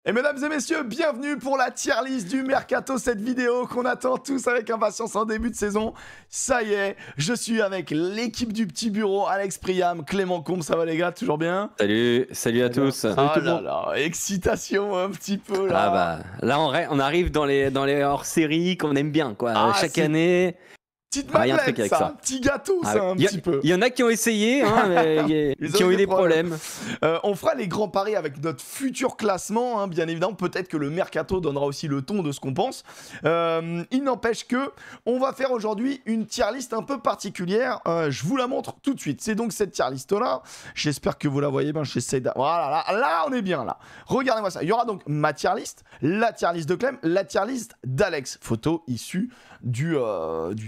Et mesdames et messieurs, bienvenue pour la tier list du Mercato, cette vidéo qu'on attend tous avec impatience en début de saison. Ça y est, je suis avec l'équipe du petit bureau, Alex Priam, Clément Combe, ça va les gars, toujours bien? Salut à tous. Ah là là, excitation un petit peu là. Ah bah, là on arrive dans les hors-séries qu'on aime bien quoi. Ah, Chaque année. Petite y a un truc madeleine avec ça, ça. petit gâteau ça un petit peu. Il y en a qui ont essayé, hein, mais qui ont eu des problèmes. On fera les grands paris avec notre futur classement, hein, bien évidemment. Peut-être que le Mercato donnera aussi le ton de ce qu'on pense. Il n'empêche que on va faire aujourd'hui une tier list un peu particulière. Je vous la montre tout de suite. C'est donc cette tier list là. J'espère que vous la voyez bien. J'essaie de... Voilà, là on est bien là. Regardez-moi ça. Il y aura donc ma tier list, la tier list de Clem, la tier list d'Alex. Photo issue du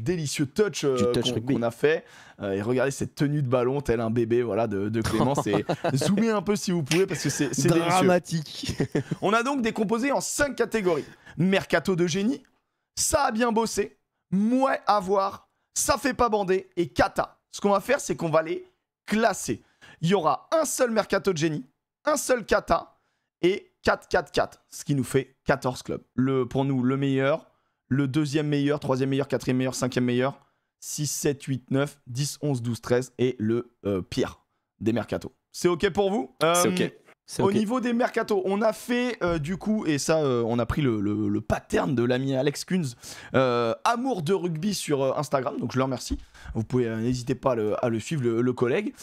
délicieux touch qu'on a fait. Et regardez cette tenue de ballon, tel un bébé voilà, de Clément. Zoomez un peu si vous pouvez parce que c'est dramatique. On a donc décomposé en 5 catégories. Mercato de génie, ça a bien bossé, mouais à voir, ça fait pas bander et cata. Ce qu'on va faire, c'est qu'on va les classer. Il y aura un seul mercato de génie, un seul cata et 4-4-4, ce qui nous fait 14 clubs. Pour nous, le meilleur, le deuxième meilleur, troisième meilleur, quatrième meilleur, cinquième meilleur, 6, 7, 8, 9, 10, 11, 12, 13 et le pire des mercatos. C'est OK pour vous? C'est OK. Au niveau des mercatos, on a fait du coup, et ça on a pris le pattern de l'ami Alex Kunz, Amour de rugby sur Instagram, donc je le remercie. Vous pouvez, n'hésitez pas à le suivre, le collègue.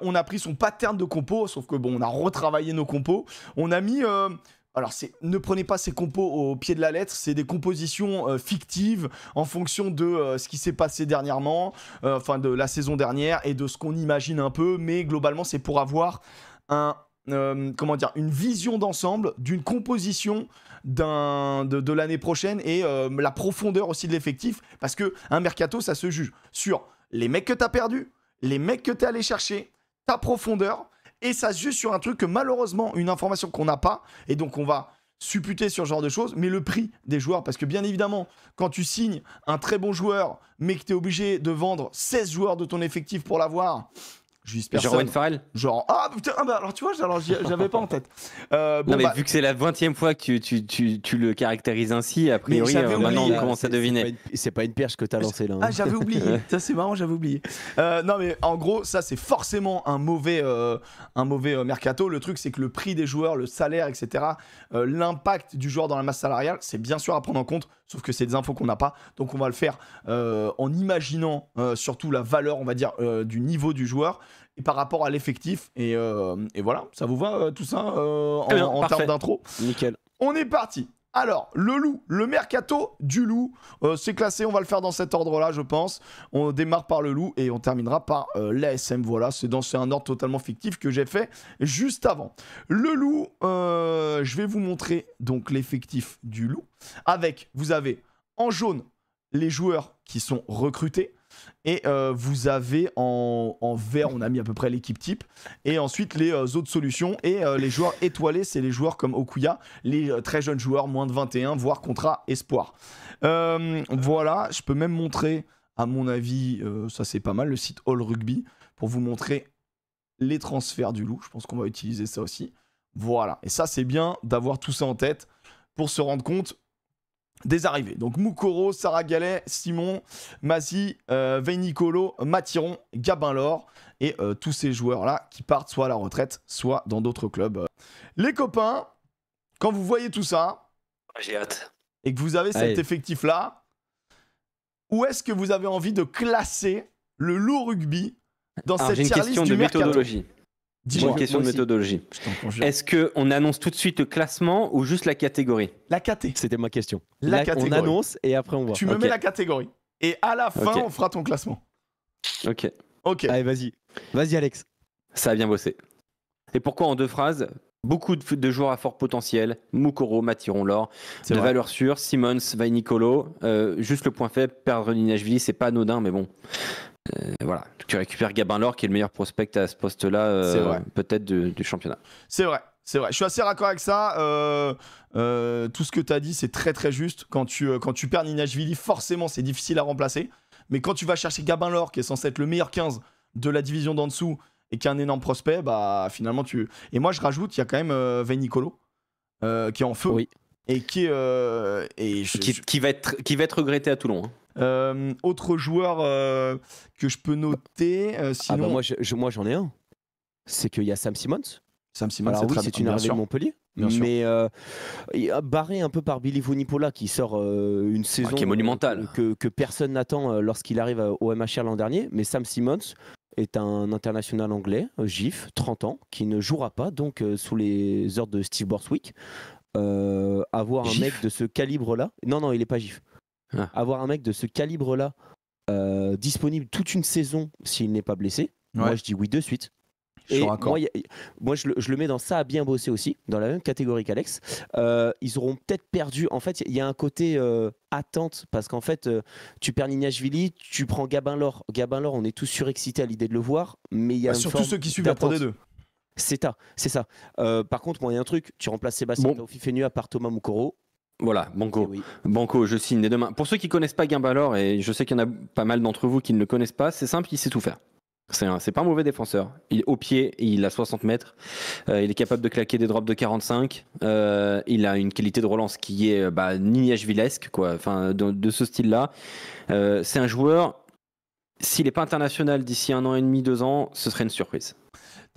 On a pris son pattern de compos, sauf que bon, on a retravaillé nos compos. On a mis... alors, ne prenez pas ces compos au pied de la lettre, c'est des compositions fictives en fonction de ce qui s'est passé dernièrement, enfin de la saison dernière et de ce qu'on imagine un peu, mais globalement, c'est pour avoir une vision d'ensemble d'une composition de l'année prochaine et la profondeur aussi de l'effectif, parce qu'un mercato, ça se juge sur les mecs que t'as perdus, les mecs que t'es allé chercher, ta profondeur. Et ça se juge sur un truc que malheureusement, une information qu'on n'a pas, et donc on va supputer sur ce genre de choses, mais le prix des joueurs, parce que bien évidemment, quand tu signes un très bon joueur, mais que tu es obligé de vendre 16 joueurs de ton effectif pour l'avoir, je vise personne. Genre Owen Farrell. Genre, ah putain, alors tu vois, j'avais pas en tête. Non mais vu que c'est la 20e fois que tu le caractérises ainsi, a priori, maintenant on commence à deviner. C'est pas une perche que t'as lancée là. Hein. Ah, j'avais oublié. Ça c'est marrant, j'avais oublié. Non mais en gros, ça c'est forcément un mauvais mercato. Le truc c'est que le prix des joueurs, le salaire, etc., l'impact du joueur dans la masse salariale, c'est bien sûr à prendre en compte. Sauf que c'est des infos qu'on n'a pas. Donc on va le faire en imaginant surtout la valeur, on va dire, du niveau du joueur et par rapport à l'effectif. Et voilà, ça vous va tout ça en termes d'intro? Nickel. On est parti. Alors, le loup, le mercato du loup, c'est classé, on va le faire dans cet ordre-là, je pense. On démarre par le loup et on terminera par l'ASM. Voilà, c'est un ordre totalement fictif que j'ai fait juste avant. Le loup, je vais vous montrer donc l'effectif du loup. Vous avez en jaune les joueurs qui sont recrutés. Et vous avez en vert, on a mis à peu près l'équipe type. Et ensuite, les autres solutions. Et les joueurs étoilés, c'est les joueurs comme Okuya, les très jeunes joueurs, moins de 21, voire contrat espoir. Voilà, je peux même montrer, à mon avis, ça c'est pas mal, le site All Rugby, pour vous montrer les transferts du loup. Je pense qu'on va utiliser ça aussi. Voilà, et ça c'est bien d'avoir tout ça en tête pour se rendre compte des arrivées. Donc Moukoro, Sarah Gallet, Simon, Mazi, Veinicolo, Mathiron, Gabin Laure et tous ces joueurs-là qui partent soit à la retraite, soit dans d'autres clubs. Les copains, quand vous voyez tout ça, j'ai hâte. Et que vous avez cet effectif-là, où est-ce que vous avez envie de classer le loup rugby dans cette tier list du mercato? J'ai une question de méthodologie. Est-ce qu'on annonce tout de suite le classement ou juste la catégorie? La caté. C'était ma question. La catégorie. On annonce et après on voit. Tu me mets la catégorie. Et à la fin, on fera ton classement. Ok. Allez, vas-y. Vas-y, Alex. Ça a bien bossé. Et pourquoi en 2 phrases? Beaucoup de joueurs à fort potentiel. Moukoro, Mathiron, Laure. De valeur sûre. Simmons, Vainicolo. Juste le point faible, perdre Ninashvili, c'est pas anodin, mais bon. Voilà, tu récupères Gabin Laure qui est le meilleur prospect à ce poste-là, peut-être du championnat. C'est vrai. Je suis assez raccord avec ça. Tout ce que tu as dit, c'est très très juste. Quand tu perds Ninashvili, forcément, c'est difficile à remplacer. Mais quand tu vas chercher Gabin Laure, qui est censé être le meilleur 15 de la division d'en dessous et qui est un énorme prospect, bah finalement tu. Et moi, je rajoute, il y a quand même Veinicolo. qui est en feu. Oui. Et qui est. Qui va être regretté à Toulon. Hein. Autre joueur que je peux noter, sinon. Ah bah moi j'en ai un. C'est qu'il y a Sam Simons. Sam Simons, Alors oui, c'est une arrivée de Montpellier. Bien sûr. Mais barré un peu par Billy Vunipola qui sort une saison qui est monumentale. Que personne n'attend lorsqu'il arrive au MHR l'an dernier. Mais Sam Simons est un international anglais, GIF, 30 ans, qui ne jouera pas donc sous les ordres de Steve Borthwick. Avoir un mec de ce calibre-là, non, il n'est pas GIF. Avoir un mec de ce calibre-là disponible toute une saison s'il n'est pas blessé, moi je dis oui de suite. Et moi je le mets dans ça à bien bosser aussi, dans la même catégorie qu'Alex. Ils auront peut-être perdu. En fait, il y a un côté attente parce qu'en fait, tu perds Nignashvili, tu prends Gabin Lor. Gabin Lor, on est tous surexcités à l'idée de le voir, mais il y a surtout ceux qui suivent la Pro D2. C'est ça. Par contre, moi, il y a un truc. Tu remplaces Sébastien Taoufifenua par Thomas Moukoro. Voilà, Banco, je signe dès demain. Pour ceux qui connaissent pas Gimbalor, et je sais qu'il y en a pas mal d'entre vous qui ne le connaissent pas, c'est simple, il sait tout faire. C'est pas un mauvais défenseur. Il est au pied, il a 60 mètres. Il est capable de claquer des drops de 45. Il a une qualité de relance qui est Nignashvilesque, quoi. Enfin, de ce style-là. C'est un joueur. S'il n'est pas international d'ici 1 an et demi, 2 ans, ce serait une surprise.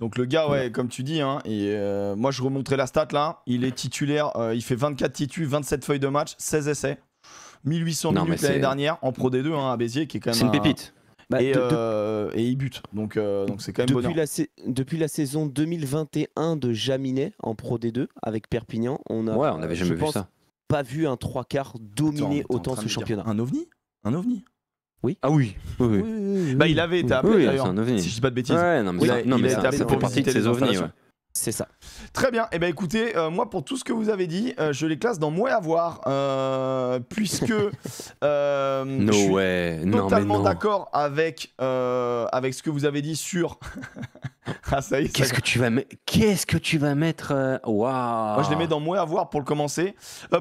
Donc le gars, comme tu dis, hein, et moi je remonterai la stat là, il est titulaire, il fait 24 titus, 27 feuilles de match, 16 essais, 1800 minutes l'année dernière en Pro D2 à Béziers, qui est quand même une pépite. Et il bute, donc c'est quand même bonheur. Depuis la saison 2021 de Jaminet en Pro D2 avec Perpignan, on n'avait jamais vu ça. Pas vu un 3/4 dominer autant ce championnat. Un ovni. Oui. Ah oui. Bah il avait été appelé d'ailleurs. C'est un ovni. Si je dis pas de bêtises. Ouais, ça fait partie de ces ovnis. Ouais. C'est ça. Très bien. Et écoutez, moi pour tout ce que vous avez dit, je les classe dans moins à voir, puisque je suis totalement d'accord avec ce que vous avez dit sur. Ah ça y est. Qu'est-ce que tu vas mettre Waouh. Moi je les mets dans moins à voir pour le commencer.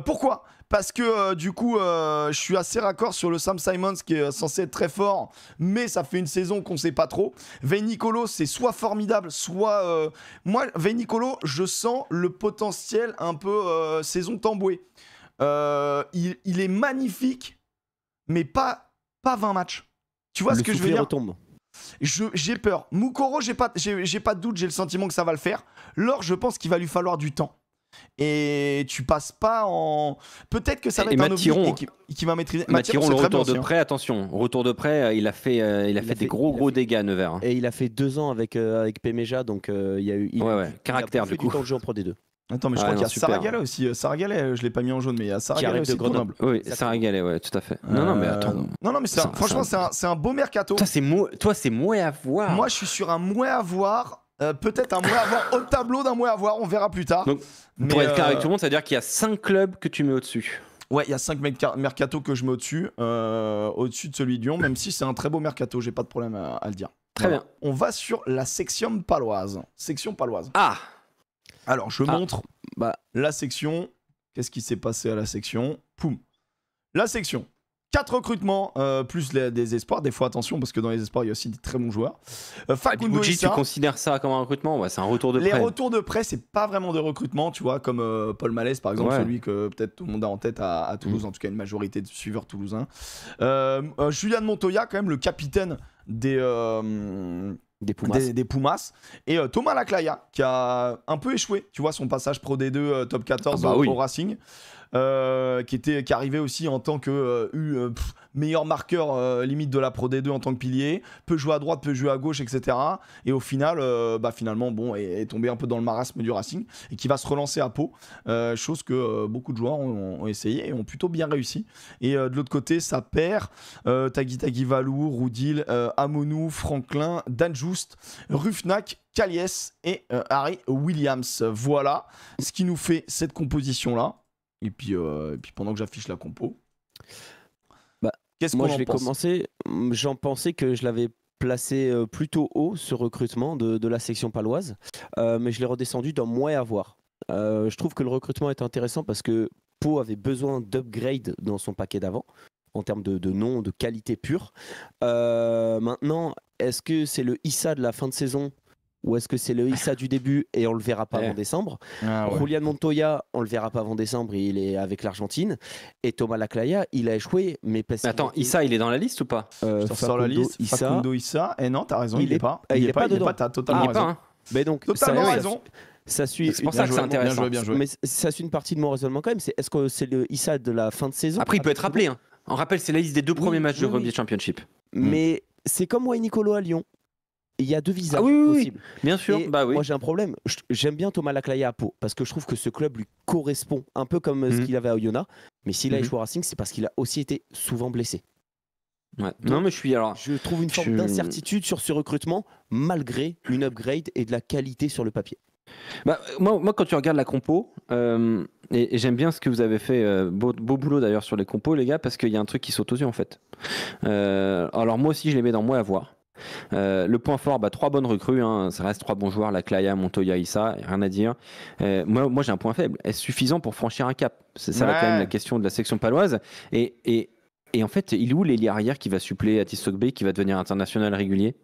Pourquoi ? Parce que du coup, je suis assez raccord sur le Sam Simons qui est censé être très fort, mais ça fait une saison qu'on ne sait pas trop. Veinicolo, c'est soit formidable, soit... Moi, Veinicolo, je sens le potentiel un peu saison Tamboué. Il est magnifique, mais pas 20 matchs. Tu vois ce que je veux dire ? Retombe. J'ai peur. Moukoro, j'ai pas de doute, j'ai le sentiment que ça va le faire. Lors, je pense qu'il va lui falloir du temps. Et tu passes pas en. Peut-être que ça va être un ovni qui va maîtriser. Mathiron, le retour de près, attention. Retour de près, il a fait des gros dégâts à Nevers. Hein. Et il a fait 2 ans avec Pemeja, donc il y a eu. Caractère du coup. Du temps de jeu en Pro D2. Attends, mais je crois qu'il y a Saragalais aussi. Saragalais, je l'ai pas mis en jaune, mais il y a Saragalais aussi de Grenoble. Oui, Saragalais, ouais, tout à fait. Non, mais attends. Non, mais franchement, c'est un beau mercato. Toi, c'est moins à voir. Moi, je suis sur un moins à voir. Peut-être un moins à voir au tableau d'un moins à voir, on verra plus tard. Donc, pour être clair avec tout le monde, ça veut dire qu'il y a 5 clubs que tu mets au-dessus. Ouais, il y a 5 mercato que je mets au-dessus de celui de Lyon, même si c'est un très beau mercato, j'ai pas de problème à le dire. Très bien. On va sur la section paloise. Ah. Alors, je montre la section. Qu'est-ce qui s'est passé à la section ? Poum. La section. 4 recrutements, plus des espoirs. Des fois, attention, parce que dans les espoirs, il y a aussi des très bons joueurs. Facundo Issa, tu considères ça comme un recrutement ? Ouais, c'est un retour de prêt. Les retours de prêt, c'est pas vraiment de recrutement, tu vois, comme Paul Malès, par exemple, celui que peut-être tout le monde a en tête à Toulouse, en tout cas une majorité de suiveurs toulousains. Julian Montoya, quand même, le capitaine des Pumas. Et Thomas Laclaya, qui a un peu échoué, tu vois, son passage Pro D2 top 14 au Racing. Qui arrivait aussi en tant que meilleur marqueur limite de la Pro D2 en tant que pilier, peut jouer à droite, peut jouer à gauche, etc. Et au final, finalement, est tombé un peu dans le marasme du Racing et qui va se relancer à Pau, chose que beaucoup de joueurs ont essayé et ont plutôt bien réussi. Et de l'autre côté, ça perd Tagui Valou, Roudil, Amonou, Franklin, Danjoust, Rufnak, Caliès et Harry Williams. Voilà ce qui nous fait cette composition-là. Et puis pendant que j'affiche la compo, qu'est-ce qu'on en pense ? Moi, je vais commencer. J'en pensais que je l'avais placé plutôt haut, ce recrutement de la section paloise, mais je l'ai redescendu dans moins à voir. Je trouve que le recrutement est intéressant parce que Pau avait besoin d'upgrade dans son paquet d'avant, en termes de nom, de qualité pure. Maintenant, est-ce que c'est le Issa de la fin de saison ou est-ce que c'est le Issa du début et on le verra pas avant décembre? Julian Montoya, on le verra pas avant décembre, il est avec l'Argentine. Et Thomas Laclaya, il a échoué, mais parce attends, Issa, il est dans la liste ou pas? Sur la liste, Facundo Issa. Et non, t'as raison, il est pas. Il est pas dedans. T'as totalement raison. Hein. Mais donc, totalement raison. Ça suit. C'est pour ça que c'est intéressant. Bien joué. Mais ça suit une partie de mon raisonnement quand même. Est-ce que c'est le Issa de la fin de saison? Après, il peut être rappelé. Hein. On rappelle, c'est la liste des 2 premiers matchs de Rugby Championship. Mais c'est comme Wayne Nicolo à Lyon. Il y a 2 visages possibles. Bien sûr. Moi, j'ai un problème. J'aime bien Thomas Laclaya à Pau parce que je trouve que ce club lui correspond un peu comme ce qu'il avait à Oyonnax. Mais s'il a échoué au Racing, c'est parce qu'il a aussi été souvent blessé. Ouais. Non, mais je trouve une forme d'incertitude sur ce recrutement malgré une upgrade et de la qualité sur le papier. Moi, quand tu regardes la compo, et j'aime bien ce que vous avez fait, beau boulot d'ailleurs sur les compos, les gars, parce qu'il y a un truc qui saute aux yeux en fait. Alors moi aussi, je les mets dans moi à voir. Le point fort, 3 bonnes recrues, hein, ça reste 3 bons joueurs, Laclaya, Montoya, Issa, rien à dire. Moi j'ai un point faible. Est-ce suffisant pour franchir un cap? C'est ça quand même la question de la section paloise. Et en fait, il est où l'ailier arrière qui va suppléer Atis Sogbe, qui va devenir international régulier?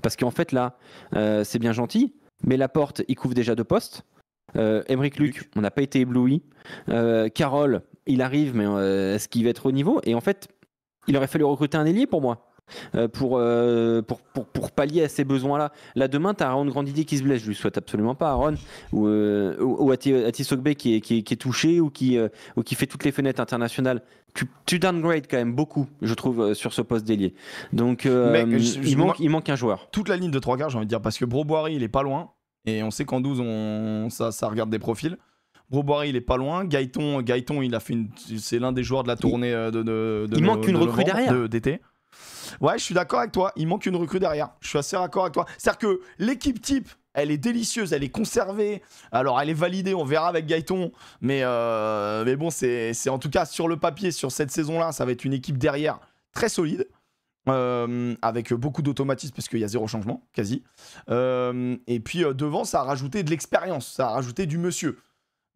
Parce qu'en fait là, c'est bien gentil, mais Laporte, il couvre déjà 2 postes. Aymeric Luc, on n'a pas été ébloui. Carole, il arrive, mais est-ce qu'il va être au niveau? Et en fait, il aurait fallu recruter un ailier pour moi. Pour pallier à ces besoins-là. Là, demain, tu as Aaron Grandidier qui se blesse. Je lui souhaite absolument pas, Aaron. Ou Atis Sogbe qui est touché ou qui fait toutes les fenêtres internationales. Tu downgrade quand même beaucoup, je trouve, sur ce poste d'ailier. Donc, il manque un joueur. Toute la ligne de 3 quarts, j'ai envie de dire, parce que Broboiry, il est pas loin. Et on sait qu'en 12, ça regarde des profils. Broboiry, il est pas loin. Gaëton, il a fait c'est l'un des joueurs de la tournée il manque une recrue derrière. d'été. Ouais, je suis d'accord avec toi. Il manque une recrue derrière. Je suis assez d'accord avec toi. C'est-à-dire que l'équipe type, elle est délicieuse, elle est conservée. Alors, elle est validée, on verra avec Gaëton. Mais bon, c'est en tout cas sur le papier, sur cette saison-là, ça va être une équipe derrière très solide. Avec beaucoup d'automatisme parce qu'il y a 0 changement, quasi. Et puis devant, ça a rajouté de l'expérience, ça a rajouté du monsieur.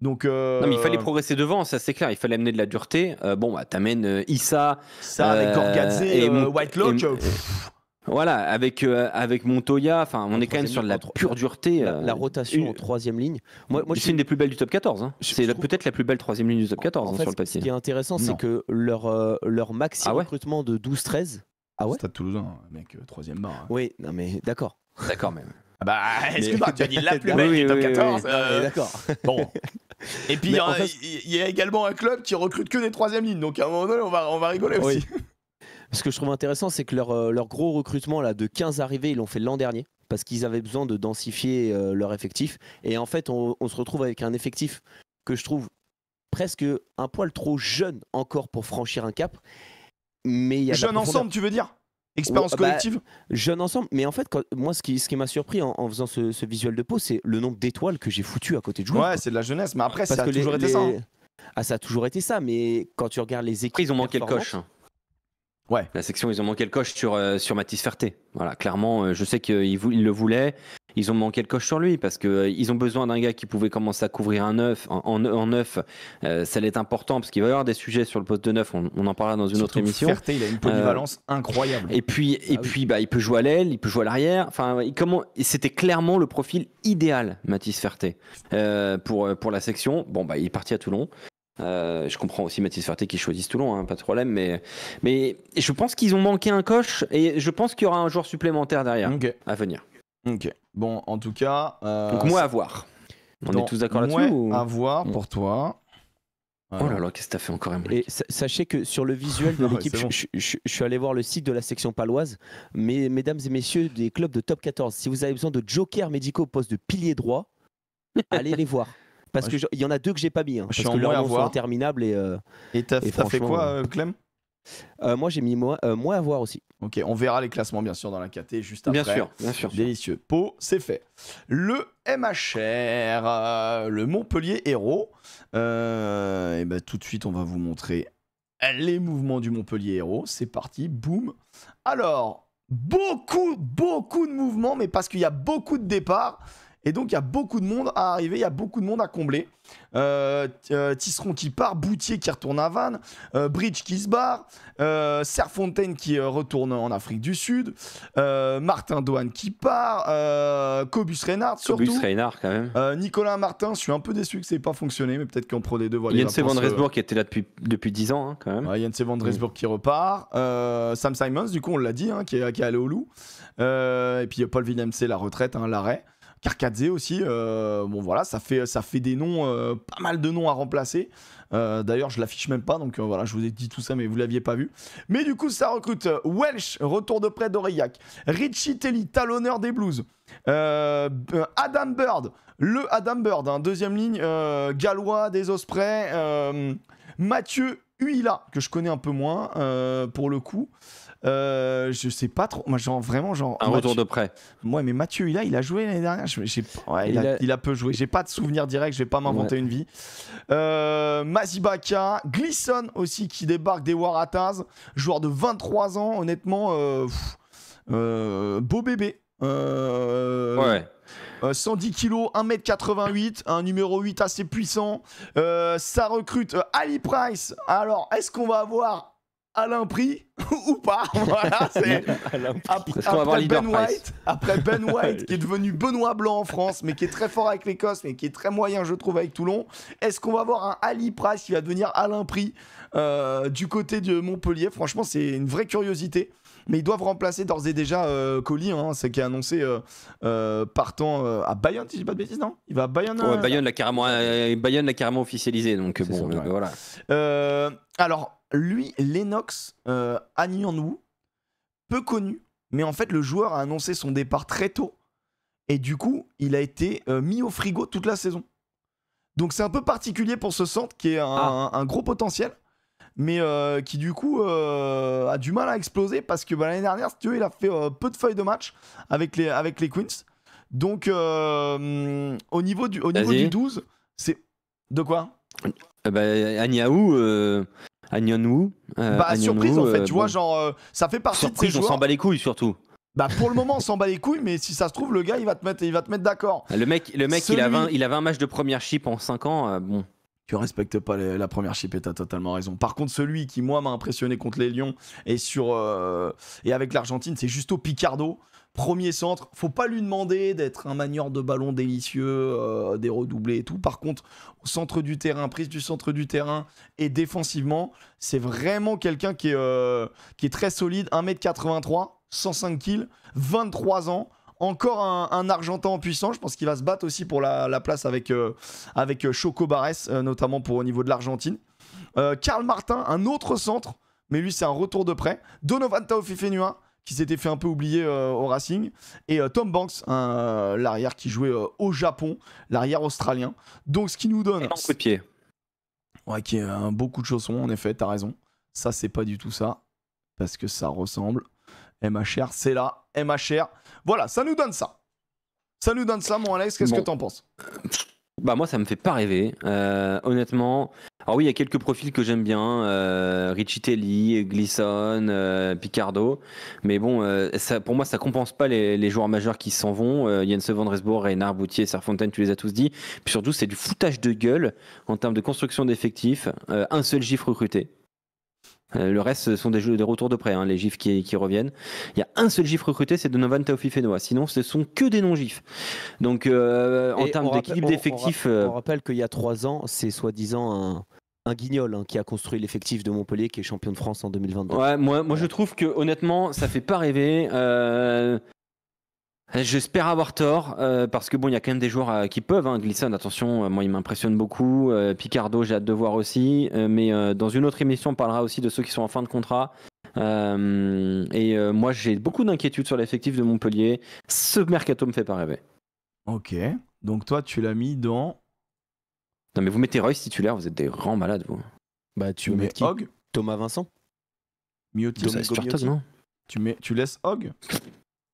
Donc, non, mais il fallait progresser devant, ça c'est clair. Il fallait amener de la dureté. T'amènes Issa. Ça avec Gorgadze et Whitelock. Voilà, avec Montoya, enfin, on est quand même sur de la pure dureté. La rotation en 3e ligne. Moi, c'est une des plus belles du top 14. Hein. C'est peut-être la plus belle 3e ligne du top 14 en fait, sur le papier. Ce qui est intéressant, c'est que leur maxi recrutement de 12-13. Ah ouais, Stade Toulousain, mec, 3e barre. Hein. Oui, non mais d'accord. D'accord même. Excuse-moi, tu as dit la plus belle du top 14. D'accord. Bon. Et puis il y a également un club qui recrute que des 3e lignes, donc à un moment donné, on va rigoler aussi. Ce que je trouve intéressant, c'est que leur gros recrutement là, de 15 arrivées, ils l'ont fait l'an dernier, parce qu'ils avaient besoin de densifier leur effectif. Et en fait, on se retrouve avec un effectif que je trouve presque un poil trop jeune encore pour franchir un cap. Mais il y a jeune ensemble, tu veux dire? Expérience collective? Jeune ensemble, mais en fait, moi, ce qui m'a surpris en faisant ce visuel de Pau, c'est le nombre d'étoiles que j'ai foutu à côté de joueurs. Ouais, c'est de la jeunesse, mais après, ça a toujours été ça. Ah, ça a toujours été ça, mais quand tu regardes les équipes. Après, ils ont manqué le coche. Ouais. La section, ils ont manqué le coche sur Mathis Ferté. Voilà, clairement, je sais qu'ils le voulaient. Ils ont manqué le coche sur lui parce qu'ils ont besoin d'un gars qui pouvait commencer à couvrir un neuf. En neuf, ça allait être important parce qu'il va y avoir des sujets sur le poste de neuf. On en parlera dans une autre émission. Ferté, il a une polyvalence incroyable. Et puis, il peut jouer à l'aile, il peut jouer à l'arrière. Enfin, c'était clairement le profil idéal, Mathis Ferté, pour la section. Bon, il est parti à Toulon. Je comprends aussi Mathis Ferté qui choisisse Toulon, hein, pas de problème, mais je pense qu'ils ont manqué un coche et je pense qu'il y aura un joueur supplémentaire derrière à venir. Ok. Bon, en tout cas. Donc, moi à voir. On est tous d'accord là-dessus à voir pour toi. Oh là là, qu'est-ce que t'as fait encore, Emery? Et sachez que sur le visuel de l'équipe, je suis allé voir le site de la section paloise. Mais mesdames et messieurs des clubs de top 14, si vous avez besoin de jokers médicaux au poste de pilier droit, allez les voir. Parce qu'il y en a 2 que j'ai pas mis. Parce que leurs noms sont interminables. Et t'as fait quoi, Clem? Moi, j'ai mis moi à voir aussi. Ok, on verra les classements, bien sûr, dans la KT juste après. Bien sûr. Délicieux. Pau, c'est fait. Le MHR, le Montpellier Hérault. Et tout de suite, on va vous montrer les mouvements du Montpellier Hérault. C'est parti, boum. Alors, beaucoup de mouvements, mais parce qu'il y a beaucoup de départs. Et donc, il y a beaucoup de monde à arriver, il y a beaucoup de monde à combler. Tisserand qui part, Boutier qui retourne à Vannes, Bridge qui se barre, Serfontaine qui retourne en Afrique du Sud, Martin Doane qui part, Cobus Reynard surtout. Cobus Reynard quand même. Nicolas Martin, je suis un peu déçu que ça n'ait pas fonctionné, mais peut-être qu'en Pro D2, voilà. Jens Van Resburg qui était là depuis 10 ans hein, quand même. Jens Van Resburg qui repart, Sam Simons, du coup on l'a dit, hein, qui est allé au Loup, et puis Paul Villemc, la retraite, hein, l'arrêt. Karkadze aussi, bon voilà, ça fait des noms, pas mal de noms à remplacer. D'ailleurs, je l'affiche même pas, donc voilà, je vous ai dit tout ça, mais vous l'aviez pas vu. Mais du coup, ça recrute Welsh, retour de près d'Aurillac, Richie Telly, talonneur des Blues, Adam Bird, le Adam Bird, hein, deuxième ligne, gallois des Ospreys, Mathieu Huila, que je connais un peu moins pour le coup. Je sais pas trop. Moi, vraiment. Un retour de près. Ouais, mais Mathieu, il a joué l'année dernière. Il a peu joué. J'ai pas de souvenir direct. Je vais pas m'inventer une vie. Mazibaka, Gleason aussi qui débarque des Waratahs. Joueur de 23 ans, honnêtement. Beau bébé. Ouais. 110 kg, 1m88, un numéro 8 assez puissant. Ça recrute Ali Price. Alors, est-ce qu'on va avoir Alain Prix ou pas? Voilà, c'est après Ben White qui est devenu Benoît Blanc en France, mais qui est très fort avec l'Écosse, mais qui est très moyen, je trouve, avec Toulon. Est-ce qu'on va avoir un Ali Price qui va devenir Alain Prix du côté de Montpellier? Franchement, c'est une vraie curiosité. Mais ils doivent remplacer d'ores et déjà Colli, hein, c'est qui est annoncé partant à Bayonne, si je dis pas de bêtises, non? Il va à Bayonne. Ouais, Bayonne l'a carrément officialisé, donc bon, ça, ouais. voilà. Alors, lui, Lennox Agnew, peu connu, mais en fait, le joueur a annoncé son départ très tôt. Et du coup, il a été mis au frigo toute la saison. Donc, c'est un peu particulier pour ce centre qui est un gros potentiel. Mais qui du coup a du mal à exploser parce que l'année dernière, si tu veux, il a fait peu de feuilles de match avec les Queens. Donc au niveau du 12, c'est de quoi Agnew, surprise en fait, tu vois, genre ça fait partie surprise, de ces joueurs. On s'en bat les couilles surtout. Pour le moment, on s'en bat les couilles, mais si ça se trouve, le gars, il va te mettre d'accord. Le mec, il a 20 matchs de première chip en 5 ans, bon. Tu respectes pas la première chip et t'as totalement raison. Par contre, celui qui, moi, m'a impressionné contre les Lions et avec l'Argentine, c'est Justo Picardo. Premier centre. Faut pas lui demander d'être un manieur de ballon délicieux, des redoublés et tout. Par contre, au centre du terrain, prise du centre du terrain et défensivement, c'est vraiment quelqu'un qui est très solide. 1m83, 105 kills, 23 ans. Encore un Argentin en puissant, je pense qu'il va se battre aussi pour la place avec Choco Barres, notamment au niveau de l'Argentine. Karl Martin, un autre centre, mais lui c'est un retour de près. Donovan Taofifenua, qui s'était fait un peu oublier au Racing. Et Tom Banks, l'arrière qui jouait au Japon, l'arrière australien. Donc ce qui nous donne... Un coup de pied. Ouais, qui est un beau coup de chausson, en effet, t'as raison. Ça, c'est pas du tout ça, parce que ça ressemble... MHR, c'est là, MHR. Voilà, ça nous donne ça. Ça nous donne ça, mon Alex, qu'est-ce que t'en penses? Moi, ça me fait pas rêver, honnêtement. Alors oui, il y a quelques profils que j'aime bien, Richie Telly, Gleason, Picardo. Mais bon, pour moi, ça compense pas les joueurs majeurs qui s'en vont. Jens Van Resburg, Reynard, Boutier, Serfontaine, tu les as tous dit. Puis surtout, c'est du foutage de gueule en termes de construction d'effectifs. Un seul GIF recruté. Le reste, ce sont des retours de près, hein, les gifs qui reviennent. Il y a un seul gif recruté, c'est Donovan Taofifenua. Sinon, ce sont que des non-gifs. Donc, en termes d'équilibre d'effectifs... On rappelle qu'il y a 3 ans, c'est soi-disant un guignol qui a construit l'effectif de Montpellier, qui est champion de France en 2022. Ouais, moi je trouve que honnêtement, ça fait pas rêver. J'espère avoir tort, parce que bon, il y a quand même des joueurs qui peuvent. Gleason, attention, moi il m'impressionne beaucoup. Picardo, j'ai hâte de voir aussi. Mais dans une autre émission, on parlera aussi de ceux qui sont en fin de contrat. Moi, j'ai beaucoup d'inquiétudes sur l'effectif de Montpellier. Ce mercato me fait pas rêver. Ok, donc toi, tu l'as mis dans... Non, mais vous mettez Royce titulaire, vous êtes des grands malades, vous. Tu mets qui? Hogg, Thomas Vincent, Miotti, non? tu laisses Hogg?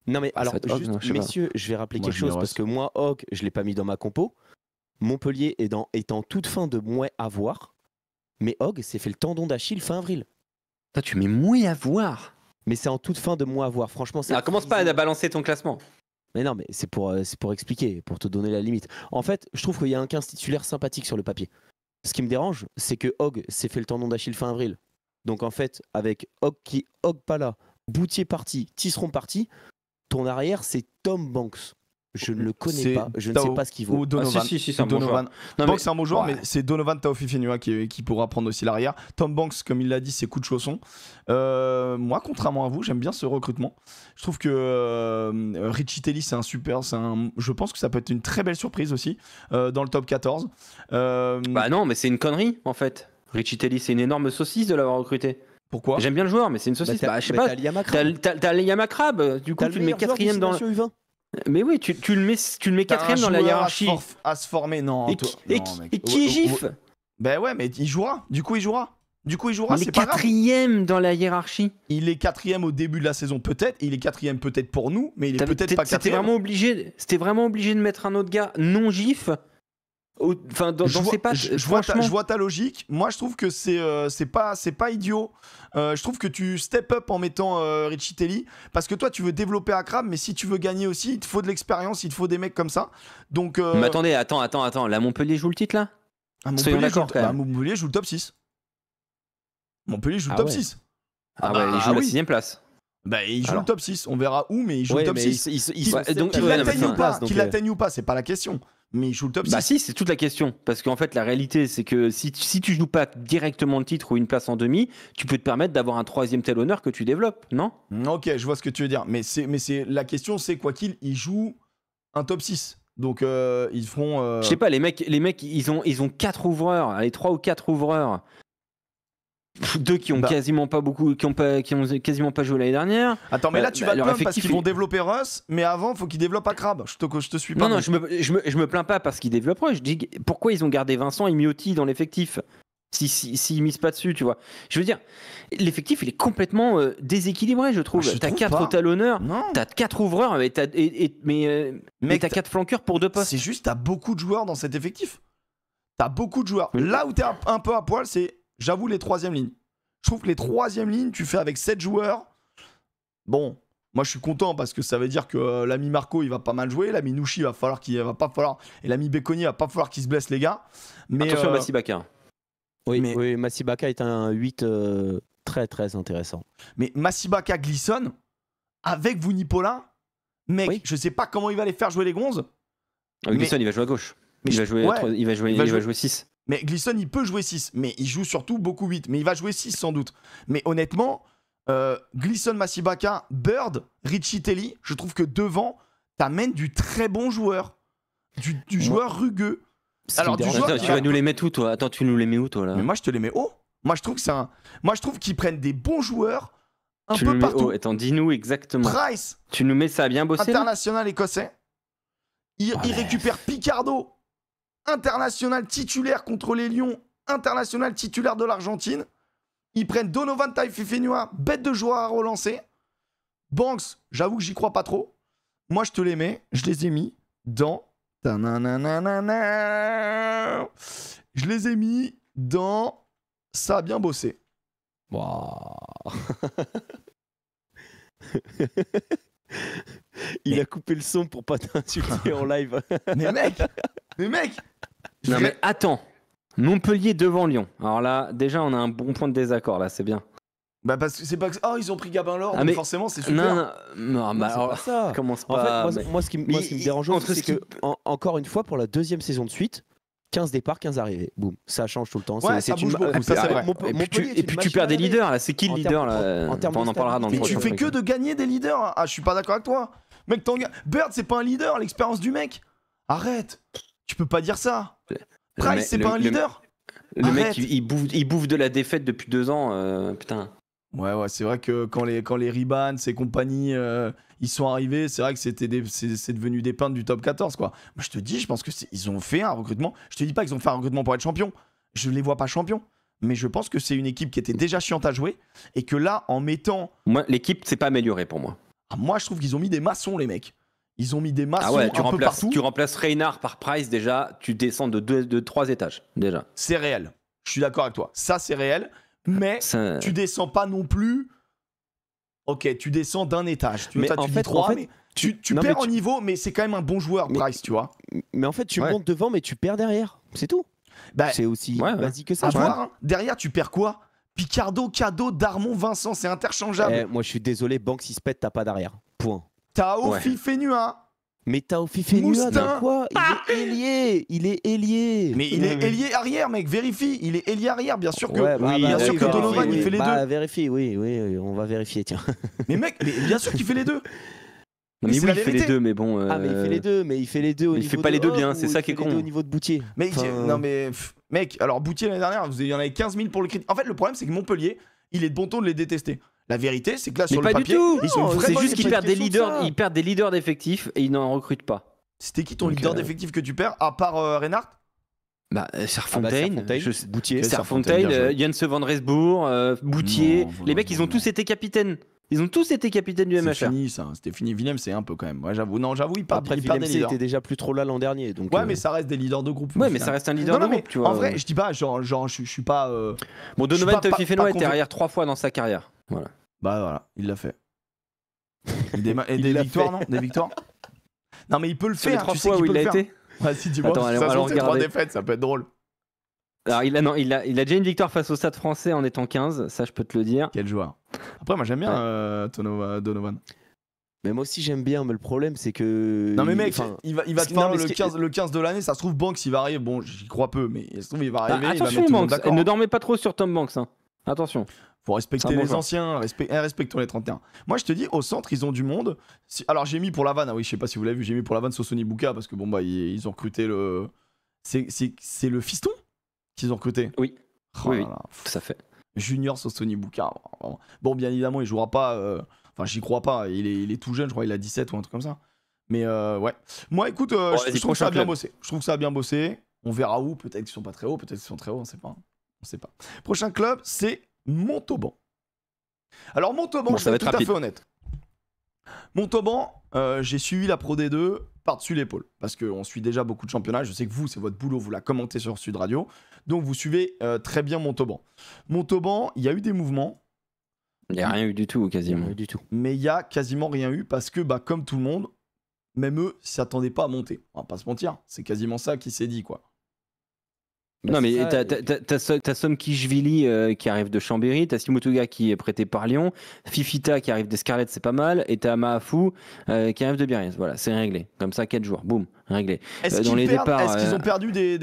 Non mais alors, Hogg, non, messieurs, je vais rappeler quelque chose parce que moi, Hogg, je l'ai pas mis dans ma compo. Montpellier est en toute fin de mois à voir, mais Hogg s'est fait le tendon d'Achille fin avril. Toi, tu mets moins à voir. Mais c'est en toute fin de mois à voir. Franchement, c'est. Commence pas à balancer ton classement. Mais non, mais c'est pour expliquer, pour te donner la limite. En fait, je trouve qu'il y a un 15 titulaire sympathique sur le papier. Ce qui me dérange, c'est que Hogg s'est fait le tendon d'Achille fin avril. Donc en fait, avec Hogg pas là, Boutier parti, Tisserand parti, ton arrière, c'est Tom Banks. Je ne le connais pas, je ne sais pas ce qu'il vaut. Ou Donovan. Si, c'est un bon joueur. Banks, c'est un bon joueur, mais c'est Donovan Taofifenua qui pourra prendre aussi l'arrière. Tom Banks, comme il l'a dit, c'est coup de chausson. Moi, contrairement à vous, j'aime bien ce recrutement. Je trouve que Richie Telly, c'est un super. Je pense que ça peut être une très belle surprise aussi dans le top 14. Bah non, mais c'est une connerie en fait. Richie Telly, c'est une énorme saucisse de l'avoir recruté. Pourquoi ? J'aime bien le joueur, mais c'est une saucisse. Je sais pas. T'as Liam Akrab, du coup, tu le mets quatrième dans. Mais oui, tu le mets quatrième dans la hiérarchie. À se former, non. Et qui est GIF ? Ben ouais, mais il jouera. Du coup, il jouera. Il c'est est pas grave. Quatrième dans la hiérarchie. Il est quatrième au début de la saison, peut-être. Il est quatrième peut-être pour nous, mais il est peut-être pas quatrième. C'était vraiment obligé de mettre un autre gars non GIF. Enfin, dans ses pattes. Je vois ta logique. Moi, je trouve que c'est pas idiot. Je trouve que tu step up en mettant Richie Telly parce que toi, tu veux développer Akrab, mais si tu veux gagner aussi, il te faut de l'expérience, il te faut des mecs comme ça. Donc. Mais attendez, attends. La Montpellier joue le titre là ? Montpellier joue le top 6. Montpellier joue le top 6. Il joue la 6ème place. Bah, il joue le top 6. On verra où, mais il joue le top 6. Qu'il l'atteigne ou pas, c'est pas la question. Mais il joue le top 6. Bah si, c'est toute la question. Parce qu'en fait, la réalité, c'est que si tu joues pas directement le titre ou une place en demi, tu peux te permettre d'avoir un troisième tel honneur que tu développes, non ? Ok, je vois ce que tu veux dire. Mais la question, c'est quoi qu'il joue un top 6. Donc ils feront. Je sais pas, les mecs, ils ont 4 ouvreurs, allez, 3 ou 4 ouvreurs. 2 qui ont quasiment pas beaucoup, qui ont quasiment pas joué l'année dernière. Attends, mais là tu vas te plaindre parce qu'ils vont développer Russ, mais avant faut qu'ils développent Akrab. Je te suis pas. Non, je me plains pas parce qu'ils développent Russ. Je dis pourquoi ils ont gardé Vincent et Miotti dans l'effectif s'ils misent pas dessus, tu vois. Je veux dire, l'effectif il est complètement déséquilibré, je trouve. T'as 4 talonneurs, t'as 4 ouvreurs, mais t'as 4 flanqueurs pour 2 postes. C'est juste t'as beaucoup de joueurs dans cet effectif. T'as beaucoup de joueurs. Là où t'es un peu à poil, c'est j'avoue les troisième lignes. Je trouve que les troisième lignes, tu fais avec 7 joueurs. Bon, moi je suis content parce que ça veut dire que l'ami Marco il va pas mal jouer, l'ami Nouchi et l'ami Béconnier il va pas falloir qu'il se blesse les gars. Mais attention à Massibaka. Oui, Massibaka est un 8 très très intéressant. Mais Massibaka Glisson avec Vunipola, mec, je sais pas comment il va les faire jouer les gonzes. Glisson il va jouer à gauche. Il va jouer 6. Mais Glisson, il peut jouer 6, mais il joue surtout beaucoup 8. Mais il va jouer 6 sans doute. Mais honnêtement, Glisson, Massibaka, Bird, Richie Telly, je trouve que devant, t'amènes du très bon joueur. Du joueur rugueux. Alors, tu vas nous les mettre où, toi ? Attends, tu nous les mets où, toi, là ? Mais moi, je te les mets haut. Moi, je trouve que moi, je trouve qu'ils prennent des bons joueurs un peu partout. Attends, dis-nous exactement. Price. Tu nous mets ça à bien bosser. International écossais. Il récupère Picardo. International titulaire contre les Lions, international titulaire de l'Argentine. Ils prennent Donovan Taififenua, bête de joueur à relancer. Banks, j'avoue que j'y crois pas trop. Moi, je te les mets, je les ai mis dans. Je les ai mis dans. Ça a bien bossé. Wow. Il a coupé le son pour pas t'insulter en live. Mais mec. Non mais attends. Montpellier devant Lyon. Alors là, déjà, on a un bon point de désaccord là, c'est bien. Bah parce que c'est pas que ils ont pris Gabin Lord, donc forcément c'est super. Non, bah alors ça commence pas. En fait, moi ce qui me dérange, c'est que encore une fois pour la deuxième saison de suite, 15 départs, 15 arrivées. Boum, ça change tout le temps. Ouais, ça bouge beaucoup, ça c'est vrai. Et puis tu perds des leaders là. C'est qui le leader là ? On en parlera dans le prochain. Mais tu fais que de gagner des leaders. Ah, je suis pas d'accord avec toi. Mec, Bird, c'est pas un leader, l'expérience du mec. Arrête. Tu peux pas dire ça. Price, c'est pas un leader. Le mec, il bouffe de la défaite depuis 2 ans. Putain. Ouais, c'est vrai que quand les Ribans et compagnie, ils sont arrivés, c'est vrai que c'est devenu des peintres du top 14, quoi. Moi, je te dis, je pense qu'ils ont fait un recrutement. Je te dis pas qu'ils ont fait un recrutement pour être champion. Je les vois pas champions. Mais je pense que c'est une équipe qui était déjà chiante à jouer et que là, en mettant... Moi, l'équipe s'est pas améliorée pour moi. Moi, je trouve qu'ils ont mis des maçons, les mecs. Ils ont mis des maçons un peu partout. Tu remplaces Reynard par Price, déjà, tu descends de 3 étages, déjà. C'est réel. Je suis d'accord avec toi. Ça, c'est réel. Mais tu descends pas non plus Ok, tu descends d'un étage. Tu Mais dis en fait, 3, mais tu non, perds mais en niveau, mais c'est quand même un bon joueur, Price, tu vois. Mais en fait, tu Ouais. montes devant, mais tu perds derrière. C'est tout. Bah, C'est aussi ouais, ouais. basique que ça. à je trouve. voir, hein. Derrière, tu perds quoi? Picardo, Cadeau, Darmon, Vincent, c'est interchangeable. Moi, je suis désolé, Banks il se pète, t'as pas d'arrière. Point. Tao, Ouais. Fifenua. Mais Tao Fifenua, Moustin. quoi? Il est ailier. Il est ailier. Mais il est ailier arrière, mec, vérifie. Il est ailier arrière, bien sûr que. Ouais, bah, bien bah, sûr oui, que vérifie, Donovan, il oui. fait les Bah, deux. vérifie, oui, on va vérifier, tiens. Mais mec, mais bien sûr qu'il fait les deux. Mais Mais c'est oui, la il fait les vérité. deux, mais bon. Ah, mais il fait les deux, mais il fait les deux au Mais il niveau fait pas de les deux Hope bien, ou c'est il ça qui est fait les deux con. au niveau de Boutier. Mais Enfin, non, mais mec, alors Boutier l'année dernière, il y en avait 15 000 pour le critique. En fait, le problème, c'est que Montpellier, il est de bon ton de les détester. La vérité, c'est que là, Mais sur pas le du papier, tout. ils sont Non, vraiment C'est pas juste une qu'ils perdent des question de leaders, ça. ils perdent des leaders d'effectifs et ils n'en recrutent pas. C'était qui ton Donc, leader d'effectif que tu perds, à part Reinhardt? Bah, Serfontaine, Boutier. Serfontaine, bien joué. Jens van Resbourg, Boutier. Non, Les mecs, ils ont tous été capitaines. Ils ont tous été capitaines du C'est MHR. fini ça, c'était fini. Willem, c'est un peu quand même. Ouais, j'avoue. Non, j'avoue, il perd Après, des Willem C leaders. était déjà plus trop là l'an dernier. Donc, Ouais, mais ça reste des leaders de groupe. au Ouais, mais final. ça reste un leader Non, de mais groupe, tu vois. en vrai, je dis pas, genre, je suis pas. Bon, je suis Donovan pas Fifenua était convaincu. arrière 3 fois dans sa carrière. Voilà. Bah voilà, il l'a fait. Et des Il l'a victoires, fait. non? Des victoires? Non, mais il peut le Sur les faire. 3 Tu sais fois qu'il où peut il le a faire. été. Ouais, si tu vois, Attends, ça allons se trouve, c'est 3 regarder. défaites, ça peut être drôle. Alors, il a déjà une victoire face au Stade français en étant 15, ça je peux te le dire. Quel joueur. Après, moi j'aime bien Donovan. Mais moi aussi, j'aime bien. Mais le problème, c'est que. Non, mais mec, enfin, il va parce te que- non, faire mais le 15 de l'année. Ça se trouve, Banks, il va arriver. Bon, j'y crois peu, mais ça se trouve, il va Ah, arriver. il va attention, mettre tout le monde Banks, d'accord. ne dormez pas trop sur Tom Banks. Hein. Attention. Faut C'est respecter un bon les joueur. anciens, respectons les 31. Moi, je te dis, au centre, ils ont du monde. Alors, j'ai mis pour la vanne, ah oui, je sais pas si vous l'avez vu, j'ai mis pour la vanne Sosoni Bouka parce que bon, bah, ils ont recruté le. C'est le fiston qu'ils ont recruté. Oui. Oh Oui, là oui. là. Ça fait. Junior Sosoni Bouka. Vraiment. Bon, bien évidemment, il jouera pas. Enfin, j'y crois pas. Il est tout jeune, je crois, il a 17 ou un truc comme ça. Mais ouais. Moi, écoute, vas-y, je trouve que ça prochain a bien club. bossé. Je trouve que ça a bien bossé. On verra où. Peut-être qu'ils sont pas très hauts, peut-être qu'ils sont très hauts, on sait pas. On sait pas. Prochain club, c'est Montauban. Alors Montauban, Bon, je ça vais va être être tout à rapide. fait honnête. Montauban, j'ai suivi la Pro D2 par-dessus l'épaule. Parce qu'on suit déjà beaucoup de championnats. Je sais que vous, c'est votre boulot, vous la commentez sur Sud Radio. Donc vous suivez très bien Montauban. Montauban, il y a eu des mouvements, Il n'y a rien eu du tout, quasiment. du tout. mais il y a quasiment rien eu parce que, bah, comme tout le monde, même eux s'attendaient pas à monter. On va pas se mentir, c'est quasiment ça qui s'est dit, quoi. Bah, Non, c'est mais ça, t'as Somkishvili qui arrive de Chambéry, t'as Simotuga qui est prêté par Lyon, Fifita qui arrive des Scarlets, c'est pas mal, et t'as Mahafou qui arrive de Biarritz. Voilà, c'est réglé. Comme ça, 4 jours, boum, réglé. Est-ce dans qu'ils les départs, est-ce qu'ils ont perdu des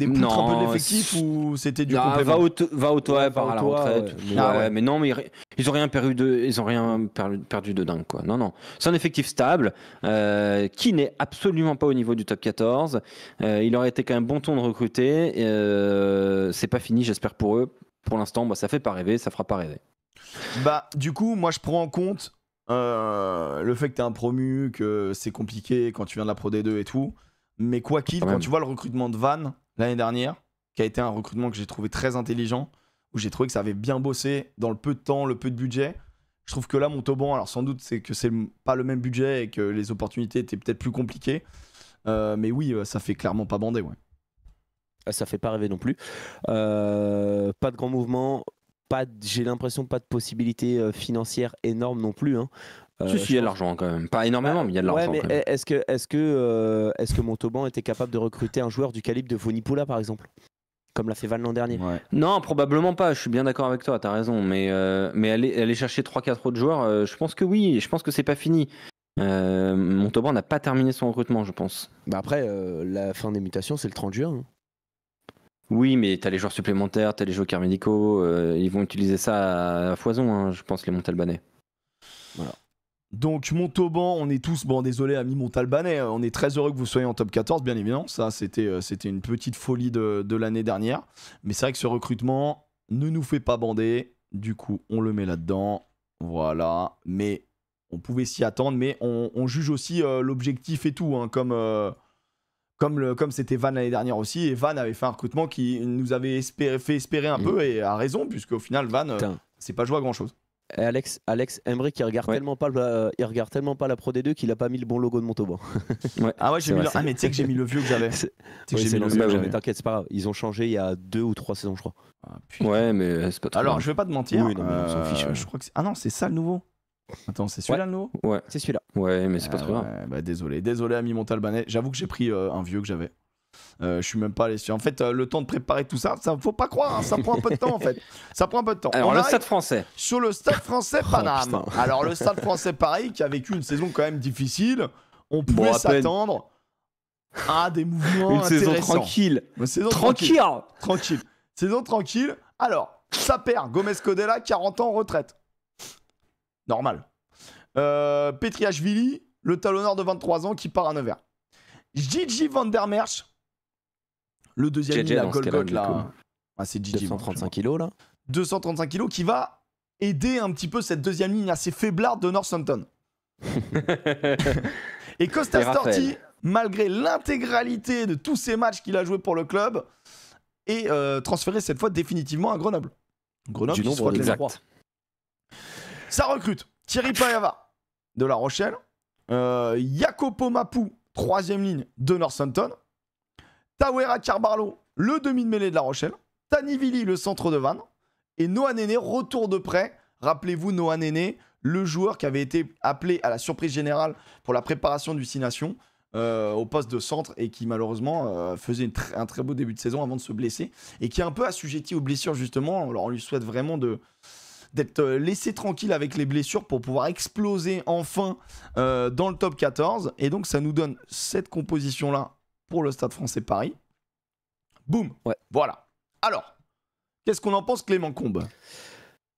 poutres un peu de non, l'effectif ou c'était du Ah, complément? va au toit, part à la retraite. ouais. Mais, Ah ouais. mais non, mais ils ont rien perdu de dingue, quoi. Non, non. C'est un effectif stable qui n'est absolument pas au niveau du top 14. Il aurait été quand même bon ton de recruter. C'est pas fini, j'espère pour eux. Pour l'instant, bah, ça fait pas rêver, ça fera pas rêver. Bah, du coup, moi je prends en compte le fait que t'es un promu, que c'est compliqué quand tu viens de la Pro D2 et tout. Mais quoi qu'il, Quand quand même. tu vois le recrutement de Van l'année dernière, qui a été un recrutement que j'ai trouvé très intelligent, où j'ai trouvé que ça avait bien bossé dans le peu de temps, le peu de budget. Je trouve que là, Montauban, alors sans doute c'est que c'est pas le même budget et que les opportunités étaient peut-être plus compliquées. Mais oui, ça fait clairement pas bander, ouais. Ça fait pas rêver non plus. Pas de grands mouvements. J'ai l'impression pas de possibilités financières énormes non plus. Hein. Si, il y a de l'argent quand même. Pas énormément, mais il y a de Ouais, l'argent mais quand même. est-ce que Montauban était capable de recruter un joueur du calibre de Vonipoula par exemple, comme l'a fait Van l'an dernier? Non, probablement pas. Je suis bien d'accord avec toi, t'as raison. Mais aller chercher 3-4 autres joueurs, je pense que oui. Je pense que c'est pas fini. Montauban n'a pas terminé son recrutement, je pense. Bah après, la fin des mutations, c'est le 30 juin. Hein. Oui, mais t'as les joueurs supplémentaires, t'as les joueurs médicaux. Ils vont utiliser ça à foison, hein, je pense, les Montalbanais. Donc Montauban, on est tous, bon désolé amis Montalbanais, on est très heureux que vous soyez en top 14, bien évidemment, ça c'était une petite folie de l'année dernière, mais c'est vrai que ce recrutement ne nous fait pas bander, du coup on le met là-dedans, voilà, mais on pouvait s'y attendre, mais on juge aussi l'objectif et tout, hein, comme c'était Van l'année dernière aussi, et Van avait fait un recrutement qui nous avait fait espérer un peu, et a raison, puisqu'au final Van, c'est pas joué à grand-chose. Alex Emery qui regarde tellement pas il regarde tellement pas la Pro D2 qu'il a pas mis le bon logo de Montauban. Ah ouais, j'ai mis mais tu sais que j'ai mis le vieux que j'avais. T'inquiète, c'est pas grave. Ils ont changé il y a 2 ou 3 saisons, je crois. Ouais, mais c'est pas trop. Alors, je vais pas te mentir. Oui, non, mais on s'en fiche. Je crois que ah non, c'est ça le nouveau. Attends, c'est celui-là le nouveau? Ouais, c'est celui-là. Ouais, mais c'est pas trop grave. Bah désolé ami Montalbanais. J'avoue que j'ai pris un vieux que j'avais. Je suis même pas allé sur. En fait, le temps de préparer tout ça, faut pas croire, hein, ça prend un peu de temps en fait. Ça prend un peu de temps. Alors, le Stade Français. Sur le Stade Français Paname. Alors, le Stade Français Paris, qui a vécu une saison quand même difficile, on pouvait s'attendre à des mouvements intéressants. Saison tranquille. Une saison tranquille. Saison tranquille. Alors, ça perd. Gomez Codella, 40 ans en retraite. Normal. Petriashvili, le talonneur de 23 ans qui part à Nevers. Gigi Van der Merch, le deuxième ligne à Golgoth là. Ah, c'est Gigi. 235 kilos là. 235 kilos qui va aider un petit peu cette deuxième ligne assez faiblarde de Northampton. Et Costa Storti, malgré l'intégralité de tous ces matchs qu'il a joué pour le club, est transféré cette fois définitivement à Grenoble. Grenoble qui se frotte les mains. Ça recrute Thierry Payava de La Rochelle, Jacopo Mapu, troisième ligne de Northampton, Tawera Carbarlo, le demi de mêlée de La Rochelle, Tanivili, le centre de Vannes, et Noah Néné, retour de prêt. Rappelez-vous Noah Néné, le joueur qui avait été appelé à la surprise générale pour la préparation du 6 Nations au poste de centre et qui malheureusement faisait un très beau début de saison avant de se blesser et qui est un peu assujetti aux blessures justement. Alors on lui souhaite vraiment d'être laissé tranquille avec les blessures pour pouvoir exploser enfin dans le top 14. Et donc ça nous donne cette composition-là pour le Stade Français Paris. Boum. Ouais. Voilà. Alors, qu'est-ce qu'on en pense, Clément Combe?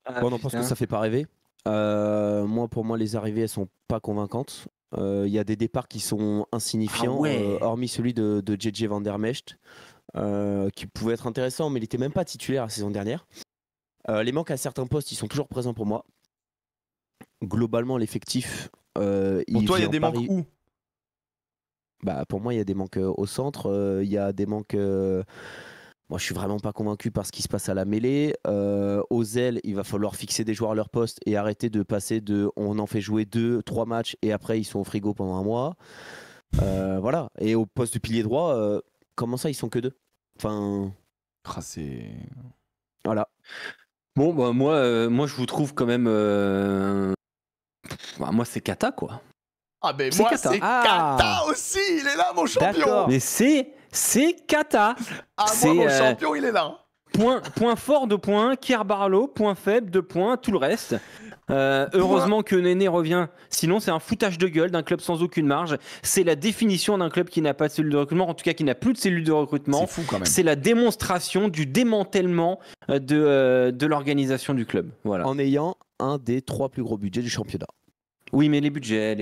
On en pense que ça fait pas rêver. Pour moi, les arrivées, elles sont pas convaincantes. Il y a des départs qui sont insignifiants, hormis celui de JJ Van der Mecht, qui pouvait être intéressant, mais il était même pas titulaire la saison dernière. Les manques à certains postes, ils sont toujours présents pour moi. Globalement, l'effectif... pour toi, il y a des manques où? Pour moi, il y a des manques au centre. Il y a des manques... Moi, je suis vraiment pas convaincu par ce qui se passe à la mêlée. Aux ailes, il va falloir fixer des joueurs à leur poste et arrêter de passer de... On en fait jouer 2-3 matchs et après, ils sont au frigo pendant un mois. Voilà. Et au poste de pilier droit, comment ça, ils sont que 2? Enfin... c'est... Voilà. Bon, moi, je vous trouve quand même... moi, c'est Kata, quoi. Ah, mais moi, c'est Kata aussi. Il est là, mon champion. Mais c'est Kata. Ah, moi, mon champion, il est là. Point fort, 2 points. Carbarlo, point faible, 2 points. Tout le reste. Heureusement que Néné revient. Sinon, c'est un foutage de gueule d'un club sans aucune marge. C'est la définition d'un club qui n'a pas de cellule de recrutement. En tout cas, qui n'a plus de cellule de recrutement. C'est fou quand même. C'est la démonstration du démantèlement de l'organisation du club. Voilà. En ayant un des 3 plus gros budgets du championnat. Oui, mais les budgets.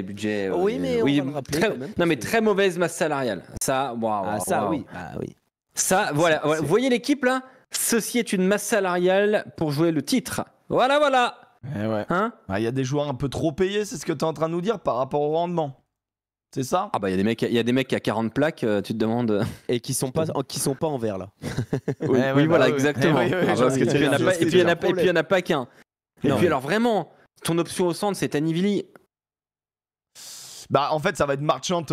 Oui, mais on va le rappeler quand même. Non, mais très mauvaise masse salariale. Ça, waouh. Oui. Ça, voilà. Vous voyez l'équipe là? Ceci est une masse salariale pour jouer le titre. Voilà. Ouais. Hein? Il y a des joueurs un peu trop payés, c'est ce que tu es en train de nous dire par rapport au rendement. C'est ça? Ah bah il y a des mecs qui a 40 plaques, tu te demandes. Et qui sont pas en vert là. Oui, voilà, exactement. Et puis il n'y en a pas qu'un. Et puis alors vraiment, ton option au centre, c'est Tanivili. En fait, ça va être Marchant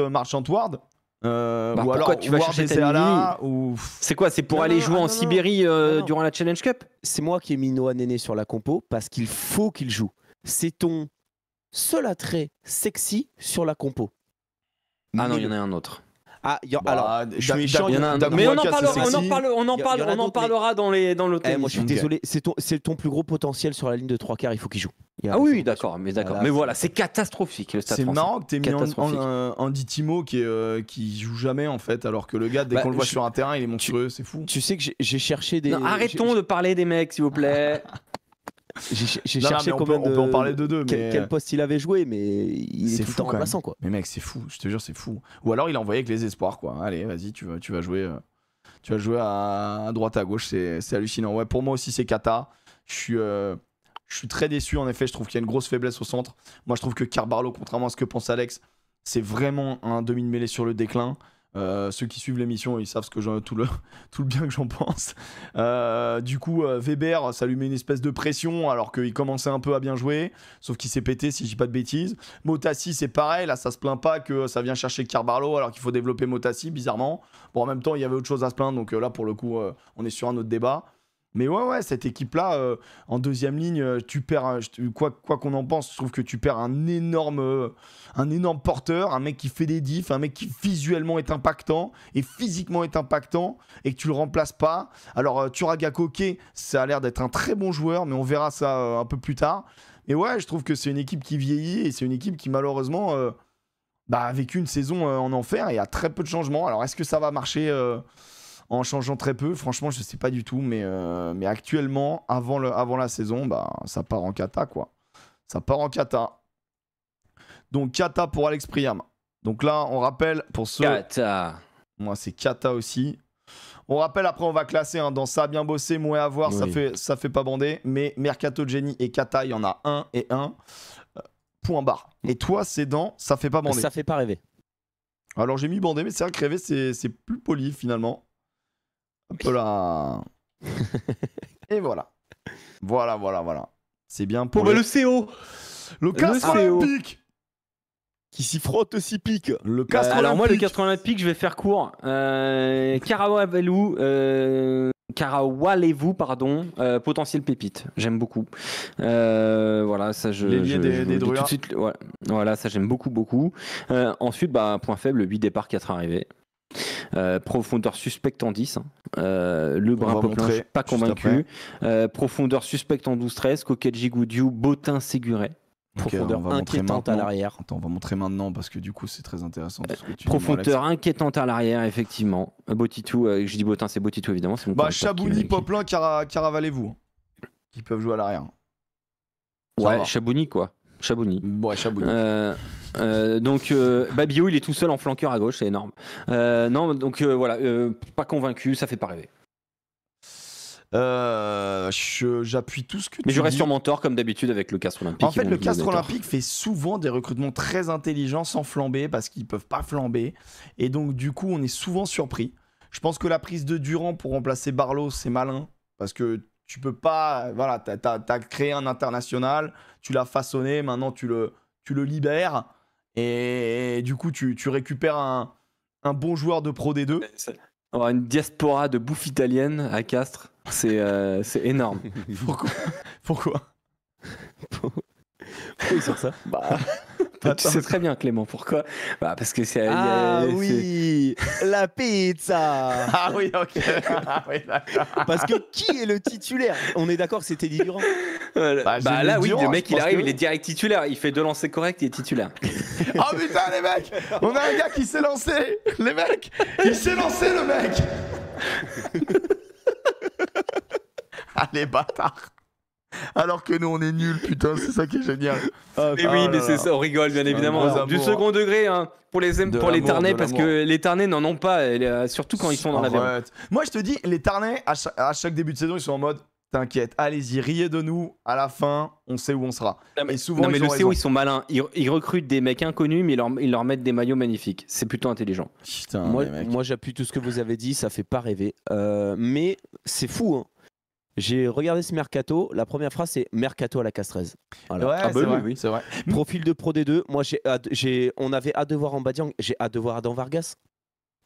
Ward. Ou alors tu vas chercher Tanivili ou... C'est quoi? C'est pour aller jouer en Sibérie durant la Challenge Cup? C'est moi qui ai mis Noah Néné sur la compo parce qu'il faut qu'il joue. C'est ton seul attrait sexy sur la compo. Ah non, il y en a un autre. Alors, je suis méchant, mais on en parlera dans l'autre. Moi, je suis désolé, c'est ton plus gros potentiel sur la ligne de 3 quarts, il faut qu'il joue. Ah oui, d'accord. Mais voilà, c'est catastrophique le Stade Français. C'est marrant que t'aies mis Andy Timo qui joue jamais en fait, alors que le gars, dès qu'on le voit sur un terrain, il est monstrueux, c'est fou. Tu sais que j'ai cherché des. Non, arrêtons de parler des mecs, s'il vous plaît. J'ai cherché on peut en parler de deux, mais quel poste il avait joué, mais il est tout le temps remplaçant quoi. Mais mec, c'est fou, je te jure, c'est fou. Ou alors il a envoyé avec les espoirs quoi. Allez, vas-y, tu vas jouer à droite à gauche, c'est hallucinant. Ouais, pour moi aussi c'est Kata. Je suis très déçu en effet, je trouve qu'il y a une grosse faiblesse au centre. Moi je trouve que Carbarlo, contrairement à ce que pense Alex, c'est vraiment un demi de mêlée sur le déclin. Ceux qui suivent l'émission, ils savent tout le bien que j'en pense. Du coup, Weber, ça lui met une espèce de pression alors qu'il commençait un peu à bien jouer, sauf qu'il s'est pété si je dis pas de bêtises. Motassi, c'est pareil, là ça se plaint pas que ça vient chercher Carbarlo alors qu'il faut développer Motassi, bizarrement. Bon, en même temps, il y avait autre chose à se plaindre, donc là pour le coup, on est sur un autre débat. Mais ouais, cette équipe-là, en deuxième ligne, tu perds, quoi qu'on en pense, je trouve que tu perds un énorme porteur, un mec qui fait des diffs, un mec qui visuellement est impactant et physiquement est impactant et que tu le remplaces pas. Alors, Turaga Koke, ça a l'air d'être un très bon joueur, mais on verra ça un peu plus tard. Et ouais, je trouve que c'est une équipe qui vieillit et c'est une équipe qui malheureusement a vécu une saison en enfer et a très peu de changements. Alors, est-ce que ça va marcher en changeant très peu? Franchement, je sais pas du tout, mais actuellement, avant la saison, ça part en cata, quoi. Ça part en cata. Donc, cata pour Alex Priam. Donc là, on rappelle pour ceux... Cata. Moi, c'est cata aussi. On rappelle, après, on va classer dans ça a bien bossé, moins à voir, oui. ça fait pas bander. Mais Mercato Jenny et cata, il y en a un et un. Point barre. Et toi, c'est dans ça fait pas bander. Ça fait pas rêver. Alors, j'ai mis bandé, mais c'est vrai que rêver, c'est plus poli, finalement. Hop là. Et voilà. Voilà. C'est bien pour le CO. Le Castres Olympique. Qui s'y frotte aussi pique. Le Castres Olympique. Alors moi, le Castres Olympique, je vais faire court. Karawalevou, pardon. Potentiel pépite. J'aime beaucoup. Voilà, ça je... L'ailier des Druides. Tout de suite, ouais. Voilà, ça j'aime beaucoup. Ensuite, point faible, 8 départs, 4 arrivées. Profondeur suspecte en 10 le brin Poplin, pas convaincu. Profondeur suspecte en 12-13, Kokeji Goudiou, Botin Séguré. Profondeur inquiétante à l'arrière. Attends, on va montrer maintenant parce que du coup c'est très intéressant tout ce que tu profondeur inquiétante à l'arrière, effectivement. Botitou, je dis Botin, c'est Botitou évidemment. C'est mon Chabouni, Poplin, Caravalez-vous qui peuvent jouer à l'arrière. Ouais, Chabouni quoi. Chabouni. Ouais, Chabouni. Donc Babio il est tout seul en flanqueur à gauche, c'est énorme. Non, donc voilà, pas convaincu, ça fait pas rêver. J'appuie tout ce que tu dis. Mais je reste sur mon tort comme d'habitude avec le Castres Olympique. En fait, le Castres Olympique fait souvent des recrutements très intelligents sans flamber parce qu'ils peuvent pas flamber. Et donc, du coup, on est souvent surpris. Je pense que la prise de Durand pour remplacer Barlow, c'est malin parce que tu peux pas. Voilà, t'as créé un international, tu l'as façonné, maintenant tu le libères. Et du coup, tu récupères un bon joueur de Pro D2. Alors, une diaspora de bouffe italienne à Castres, c'est énorme. Pourquoi sur ça tu sais très bien, Clément, pourquoi parce que c'est... oui, la pizza. Ah oui, ok. Oui, parce que qui est le titulaire? On est d'accord que c'était Teddy Durand. Là, oui, le mec, il arrive, il est direct titulaire. Il fait 2 lancers corrects, il est titulaire. Oh putain, les mecs, on a un gars qui s'est lancé. Les mecs, il s'est lancé, le mec. Allez, bâtard. Alors que nous on est nuls, putain, c'est ça qui est génial. Mais oui, mais c'est ça, on rigole bien évidemment. Du second degré pour les Tarnais, parce que les Tarnais n'en ont pas, surtout quand ils sont dans l'avion. Moi je te dis, les Tarnais, à chaque début de saison, ils sont en mode t'inquiète, allez-y, riez de nous, à la fin, on sait où on sera. Et souvent, mais le CO, ils sont malins. Ils recrutent des mecs inconnus, mais ils leur mettent des maillots magnifiques. C'est plutôt intelligent. Putain, moi j'appuie tout ce que vous avez dit, ça fait pas rêver. Mais c'est fou, hein. J'ai regardé ce mercato, la première phrase c'est mercato à la Castrez. Voilà. Ouais, c'est vrai. Profil de Pro D2, moi on avait hâte de voir Mbadiang, j'ai hâte de voir Adam Vargas.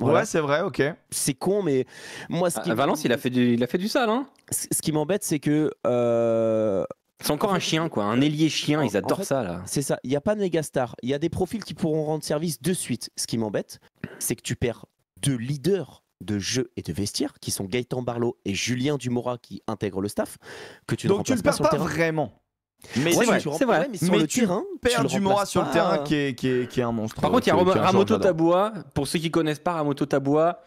Voilà. Ouais, c'est vrai, ok. C'est con, mais moi Valence, il a fait du sale, hein. Ce qui m'embête, c'est que c'est encore un chien, quoi, un ailier chien, ils adorent ça là. C'est ça, il n'y a pas de mégastar, il y a des profils qui pourront rendre service de suite. Ce qui m'embête, c'est que tu perds 2 leaders de jeu et de vestiaire qui sont Gaëtan Barlow et Julien Dumora qui intègrent le staff que tu ne remplaces pas sur le terrain. Donc tu ne perds pas vraiment. Mais c'est vrai, mais sur le terrain, perds Dumora sur le terrain qui est un monstre. Par contre, il y a Ramoto Taboua. Pour ceux qui connaissent pas Ramoto Taboua,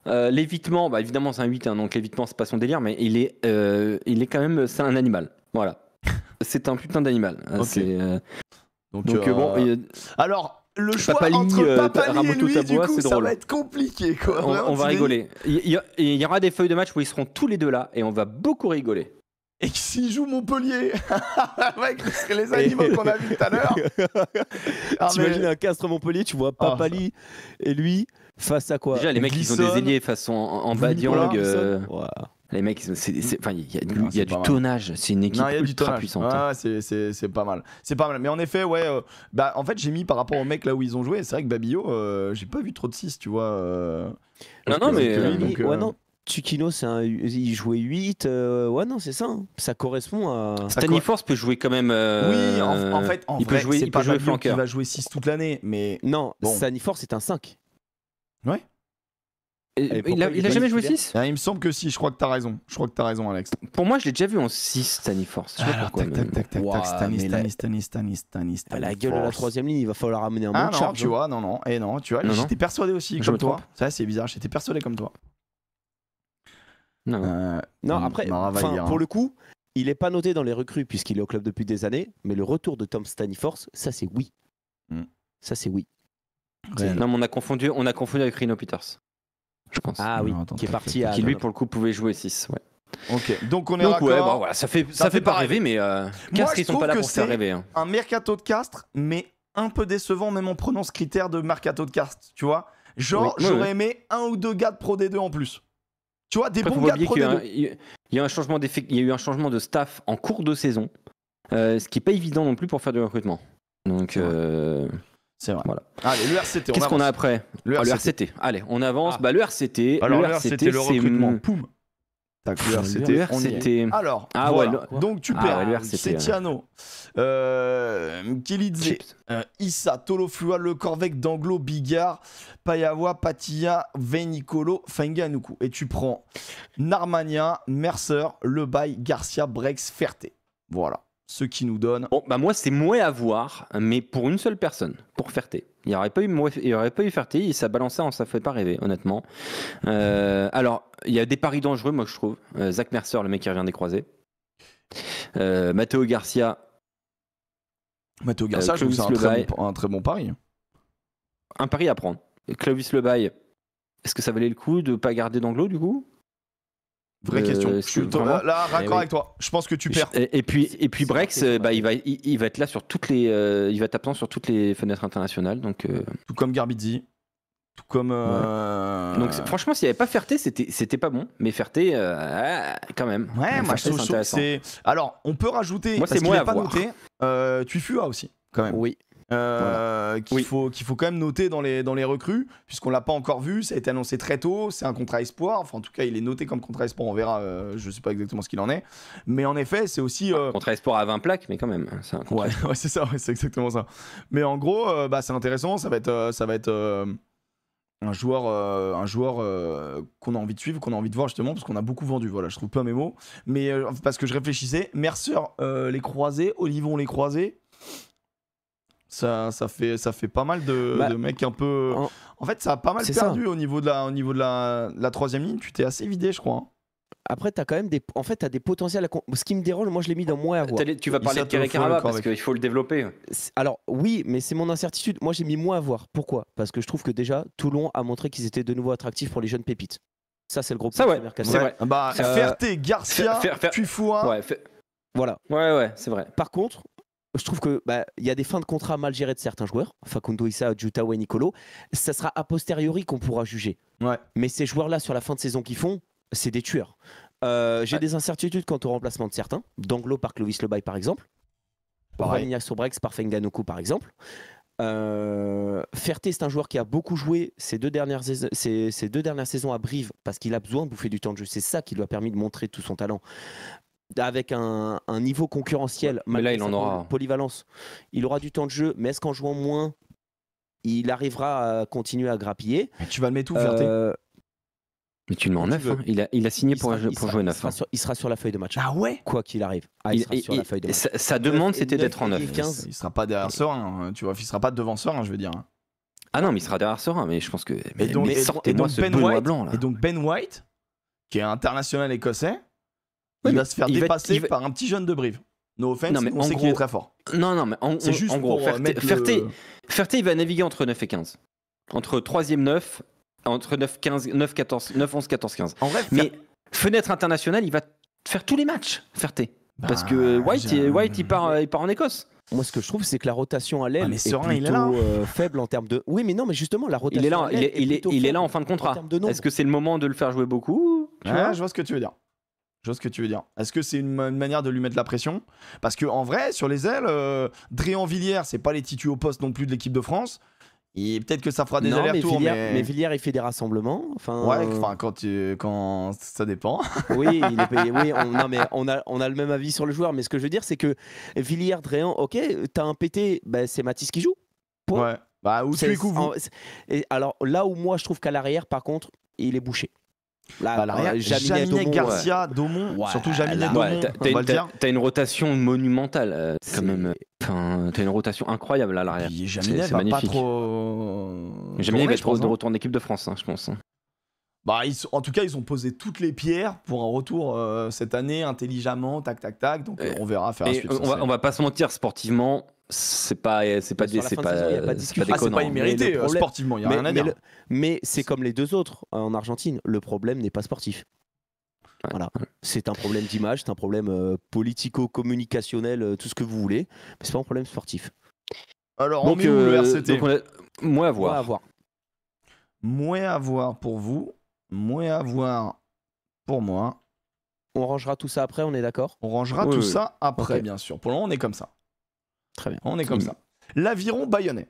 l'évitement, évidemment c'est un 8, donc l'évitement c'est pas son délire, mais il est quand même, c'est un animal. Voilà. C'est un putain d'animal. Okay. Donc bon. Alors. Le choix entre Papali et lui, du coup, ça va être compliqué, quoi. On va rigoler. Il y aura des feuilles de match où ils seront tous les deux là et on va beaucoup rigoler. et que s'il joue Montpellier avec les animaux qu'on a vus tout à l'heure. T'imagines un Castres Montpellier, tu vois Papali et lui face à quoi? Déjà, les mecs, ils ont des ailiers façon en bas d'Yang. Les mecs, il y a du tonnage. C'est une équipe ultra puissante. C'est pas mal. C'est pas mal. Mais en effet, en fait, j'ai mis par rapport aux mecs là où ils ont joué. C'est vrai que Babillo, j'ai pas vu trop de 6, tu vois. Non. Tukino, il jouait 8. Non, c'est ça. Hein. Ça correspond à. Staniforce peut jouer quand même. Oui, en fait, il peut jouer, c'est pas Babillo qui flanqueur. va jouer 6 toute l'année. Mais non, Staniforce, c'est un 5. Ouais. Il a jamais joué 6 ? Il me semble que si, je crois que t'as raison. Alex. Pour moi, je l'ai déjà vu en 6, Staniforce. Je sais pas pourquoi. Stanis. La gueule de la troisième ligne, il va falloir amener un bon charge. Tu vois, non. J'étais persuadé aussi comme toi. Ça, c'est bizarre, j'étais persuadé comme toi. Non, après, pour le coup, il est pas noté dans les recrues puisqu'il est au club depuis des années, mais le retour de Tom Staniforce, ça c'est oui. Ça c'est oui. Non, mais on a confondu avec Rino Peters. Je pense. Ah oui, qui est parti à. Qui lui, pour le coup, pouvait jouer 6. Ouais. Ok, donc on est raccord. Voilà, ça fait pas rêver, mais Castres, ils sont pas là pour faire rêver. Un mercato de Castres, mais un peu décevant, même en prenant ce critère de mercato de Castres, tu vois. Genre, j'aurais aimé un ou deux gars de Pro D2 en plus. Tu vois, des bons gars de Pro D2. Il y a eu un changement de staff en cours de saison, ce qui est pas évident non plus pour faire du recrutement. Donc. C'est vrai. Voilà. Allez, le RCT. Qu'est-ce qu'on a après ? Le RCT. Allez, on avance. Le RCT. Alors, le RCT, le recrutement. Poum. Tac, le RCT. Alors, donc tu perds. C'est Tiano, Kilidze, Issa, Toloflua, Le Corvec, Danglo, Bigard, Payawa, Patilla, Veinicolo, Fenganuku. Et tu prends Narmania, Mercer, Lebaille, Garcia, Brex, Ferté. Voilà. Ce qui nous donne. Bon, moi, c'est Mouet à voir, mais pour une seule personne, pour Ferté. Il n'y aurait pas eu Ferté, ça balançait, ça ne fait pas rêver, honnêtement. Alors, il y a des paris dangereux, moi, je trouve. Zach Mercer, le mec qui revient des croisés. Matteo Garcia. Je trouve que c'est un très bon pari. Un pari à prendre. Clovis Lebaille, est-ce que ça valait le coup de ne pas garder d'Anglo, du coup ? Vraie question. Je suis là, raccord avec toi. Je pense que tu perds. Et puis Brex, il va être là sur toutes les, il va être absent sur toutes les fenêtres internationales, donc. Tout comme Garbizzi. Tout comme. Donc franchement, s'il n'y avait pas Ferté, c'était pas bon, mais Ferté, quand même. Ouais, moi je trouve c'est. Alors, on peut rajouter. Moi, c'est moi à pas noté. Tuifua aussi, quand même. Oui. Qu'il faut quand même noter dans les recrues, puisqu'on l'a pas encore vu, ça a été annoncé très tôt, c'est un contrat espoir, enfin en tout cas il est noté comme contrat espoir, on verra, je sais pas exactement ce qu'il en est, mais en effet c'est aussi... contrat espoir à 20 plaques, mais quand même, c'est un contrat. Ouais, c'est ça, c'est exactement ça. Mais en gros, c'est intéressant, ça va être un joueur qu'on a envie de suivre, qu'on a envie de voir justement, parce qu'on a beaucoup vendu, voilà, je trouve pas mes mots, mais parce que je réfléchissais, Mercer les croisés, Olivon les croisés, ça fait pas mal de mecs un peu. En fait, ça a pas mal perdu au niveau de la troisième ligne. Tu t'es assez vidé, je crois. Hein. Après, t'as quand même des potentiels. Ce qui me dérange, moi, je l'ai mis dans moins à voir. Tu vas parler de Kerry Karaba parce qu'il faut le développer. Alors, oui, mais c'est mon incertitude. Moi, j'ai mis moins à voir. Pourquoi ? Parce que je trouve que déjà, Toulon a montré qu'ils étaient de nouveau attractifs pour les jeunes pépites. Ça, c'est le gros point. C'est vrai. Ferté, Garcia, Tuifua. Voilà. Ouais, c'est vrai. Par contre. Je trouve que y a des fins de contrat mal gérées de certains joueurs, Facundo Issa, Jutao et Nicolo. Ça sera a posteriori qu'on pourra juger. Ouais. Mais ces joueurs-là, sur la fin de saison qu'ils font, c'est des tueurs. J'ai des incertitudes quant au remplacement de certains. D'Anglo par Clovis Lebaille, par exemple. Ravignac Sobrex par Fenganuku, par exemple. Ferté, c'est un joueur qui a beaucoup joué ces deux dernières saisons à Brive parce qu'il a besoin de bouffer du temps de jeu. C'est ça qui lui a permis de montrer tout son talent. Avec un niveau concurrentiel, mais là il en aura polyvalence, il aura du temps de jeu, mais est-ce qu'en jouant moins il arrivera à continuer à grappiller? Mais tu vas le mettre où, Ferté? Mais tu le mets en 9, hein. Il a signé pour jouer 9. Il sera sur la feuille de match. Ah ouais? Quoi qu'il arrive. Il sera sur la feuille de match. Sa demande c'était d'être en 9. Il sera pas derrière Serein, tu vois, il sera pas devant Serein, je veux dire. Ah non, mais il sera derrière Serein, mais je pense que. Mais sortez-moi ce Benoît blanc là. Et donc Ben White, qui est international écossais. Il va se faire dépasser par un petit jeune de Brive. No offense, on sait qu'il est très fort. Non, mais c'est juste en gros, Ferté, il va naviguer entre 9 et 15. Entre 3e 9, entre 9, 15, 9, 14, 9, 11, 14, 15. En vrai, mais fenêtre internationale, il va faire tous les matchs, Ferté. Parce que White il part en Écosse. Moi, ce que je trouve, c'est que la rotation à l'aile mais est Serein, il est plutôt là. faible en termes de. Oui, mais non, mais justement, la rotation. Il est là, à l'aile plutôt il est là faible en fin de contrat. termes de nombre. Est-ce que c'est le moment de le faire jouer beaucoup tu vois Je vois ce que tu veux dire. Est-ce que c'est une manière de lui mettre la pression? Parce que en vrai, sur les ailes, Dréan Villiers, c'est pas les titus au poste non plus de l'équipe de France. Et peut-être que ça fera des Non, allers-retours. mais Villiers, il fait des rassemblements. Ouais, quand ça dépend. Oui, il est payé. Oui, on a le même avis sur le joueur. Mais ce que je veux dire, c'est que Villiers, Dréan, ok, t'as un PT, c'est Mathis qui joue. Point. Ouais. Bah, où tu es vous. Et alors là où moi, je trouve qu'à l'arrière, par contre, il est bouché. Là, à l'arrière, Jaminet, Garcia, Daumont, surtout Jaminet, Daumont, on va le dire. T'as une rotation monumentale quand même. Enfin, t'as une rotation incroyable à l'arrière. Jaminet va magnifique. pas trop. Jaminet va être de retour en équipe de France, je pense. Bah, en tout cas, ils ont posé toutes les pierres pour un retour cette année intelligemment, tac. Donc on verra faire la suite. On va pas se mentir, sportivement, c'est pas immérité. Sportivement, il y a rien à dire. Mais c'est comme les deux autres en Argentine. Le problème n'est pas sportif. Voilà. C'est un problème d'image, c'est un problème politico-communicationnel, tout ce que vous voulez, mais c'est pas un problème sportif. Alors, on met où le RCT? Moins à voir. Moins à voir pour vous, moins à voir pour moi. On rangera tout ça après, on est d'accord? On rangera tout ça après, bien sûr. Pour le moment, on est comme ça. Très bien. On est comme ça. L'Aviron Bayonnais.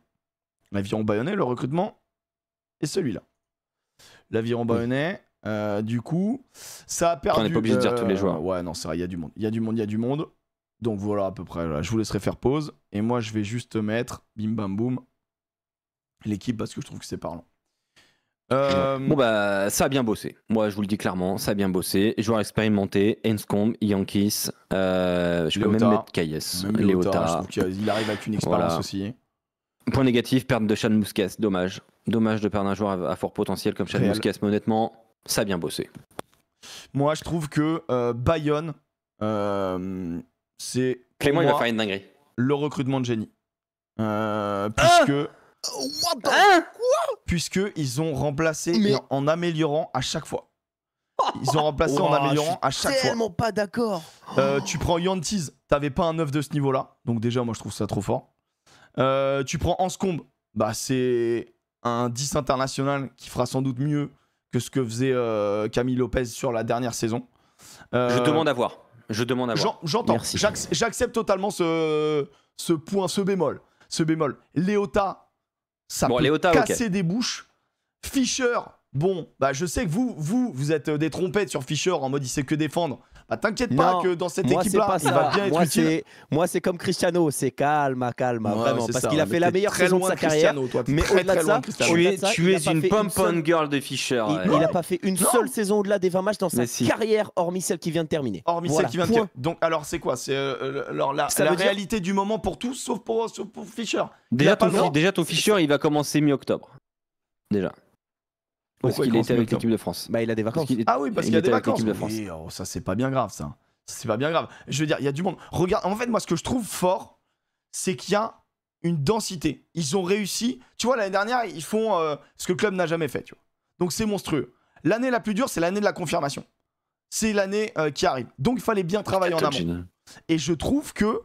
L'Aviron Bayonnais, le recrutement est celui-là. L'Aviron Bayonnais, du coup, ça a perdu. On n'est pas obligé de dire tous les joueurs. Ouais, non, c'est vrai, il y a du monde. Il y a du monde. Donc voilà, à peu près. Là, je vous laisserai faire pause. Et moi, je vais juste mettre, bim bam boum, l'équipe parce que je trouve que c'est parlant. Bon bah ça a bien bossé. Moi je vous le dis clairement, ça a bien bossé. Joueur expérimenté, Enscombe, Yankees, je peux même mettre Kayes, Léota. Je trouve qu'il arrive avec une expérience aussi. Point négatif, perte de Chad Mouskas, dommage. Dommage de perdre un joueur à fort potentiel comme Chad Mouskas, mais honnêtement, ça a bien bossé. Moi je trouve que Bayonne, c'est Clément il va faire une dinguerie. Le recrutement de génie. Puisque... Puisqu'ils ont remplacé en améliorant à chaque fois. Ils ont remplacé en améliorant à chaque fois. Je suis tellement pas d'accord. Tu prends Yantis, t'avais pas un 9 de ce niveau-là. Donc déjà, moi, je trouve ça trop fort. Tu prends Enscombe, c'est un 10 international qui fera sans doute mieux que ce que faisait Camille Lopez sur la dernière saison. Je demande à voir. J'entends. J'accepte totalement ce point, ce bémol. Léota, ça peut casser des bouches. Fischer, je sais que vous êtes des trompettes sur Fischer en mode il sait que défendre. Bah, t'inquiète pas que dans cette équipe-là, il va bien être utile. Moi, c'est comme Cristiano, c'est calme, vraiment. Parce qu'il a fait la meilleure très saison de sa carrière. Mais au-delà de ça, tu es une pom-pom girl de Fischer. Il n'a pas fait une seule saison au-delà des 20 matchs dans sa carrière, hormis celle qui vient de terminer. Donc, alors, c'est quoi? C'est la réalité du moment pour tous, sauf pour Fischer. Déjà, ton Fischer, il va commencer mi-octobre. Déjà. Parce qu'il était avec l'équipe de France. Bah, il a des vacances. Ah oui, parce qu'il y a des vacances. Oui, ça, c'est pas bien grave, ça. C'est pas bien grave. Je veux dire, il y a du monde. Regarde, en fait, moi, ce que je trouve fort, c'est qu'il y a une densité. Ils ont réussi. Tu vois, l'année dernière, ils font ce que le club n'a jamais fait. Tu vois. Donc, c'est monstrueux. L'année la plus dure, c'est l'année de la confirmation. C'est l'année qui arrive. Donc, il fallait bien travailler en amont. Et je trouve que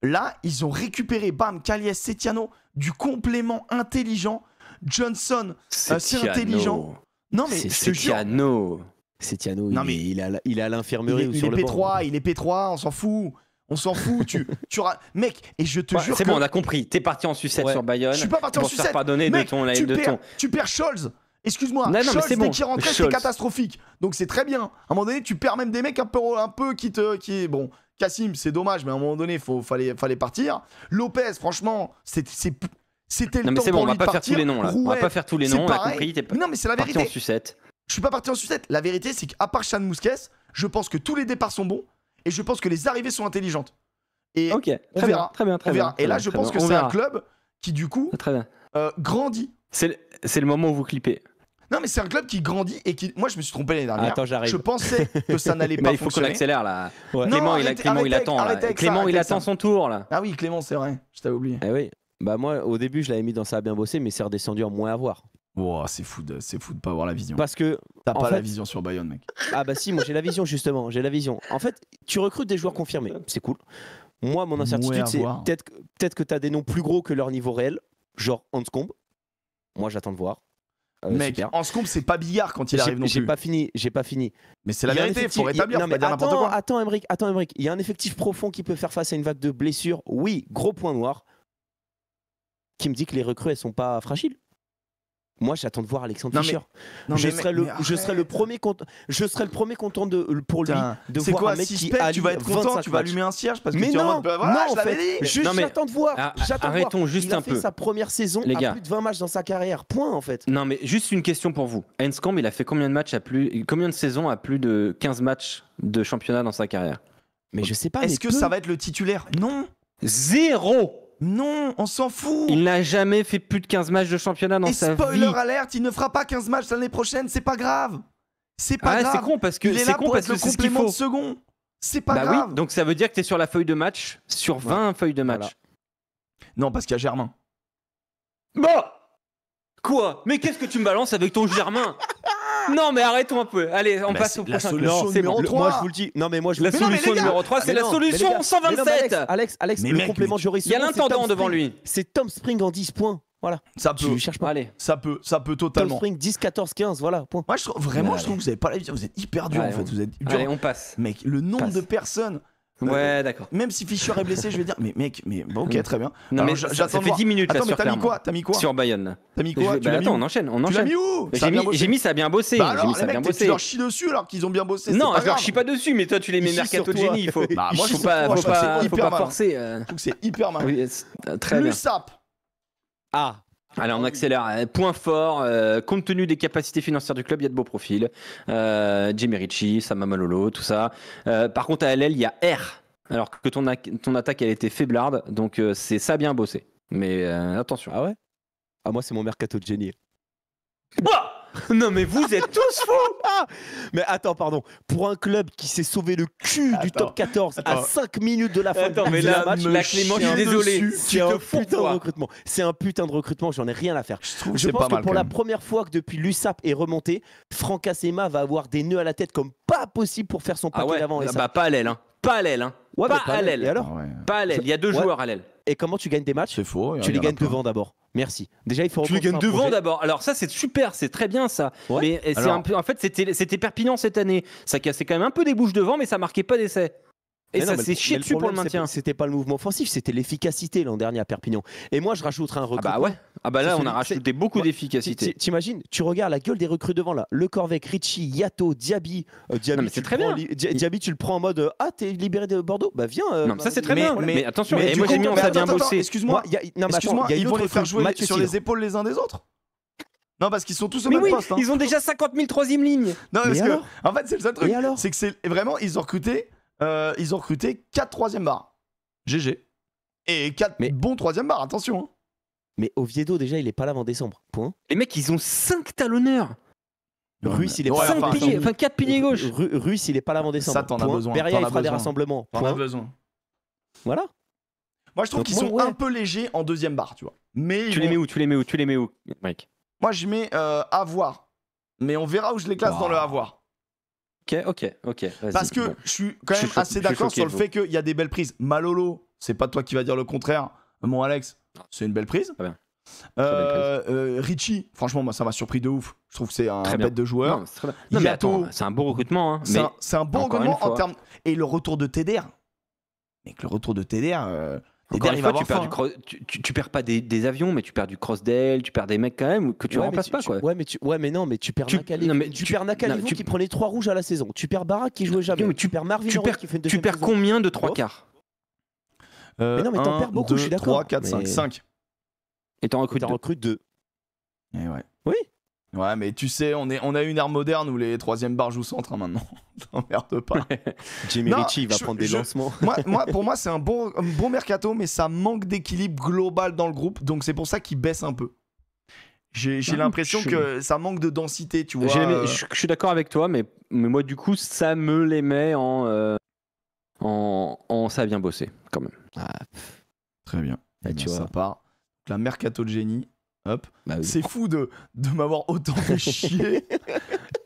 là, ils ont récupéré, Kalies, Setiano, du complément intelligent. Johnson, c'est intelligent. Non, mais c'est Setiano. Il est à l'infirmerie ou sur le banc. Il est P3, on s'en fout. Mec, et je te jure c'est bon, on a compris. T'es parti en sucette sur Bayonne. Je suis pas parti en sucette. Mec, tu perds Scholz. Excuse-moi, Scholz, dès qu'il rentrait, c'était catastrophique. Donc c'est très bien. À un moment donné, tu perds même des mecs un peu qui bon, Kassim, c'est dommage, mais à un moment donné, fallait partir. Lopez, franchement, c'était le temps pour lui de partir. On va pas faire tous les noms, on a compris. Non, mais c'est la vérité. En sucette. Je suis pas parti en sucette. La vérité, c'est qu'à part Chad Mouskas, je pense que tous les départs sont bons et je pense que les arrivées sont intelligentes. Et on verra. Très bien. Et là, je pense que c'est un club qui, du coup, grandit. C'est le moment où vous clippez. Non, mais c'est un club qui grandit et qui. Moi, je me suis trompé l'année dernière. Attends, j'arrive. Je pensais que ça n'allait pas fonctionner. Il faut qu'on accélère là. Ouais. Clément, il attend. Clément, il attend son tour là. Ah oui, Clément, c'est vrai. Je t'avais oublié. Eh oui. Bah moi, au début, je l'avais mis dans ça a bien bossé, mais c'est redescendu en moins à voir. Oh, c'est fou de pas avoir la vision. Parce que T'as en pas la fait- vision sur Bayonne, mec. Ah bah si, moi j'ai la vision justement, j'ai la vision. En fait, tu recrutes des joueurs confirmés, c'est cool. Moi, mon Ouais, incertitude, à c'est voir. peut-être que t'as des noms plus gros que leur niveau réel, genre Hanscombe. Moi, j'attends de voir. Mec, Super. Anscombe, c'est pas Billard quand il arrive non J'ai plus. j'ai pas fini. Mais c'est la Il y a un vérité, effectif- faut rétablir, non, faut pas mais dire n'importe quoi. Attends, Emric. Il y a un effectif profond qui peut faire face à une vague de blessures. Oui, gros point noir. Qui me dit que les recrues, elles sont pas fragiles. Moi, j'attends de voir Alexandre Non, mais- Fischer. Non, Je mais serais mec, le premier content pour lui Putain, de c'est voir quoi, un mec 6 qui pecs, allie tu vas être content, 25 tu vas matchs. allumer un cierge parce que Mais tu es en non, mode, bah voilà, non, je en l'avais fait, dit. juste Non, mais- j'attends de voir. J'attends de Arrêtons voir. juste Il a un fait peu. sa première saison Les à gars. plus de 20 matchs dans sa carrière. Point en fait. Non, mais juste une question pour vous. Hanscombe, il a fait combien de saisons à plus de 15 matchs de championnat dans sa carrière? Mais je sais pas. Est-ce que ça va être le titulaire? Non, 0. non, on s'en fout. Il n'a jamais fait plus de 15 matchs de championnat dans Et sa spoiler vie. alerte, il ne fera pas 15 matchs l'année prochaine, c'est pas grave. C'est pas Ah, grave. c'est con parce que Il est c'est là con pour parce être que le c'est ce qu'il complément faut. de second. C'est pas Bah grave. oui, donc ça veut dire que tu es sur la feuille de match sur 20 feuilles de match. Voilà. Non, parce qu'il y a Germain. Bah quoi? Mais qu'est-ce que tu me balances avec ton Germain? Non, mais arrêtons un peu. Allez, on Bah, passe c'est au la prochain solution club. C'est numéro bon. trois. Moi je vous le dis. Non mais moi je La vous le dis. solution les gars. numéro 3, c'est Mais la non, mais les solution gars, 127. Alex, Mais le mec, complément de Joris. Il y a Second, c'est l'intendant Tom devant Spring. lui. C'est Tom Spring en 10 points. Voilà. Ça peut, Tu cherches pas. Allez. ça peut Tom totalement. Spring 10, 14, 15. Voilà. Point. Moi, je trouve vraiment, Ouais, je trouve que vous avez pas la vision. Vous êtes hyper dur Allez, en fait. Vous êtes dur. Allez, on passe. Mec, le nombre Passe. de personnes. Ouais, d'accord. Même si Fischer est blessé, je vais dire. Mais mec, mais bon, ok, très bien. Non, Alors, mais j'attends ça de fait voir. 10 minutes là Attends, mais sur t'as mis Clermont. quoi? T'as mis quoi? Sur Bayonne. T'as mis quoi? Tu l'as mis Attends, où? on enchaîne, on Tu l'as enchaîne. mis où? Ça a J'ai bien mis, bossé. j'ai mis ça a bien bossé. Bah J'ai mis alors, ça les a bien mecs, tu bossé. leur chies dessus alors qu'ils ont bien bossé. Non, c'est pas je leur grave. chie pas dessus, mais toi tu les mets Ils chient mercato sur de toi. génie. Il faut, Bah, moi, je trouve pas, moi, je faut trouve que c'est pas, faut hyper pas malin. forcer. Je trouve que c'est hyper mal. Oui, très bien. L'USAP. Ah. Allez, on accélère. Point fort, compte tenu des capacités financières du club, il y a de beaux profils. Jimmy Ritchie, Sama Malolo, tout ça. Par contre, à LL, il y a R. Alors que ton attaque, elle était faiblarde. Donc, c'est ça bien bossé. Mais attention. Ah ouais. Ah moi c'est mon mercato de génie. Bah non, mais vous êtes tous fous! Mais attends, pardon. Pour un club qui s'est sauvé le cul du Attends. top 14 à Attends. 5 minutes de la fin Attends, du mais deuxième là, match, la Clément, je suis chien désolé. dessus. c'est Tu un te fous putain de quoi? recrutement. C'est un putain de recrutement, j'en ai rien à faire. Je trouve que Je c'est pense pas que mal. pour quand la même. première fois que depuis l'USAP est remonté, Franck Assema va avoir des nœuds à la tête comme pas possible pour faire son Ah paquet ouais, d'avant. Et, ça. bah pas à l'aile, hein. Pas à l'aile, hein. Ouais, mais pas à l'aile. Et alors Ah ouais. Pas à l'aile. Il y a deux Ouais. joueurs à l'aile. Et comment tu gagnes des matchs? C'est faux. Tu il y les en a gagnes plein. devant d'abord. Merci. Déjà, il faut Tu les reconstruire gagnes un devant projet. d'abord. Alors ça c'est super, c'est très bien ça. Ouais. Mais c'est Alors- un peu, en fait c'était Perpignan cette année. Ça cassait quand même un peu des bouches devant, mais ça marquait pas d'essai. Et Mais ça non, mais s'est le- chié mais dessus pour le problème, maintien. C'était pas le mouvement offensif, c'était l'efficacité l'an dernier à Perpignan. Et moi, je rajouterai un Ah recrutement. bah ouais. Ah bah là C'est on a celui- rajouté beaucoup Ouais. d'efficacité. T'imagines, tu regardes la gueule des recrues devant là. Le Corvec, Ritchie, Yato, Diaby. Diaby, Non, mais tu c'est le très prends bien. Diaby, tu le prends en mode ah, t'es libéré de Bordeaux? Bah viens. Non mais ça c'est très mais- bien. mais- Mais attention. mais Et du moi coup, j'ai mis on mais a bien attends, bossé. Excuse-moi. Non, mais attends, Excuse-moi, il y a une ils vont autre les faire recrue, jouer Mathieu sur les Tigre. épaules les uns des autres? Non, parce qu'ils sont tous au Mais même oui, poste. hein. ils ont déjà 50 000 troisième ligne. Non, Mais parce que, alors en fait, c'est le seul truc. Et alors C'est que c'est vraiment, ils ont recruté 4 troisième barres. GG. Et 4 Mais- bons troisième barres, attention. hein. Mais Oviedo, déjà, il est pas là avant décembre. Point. Les mecs ils ont 5 talonneurs. Ruiz, il est Ouais, pas là 5 avant enfin, piliers, décembre. enfin 4 piliers gauche. Ruiz, il est pas là avant décembre. Ça, t'en as Point. besoin, Beria, t'en il as fera des besoin. rassemblements. T'en Point. as besoin. Voilà. Moi, je trouve Donc qu'ils moi, sont ouais. un peu légers en deuxième barre, tu vois. Mais Tu ils les mets vont- où? Tu les mets où? Tu les mets où, Mike? moi, je mets à voir. Mais on verra où je les classe Oh. dans le à voir. Ok. Vas-y. Parce que Bon. je suis quand Je même suis assez je suis d'accord choqué sur le de vous. fait qu'il y a des belles prises. Malolo, c'est pas toi qui vas dire le contraire. Mon Alex, c'est une belle prise. Très bien. Très Richie, franchement, moi, ça m'a surpris de ouf. Je trouve que c'est un Très bien. bête de joueur. Non, mais c'est très bien. Non, mais Yato. attends, c'est un beau recrutement. Hein. C'est Mais c'est un bon encore recrutement une fois- en termes. Et le retour de TDR. Mec, le retour de TDR. encore TDR, une il va fois, avoir faim. tu perds pas des avions, mais tu perds du cross-dale, tu perds des mecs quand même que tu Ouais, remplaces mais pas. Quoi. Ouais, mais non, mais tu perds Tu- Nakalevu. non, mais Tu tu- perds Nakalevu non, tu- qui prenait 3 rouges à la saison. Tu perds Barak qui jouait jamais. mais Tu perds Marvin tu Orel perds- qui fait une Tu deuxième perds saison. combien de 3 Bof. quarts? Mais non, mais t'en perds beaucoup, je suis d'accord. 3, 4, 5, Mais- 5. Et t'en recrutes T'en deux. recrutes 2. Et ouais. Oui. Ouais, mais tu sais, on a une ère moderne où les troisième barres jouent centre hein, maintenant. T'emmerdes pas. Jimmy Non, Ritchie, il va prendre des lancements. Pour moi, c'est un bon mercato, mais ça manque d'équilibre global dans le groupe, donc c'est pour ça qu'il baisse un peu. J'ai l'impression je- que ça manque de densité, tu vois. Je suis d'accord avec toi, mais moi du coup, ça me les met en ça a bien bossé quand même. Ah, Très bien. Ah, tu Ça vois. part. Donc, la mercato de génie. Hop. Bah oui. C'est fou de m'avoir autant fait chier.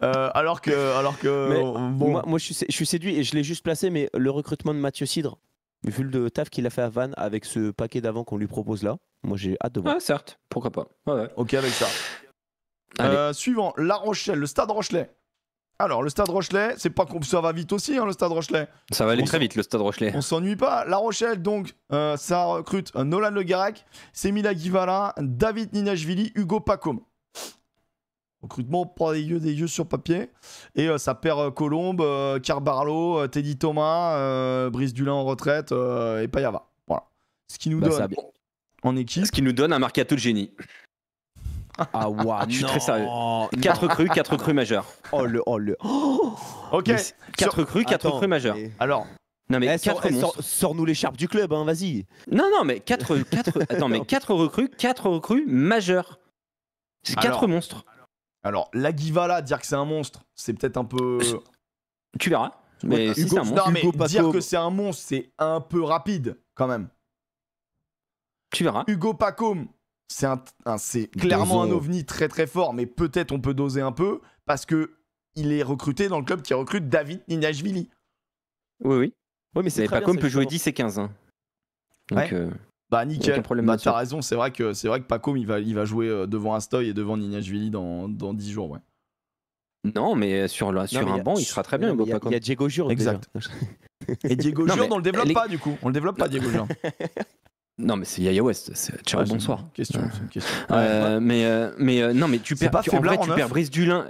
Alors que Mais bon. moi je suis séduit et je l'ai juste placé, mais le recrutement de Mathieu Cidre, vu le taf qu'il a fait à Vannes avec ce paquet d'avant qu'on lui propose là, moi j'ai hâte de voir. Ah, certes, pourquoi pas. Ouais. Ok avec ça. Allez. Suivant, La Rochelle, le Stade Rochelais. Alors, le Stade Rochelais, c'est pas ça va vite aussi, hein, le Stade Rochelais. Ça va aller très vite, le Stade Rochelais. On s'ennuie pas. La Rochelle, donc, ça recrute Nolan Le Garec, Semila Guivala, David Ninashvili, Hugo Pacôme. Recrutement pas des yeux sur papier. Et ça perd Colombe, Carbarlo, Teddy Thomas, Brice Dulin en retraite et Payava. Voilà. Ce qui nous donne en équipe. Ce qui nous donne un mercato de génie. Ah waouh, Je suis très sérieux. 4 recrues majeures. Ok. 4 recrues majeures. Alors, Non mais 4 monstres. Sors-nous l'écharpe du club, hein, vas-y. Non mais 4 recrues majeures. C'est 4 monstres. Alors, la Guivala, dire que c'est un monstre, c'est peut-être un peu. Tu verras. Mais si c'est un monstre. Non, mais Hugo dire Pacôme. que c'est un monstre, c'est un peu rapide quand même. Tu verras. Hugo Pacôme, c'est clairement un ovni très très fort, mais peut-être on peut doser un peu parce que il est recruté dans le club qui recrute David Ninashvili. Oui. Oui, mais c'est Mais très Pacôme bien, peut ça, jouer justement. 10 et 15. Hein. Donc, Bah nickel. Aucun problème Bah là-dessus. t'as raison, c'est vrai que Pacôme il va jouer devant Astoy et devant Ninashvili dans 10 jours, ouais. Non, mais sur un banc, il sera très bien, Hugo Il y Pacôme. a Diego Jure. Exact. Et Diego Non, Jure, mais on le développe les- pas du coup. On le développe pas, Diego Jure. Non, mais c'est Yaya West. Ciao, Ouais, c'est bonsoir. une question, c'est une question. Non, mais tu C'est perds. pas En faiblard vrai, en tu neuf perds Brice Dulin.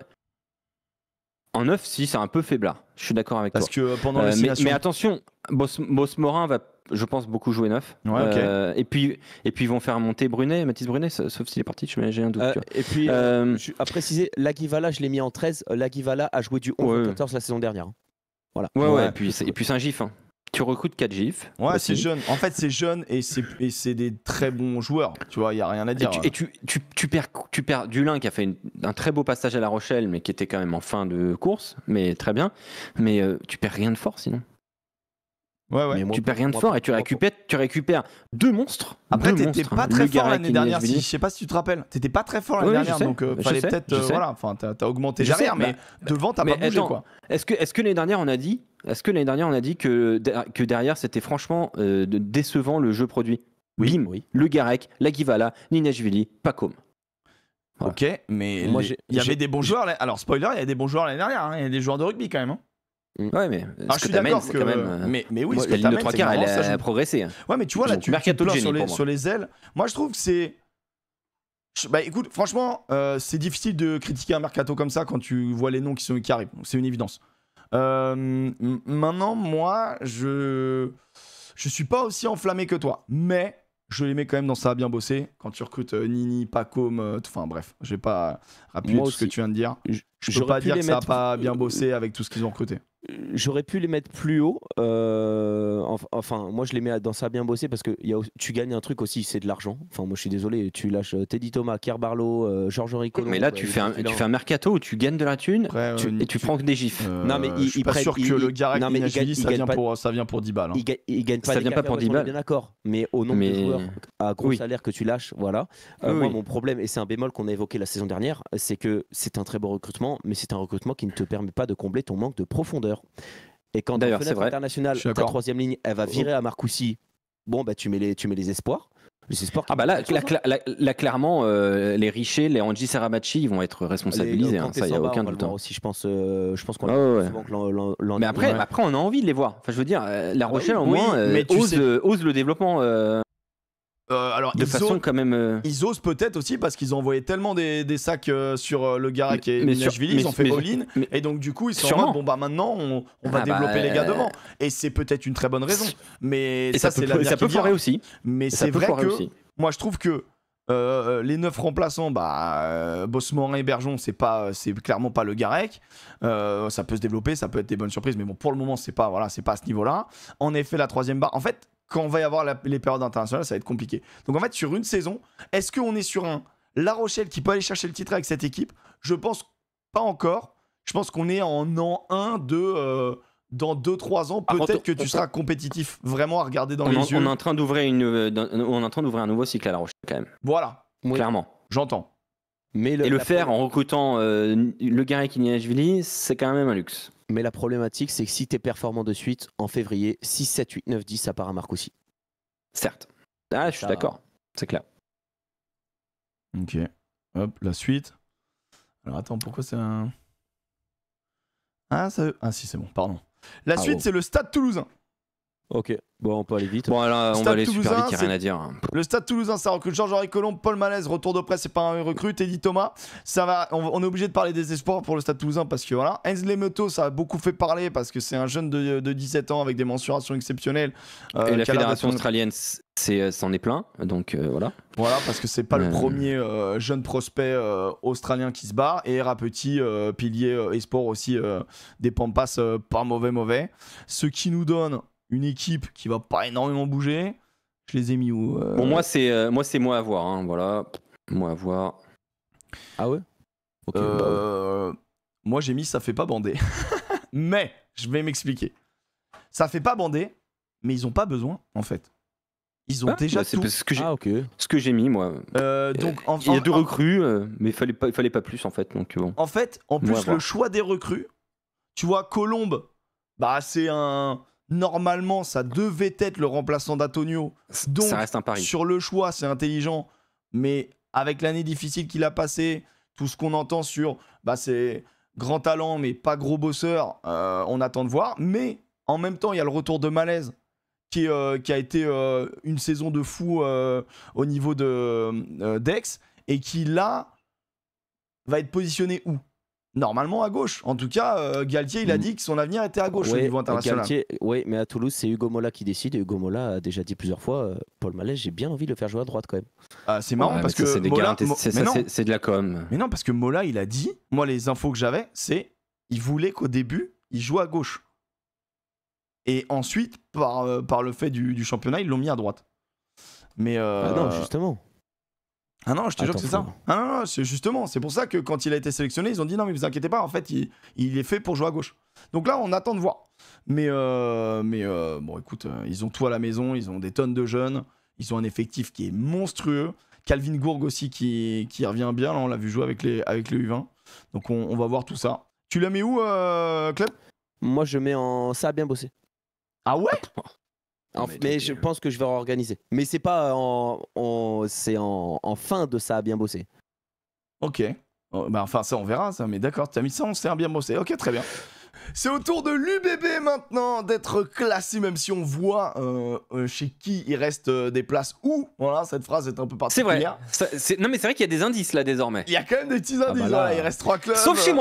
En 9, si, c'est un peu faiblard. Je suis d'accord avec Parce toi. que pendant les simulations. Mais attention, Boss Morin va, je pense, beaucoup jouer 9. Ouais, ok. Et puis ils vont faire monter Mathis Brunet, sauf s'il est parti, j'ai un doute. tu vois. Et puis, à préciser, Laguivala, je l'ai mis en 13. Laguivala a joué du 11 au 14 la saison dernière. Voilà. Ouais. Et puis c'est un gif. Hein. Tu recrutes 4 gifs. Ouais, aussi. c'est jeune. En fait, c'est jeune et c'est des très bons joueurs. Tu vois, il y a rien à dire. Et tu perds Dulin qui a fait un très beau passage à La Rochelle, mais qui était quand même en fin de course, mais très bien. Mais tu perds rien de fort sinon. Ouais. Mais moi, Tu perds rien de fort et tu récupères 2 monstres. Après, deux t'étais monstres, pas hein. très Le fort Garec l'année et dernière. Ninashvili. Je sais pas si tu te rappelles. T'étais pas très fort l'année Oui, dernière, je sais, donc je fallait sais, peut-être. je sais. Voilà, enfin, t'as augmenté Je sais, derrière, mais devant, t'as mais pas bougé attends, quoi. Est-ce que l'année dernière on a dit que derrière c'était franchement décevant le jeu produit. Bim, le Garec, la Guivala, Ninashvili, Pacôme. Voilà. Ok, mais Moi, il y avait des bons joueurs. Alors, spoiler, il y a des bons joueurs l'année dernière. hein. Il y a des joueurs de rugby quand même. hein. Ouais, mais Alors, ce que t'amènes, c'est quand même. Mais oui, Moi, ce que la ligne de t'amènes, 3 c'est quarts, que elle vraiment, ça a joue. progressé. Ouais, mais tu vois, là, Donc, tu mercato de pleures génie pour moi. sur les ailes. Moi, je trouve que c'est. Bah écoute, franchement, c'est difficile de critiquer un mercato comme ça quand tu vois les noms qui arrivent. C'est une évidence. Maintenant, moi, je suis pas aussi enflammé que toi, mais je les mets quand même dans ça a bien bossé. Quand tu recrutes Nini, Pacôme, enfin bref, je vais pas appuyer Moi tout ce que aussi. tu viens de dire. Je peux J'aurais pas pu dire les que ça a mettre- pas bien bossé avec tout ce qu'ils ont recruté. J'aurais pu les mettre plus haut. Enfin, moi je les mets dans ça bien bossé parce que tu gagnes un truc aussi, c'est de l'argent. Enfin, moi je suis désolé, tu lâches Teddy Thomas, Carbarlo, Georges Rico. Mais là, tu fais un mercato où tu gagnes de la thune Après, et tu prends que des gifs. Non, mais je suis pas sûr que le Garec non, mais il Ninashvili, gagne- ça il vient gagne ça vient pour 10 balles. hein. Il gagne pas Ça des vient pas pour cacahuètes, 10 on est balles. bien d'accord. Mais au nombre de Mais- joueurs à gros Oui. salaire que tu lâches, voilà. Oui, Moi, oui. mon problème, et c'est un bémol qu'on a évoqué la saison dernière, c'est que c'est un très beau recrutement, mais c'est un recrutement qui ne te permet pas de combler ton manque de profondeur. Et quand D'ailleurs, en c'est fenêtre vrai. internationale, Je suis ta d'accord. troisième ligne, elle va virer à Marcoussis, bon, bah tu mets les espoirs. Les espoirs qui Ah bah là, font quelque chose, hein. là, clairement, les Richer, les Angie Sarabachi, ils vont être responsabilisés. hein, Kanté ça, il n'y a Samba, aucun on va le doute. voir hein. aussi, je pense qu'on Ah l'a ouais. souvent que l'an Mais après, dernier. après, on a envie de les voir. Enfin, je veux dire, La Rochelle, au oui, moins, mais tu sais- ose le développement Alors, de façon quand même. ils osent peut-être aussi parce qu'ils ont envoyé tellement des sacs sur le Garec et Mais Ninashvili, ils ont fait all-in. mais- Et donc, du coup, ils sont en Sûrement. mode, bon, bah maintenant, on va Ah bah, développer les gars devant. Et c'est peut-être une très bonne raison. Mais Et ça c'est peut, l'avenir ça peut qui dira. foirer aussi. Mais Ça c'est peut vrai foirer que aussi. moi, je trouve que les 9 remplaçants, Bosmorin et Bergeron, c'est clairement pas le Garec. Ça peut se développer, ça peut être des bonnes surprises, mais bon, pour le moment, c'est pas à ce niveau-là. En effet, la troisième barre. En fait, quand on va y avoir les périodes internationales, ça va être compliqué. Donc en fait, sur une saison, est-ce qu'on est sur un La Rochelle qui peut aller chercher le titre avec cette équipe? Je pense pas encore. Je pense qu'on est en an 1, 2, dans 2-3 ans, Par peut-être contre, que tu seras compétitif vraiment à regarder dans On les est yeux. en train d'ouvrir un nouveau cycle à La Rochelle, quand même. Voilà. Oui. Clairement. J'entends. Mais Et le faire en recrutant Le Garec et Ninashvili, c'est quand même un luxe. Mais la problématique, c'est que si tu es performant de suite, en février, 6, 7, 8, 9, 10, ça part à Marcoussis. Certes. Ah, je suis d'accord. C'est clair. Ok. Hop, la suite. Alors attends, pourquoi c'est un... Ah si, c'est bon, pardon. La suite, c'est le Stade Toulousain. Ok, bon, on peut aller vite. Bon, alors, on va aller super vite, il n'y a rien à dire. Le Stade Toulousain, ça recrute Georges-Henri Colombe, Paul Malaise, retour de presse, c'est pas un recrue, Teddy Thomas. Ça va, on est obligé de parler des espoirs pour le Stade Toulousain parce que voilà. Hensley Meto, ça a beaucoup fait parler parce que c'est un jeune de 17 ans avec des mensurations exceptionnelles. Et la fédération australienne c'en est plein, donc voilà. Voilà, parce que c'est pas le premier jeune prospect australien qui se bat. Et Rapetit, pilier e-sport aussi des Pampas, pas mauvais. Ce qui nous donne une équipe qui va pas énormément bouger. Je les ai mis où Bon, moi c'est moi à voir, hein, voilà. Moi à voir. Ah ouais, okay, Moi j'ai mis ça fait pas bander. Mais, je vais m'expliquer. Ça fait pas bander, mais ils ont pas besoin en fait. Ils ont déjà tout. Ce que j'ai mis moi. Donc, il y a 2 recrues, mais il fallait pas plus en fait. Donc, bon. En fait, en plus le choix des recrues, tu vois, Colombe, bah c'est un... Normalement, ça devait être le remplaçant d'Antonio. Donc, ça reste un pari. Sur le choix, c'est intelligent. Mais avec l'année difficile qu'il a passée, tout ce qu'on entend sur... Bah, c'est grand talent, mais pas gros bosseur. On attend de voir. Mais en même temps, il y a le retour de Malaise qui a été une saison de fou au niveau de Dex. Et qui, là, va être positionné où ? Normalement à gauche. En tout cas, Galtier, il a dit que son avenir était à gauche au niveau international. Oui, mais à Toulouse, c'est Hugo Mola qui décide. Et Hugo Mola a déjà dit plusieurs fois, Paul Malaise, j'ai bien envie de le faire jouer à droite quand même. C'est marrant parce que c'est de la com. Mais non, parce que Mola, il a dit, moi les infos que j'avais, c'est il voulait qu'au début, il joue à gauche. Et ensuite, par le fait du championnat, ils l'ont mis à droite. Mais non, justement. Ah non, je te jure que c'est ça. Ah non, c'est justement, c'est pour ça que quand il a été sélectionné, ils ont dit non mais vous inquiétez pas, en fait il est fait pour jouer à gauche. Donc là on attend de voir. Mais bon écoute, ils ont tout à la maison, ils ont des tonnes de jeunes, ils ont un effectif qui est monstrueux. Calvin Gourg aussi qui revient bien, là on l'a vu jouer avec les U20. Donc on va voir tout ça. Tu la mets où Clem ? Moi je mets en... Ça a bien bossé. Ah ouais ? Mais je pense que je vais réorganiser. Mais c'est pas c'est en fin de ça a bien bossé. Ok. Bah enfin ça on verra ça, mais d'accord, t'as mis ça, on s'est bien bossé. Ok, très bien. C'est au tour de l'UBB maintenant d'être classé, même si on voit chez qui il reste des places où. Voilà, cette phrase est un peu particulière. C'est vrai. Non mais c'est vrai qu'il y a des indices là désormais. Il y a quand même des petits indices, là, il reste 3 clubs. Sauf chez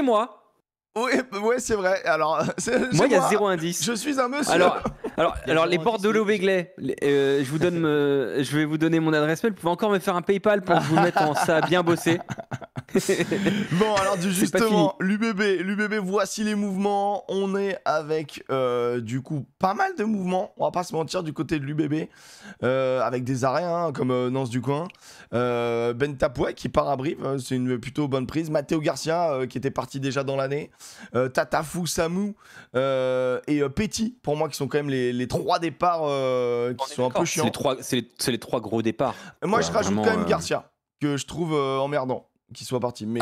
moi. Oui, c'est vrai. Alors, moi, il y a 0 indice. Je suis un monsieur. Alors les Bordeaux-Béglais, je vais vous donner mon adresse mail. Vous pouvez encore me faire un PayPal pour vous mettre en ça a bien bossé. Bon, alors justement, l'UBB, voici les mouvements. On est avec du coup pas mal de mouvements. On va pas se mentir du côté de l'UBB, avec des arrêts comme Nance du coin. Ben Tapoué qui part à Brive, c'est une plutôt bonne prise. Matteo Garcia qui était parti déjà dans l'année. Tatafou, Samu et Petit, pour moi, qui sont quand même les 3 départs qui sont un peu chiants. C'est les 3 gros départs. Moi, je rajoute quand même Garcia, que je trouve emmerdant qu'il soit parti. Mais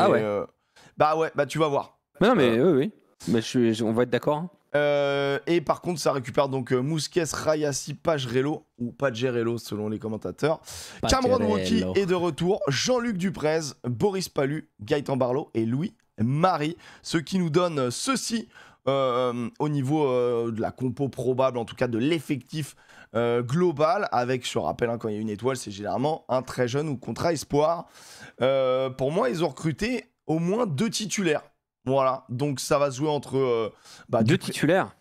bah tu vas voir. Mais non, mais oui. Mais on va être d'accord. Et par contre, ça récupère donc Mousquet, Rayassi, Pagerello ou Pagerello selon les commentateurs. Cameron Rocky est de retour. Jean-Luc Duprez, Boris Palu, Gaëtan Barlow et Louis Marie. Ce qui nous donne ceci au niveau de la compo probable, en tout cas de l'effectif global. Avec, je rappelle, quand il y a une étoile, c'est généralement un très jeune ou contrat espoir. Pour moi, ils ont recruté au moins 2 titulaires. Voilà, donc ça va se jouer entre... 2 titulaires.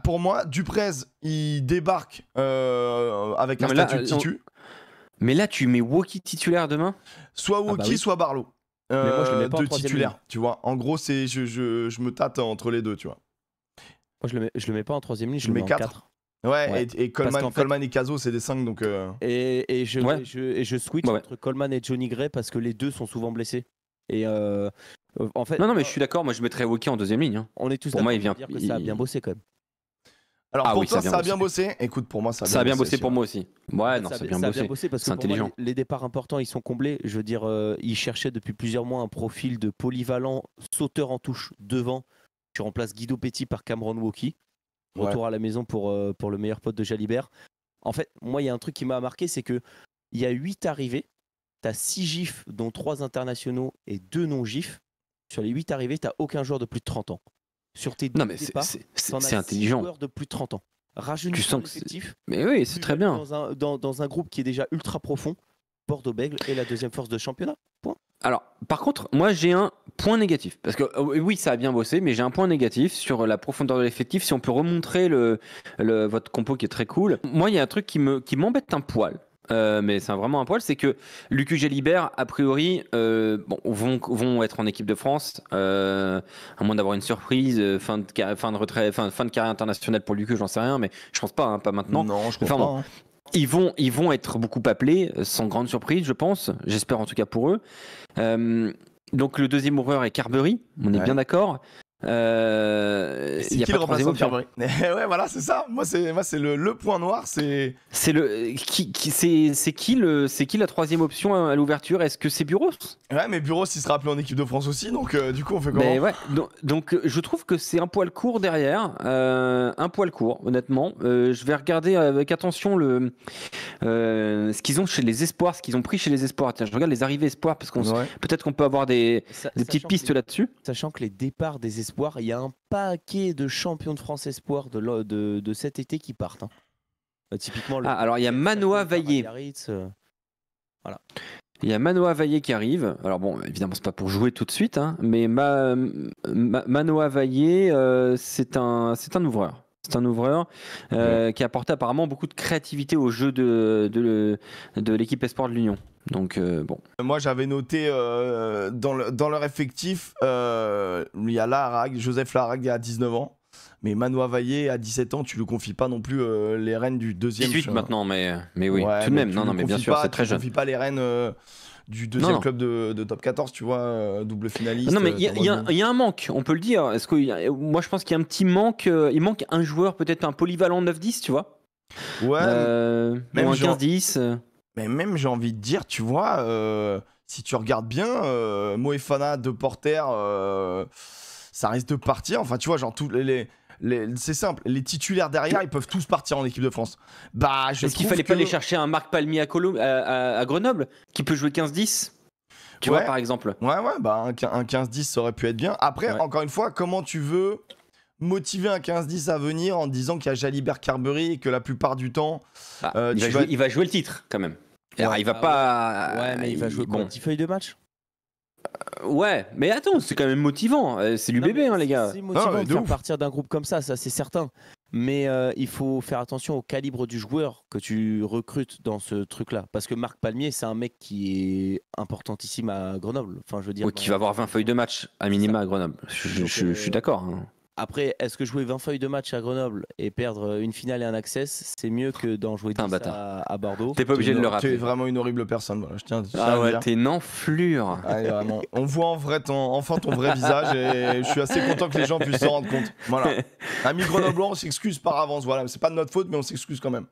Pour moi, Duprez, il débarque avec un statut de titu. Mais là, tu mets Woki titulaire demain ? Soit Woki, soit Barlow. Mais moi, je le mets pas en titulaire, tu vois. En gros, c'est je me tâte entre les deux, tu vois. Moi, je le mets pas en 3ème ligne, je le mets en 4. Ouais, et Coleman et Caso, c'est des 5, donc... Et je switch entre Coleman et Johnny Gray parce que les deux sont souvent blessés. Et en fait... Non, mais je suis d'accord, moi je mettrais Woki en 2ème ligne. On est tous d'accord pour dire que ça a bien bossé quand même. Alors Ah pour oui, toi, ça a ça a bien bien bossé. Écoute, pour moi, ça Ça a bien bossé aussi, pour ouais. moi aussi. Ouais, non, ça a bien bossé. parce C'est que pour moi, intelligent. les départs importants, ils sont comblés. Je veux dire, ils cherchaient depuis plusieurs mois un profil de polyvalent sauteur en touche devant. Tu remplaces Guido Petit par Cameron Wauquiez. Retour à la maison pour le meilleur pote de Jalibert. En fait, moi, il y a un truc qui m'a marqué, c'est qu'il y a 8 arrivées. Tu as 6 gifs, dont 3 internationaux et 2 non-gifs. Sur les 8 arrivées, tu n'as aucun joueur de plus de 30 ans. Sur tes 2 Non, mais départs, c'est t'en as 6 intelligent. joueurs de plus de 30 ans. Rajeunissant Tu sens que l'effectif. Mais oui, c'est très bien. Dans un groupe qui est déjà ultra profond, Bordeaux-Bègles est la deuxième force de championnat. Point. Alors, par contre, moi j'ai un point négatif. Parce que oui, ça a bien bossé, mais j'ai un point négatif sur la profondeur de l'effectif. Si on peut remontrer votre compo qui est très cool. Moi, il y a un truc qui m'embête un poil. Mais c'est vraiment un poil, c'est que Lucu Jalibert, a priori, vont être en équipe de France, à moins d'avoir une surprise, fin de retrait, fin de carrière internationale pour Lucu, j'en sais rien, mais je pense pas, hein, pas maintenant. Non, je crois Enfin, pas. bon. Hein. Ils vont être beaucoup appelés, sans grande surprise, je pense. J'espère en tout cas pour eux. Donc le deuxième ouvreur est Carbery, on est bien d'accord. C'est y a qui pas le remplaçant de option. Carbery? Ouais, voilà, c'est ça. Moi, c'est le point noir. C'est C'est qui la troisième option à l'ouverture? Est-ce que c'est Buros? ouais, mais Buros, il sera appelé en équipe de France aussi. Donc, du coup, on fait comment? Mais ouais, donc je trouve que c'est un poil court derrière, un poil court, honnêtement. Je vais regarder avec attention ce qu'ils ont chez les espoirs, ce qu'ils ont pris chez les espoirs. Tiens, je regarde les arrivées espoirs parce qu'on peut-être qu'on peut avoir des petites pistes là-dessus. Sachant que les départs des espoirs, il y a un paquet de champions de France espoirs de cet été qui partent. Hein. Typiquement. Alors il y a Manoa Vaillé. Voilà. Il y a Manoa Vaillé qui arrive. Alors bon, évidemment, c'est pas pour jouer tout de suite, hein, mais Manoa Vaillé, c'est un ouvreur. C'est un ouvreur qui a apporté apparemment beaucoup de créativité au jeu de l'équipe Espoir de l'Union. Donc bon. Moi, j'avais noté dans leur effectif, il y a Joseph Larag à 19 ans. Mais Manoa Vaillé, à 17 ans, tu lui confies pas non plus les rênes du deuxième. 18 maintenant, mais oui, ouais, tout de même. Non, mais bien sûr, c'est très jeune. Tu lui confies pas les rênes du deuxième club de top 14, tu vois, double finaliste. Non, mais il y a un manque, on peut le dire. Moi, je pense qu'il y a un petit manque. Il manque un joueur, peut-être un polyvalent 9-10, tu vois. Ouais. Même un 15-10. Mais même, j'ai envie de dire, tu vois, si tu regardes bien, Moefana, De Porter, ça risque de partir. Enfin, tu vois, genre, c'est simple, les titulaires derrière, ils peuvent tous partir en équipe de France. Est-ce qu'il fallait pas aller chercher un Marc Palmier à Grenoble qui peut jouer 15-10 tu vois, par exemple? Ouais, un 15-10, ça aurait pu être bien. Après, encore une fois, comment tu veux motiver un 15-10 à venir en disant qu'il y a Jalibert Carbery et que la plupart du temps... il va jouer le titre, quand même. Alors, il va pas... Ouais, mais il va jouer une petite feuille de match. Ouais, mais attends, c'est quand même motivant. C'est l'UBB, hein, les gars. C'est motivant de faire partir d'un groupe comme ça c'est certain. Mais il faut faire attention au calibre du joueur que tu recrutes dans ce truc-là. Parce que Marc Palmier, c'est un mec qui est importantissime à Grenoble. Enfin, je veux dire. Oui, qui va avoir 20 feuilles de match à minima à Grenoble. Je suis d'accord. Hein. Après, est-ce que jouer 20 feuilles de match à Grenoble et perdre une finale et un access, c'est mieux que d'en jouer 10 à Bordeaux? T'es pas obligé de le rappeler. Tu es vraiment une horrible personne. Voilà, je tiens ah ouais, t'es une enflure. Ah, vraiment. On voit enfin ton vrai visage et je suis assez content que les gens puissent s'en rendre compte. Voilà. Amis Grenoblois, on s'excuse par avance. Voilà, c'est pas de notre faute, mais on s'excuse quand même.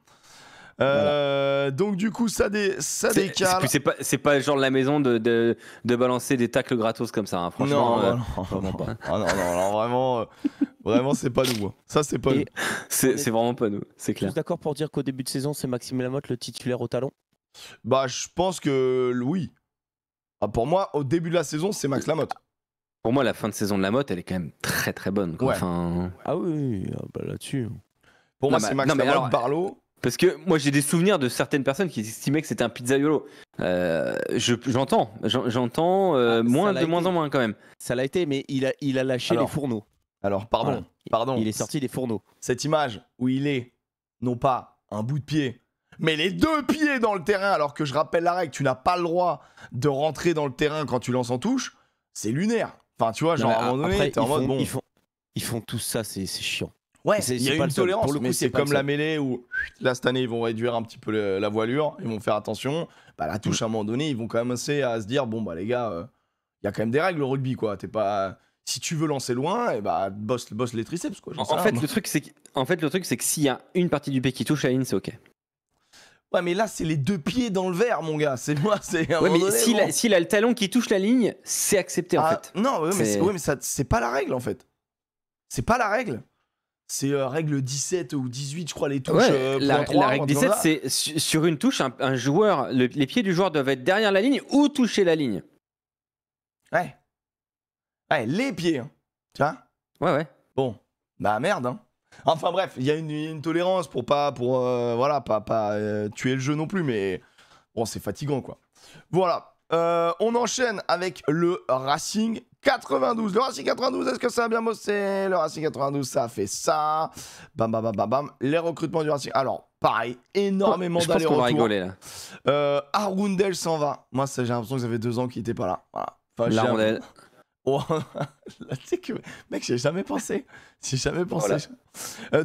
Donc du coup ça décale. C'est pas genre la maison de balancer des tacles gratos comme ça, hein, franchement. Non, vraiment pas. Ah non, vraiment c'est pas nous. Ça c'est pas nous. C'est vraiment pas nous, c'est clair. Vous êtes d'accord pour dire qu'au début de saison c'est Maxime Lamotte le titulaire au talon? Je pense que oui. Pour moi au début de la saison c'est Max Lamotte. Pour moi la fin de saison de Lamotte elle est quand même très très bonne. Quoi. Ouais. Enfin... Ah oui, là-dessus. Pour moi c'est Max Lamotte, Barlow. Parce que moi j'ai des souvenirs de certaines personnes qui estimaient que c'était un pizzaiolo. J'entends de moins en moins quand même. Ça l'a été, mais il a lâché les fourneaux. Alors pardon. Il est sorti des fourneaux. Cette image où il est non pas un bout de pied, mais les deux pieds dans le terrain, alors que je rappelle la règle, tu n'as pas le droit de rentrer dans le terrain quand tu lances en touche, c'est lunaire. Enfin tu vois, genre à un moment donné, t'es en mode bon. Ils font tout ça, c'est chiant. Ouais, il y a une tolérance, pour le coup, mais c'est comme la mêlée où là cette année ils vont réduire un petit peu la voilure, ils vont faire attention. La touche à un moment donné, ils vont quand même essayer à se dire bon les gars, il y a quand même des règles au rugby quoi. Si tu veux lancer loin, et bah bosse les triceps quoi. En fait, le truc c'est que s'il y a une partie du pied qui touche la ligne, c'est ok. Ouais, mais là c'est les 2 pieds dans le verre, mon gars. C'est moi, c'est. Ouais, mais s'il a le talon qui touche la ligne, c'est accepté en fait. Non, mais c'est pas la règle en fait. C'est pas la règle. C'est règle 17 ou 18, je crois, les touches. Ouais, la règle 17, c'est sur une touche, un joueur, les pieds du joueur doivent être derrière la ligne ou toucher la ligne. Ouais. Ouais, les pieds. Hein. Tu vois ? Ouais. Bon, bah merde. Hein. Enfin bref, il y a une tolérance pour pas tuer le jeu non plus, mais bon, c'est fatigant quoi. Voilà. On enchaîne avec le Racing 92. Le Racing 92, est-ce que ça a bien bossé ? Le Racing 92, ça a fait ça. Bam, bam, bam, bam, bam. Les recrutements du Racing. Alors, pareil, énormément d'allers-retours. Je pense qu'on va rigoler là. Arundel s'en va. Moi, j'ai l'impression que ça fait 2 ans qu'il était pas là. Voilà. Enfin, L'Arundel. Oh, tu sais que, mec, j'y ai jamais pensé. Voilà.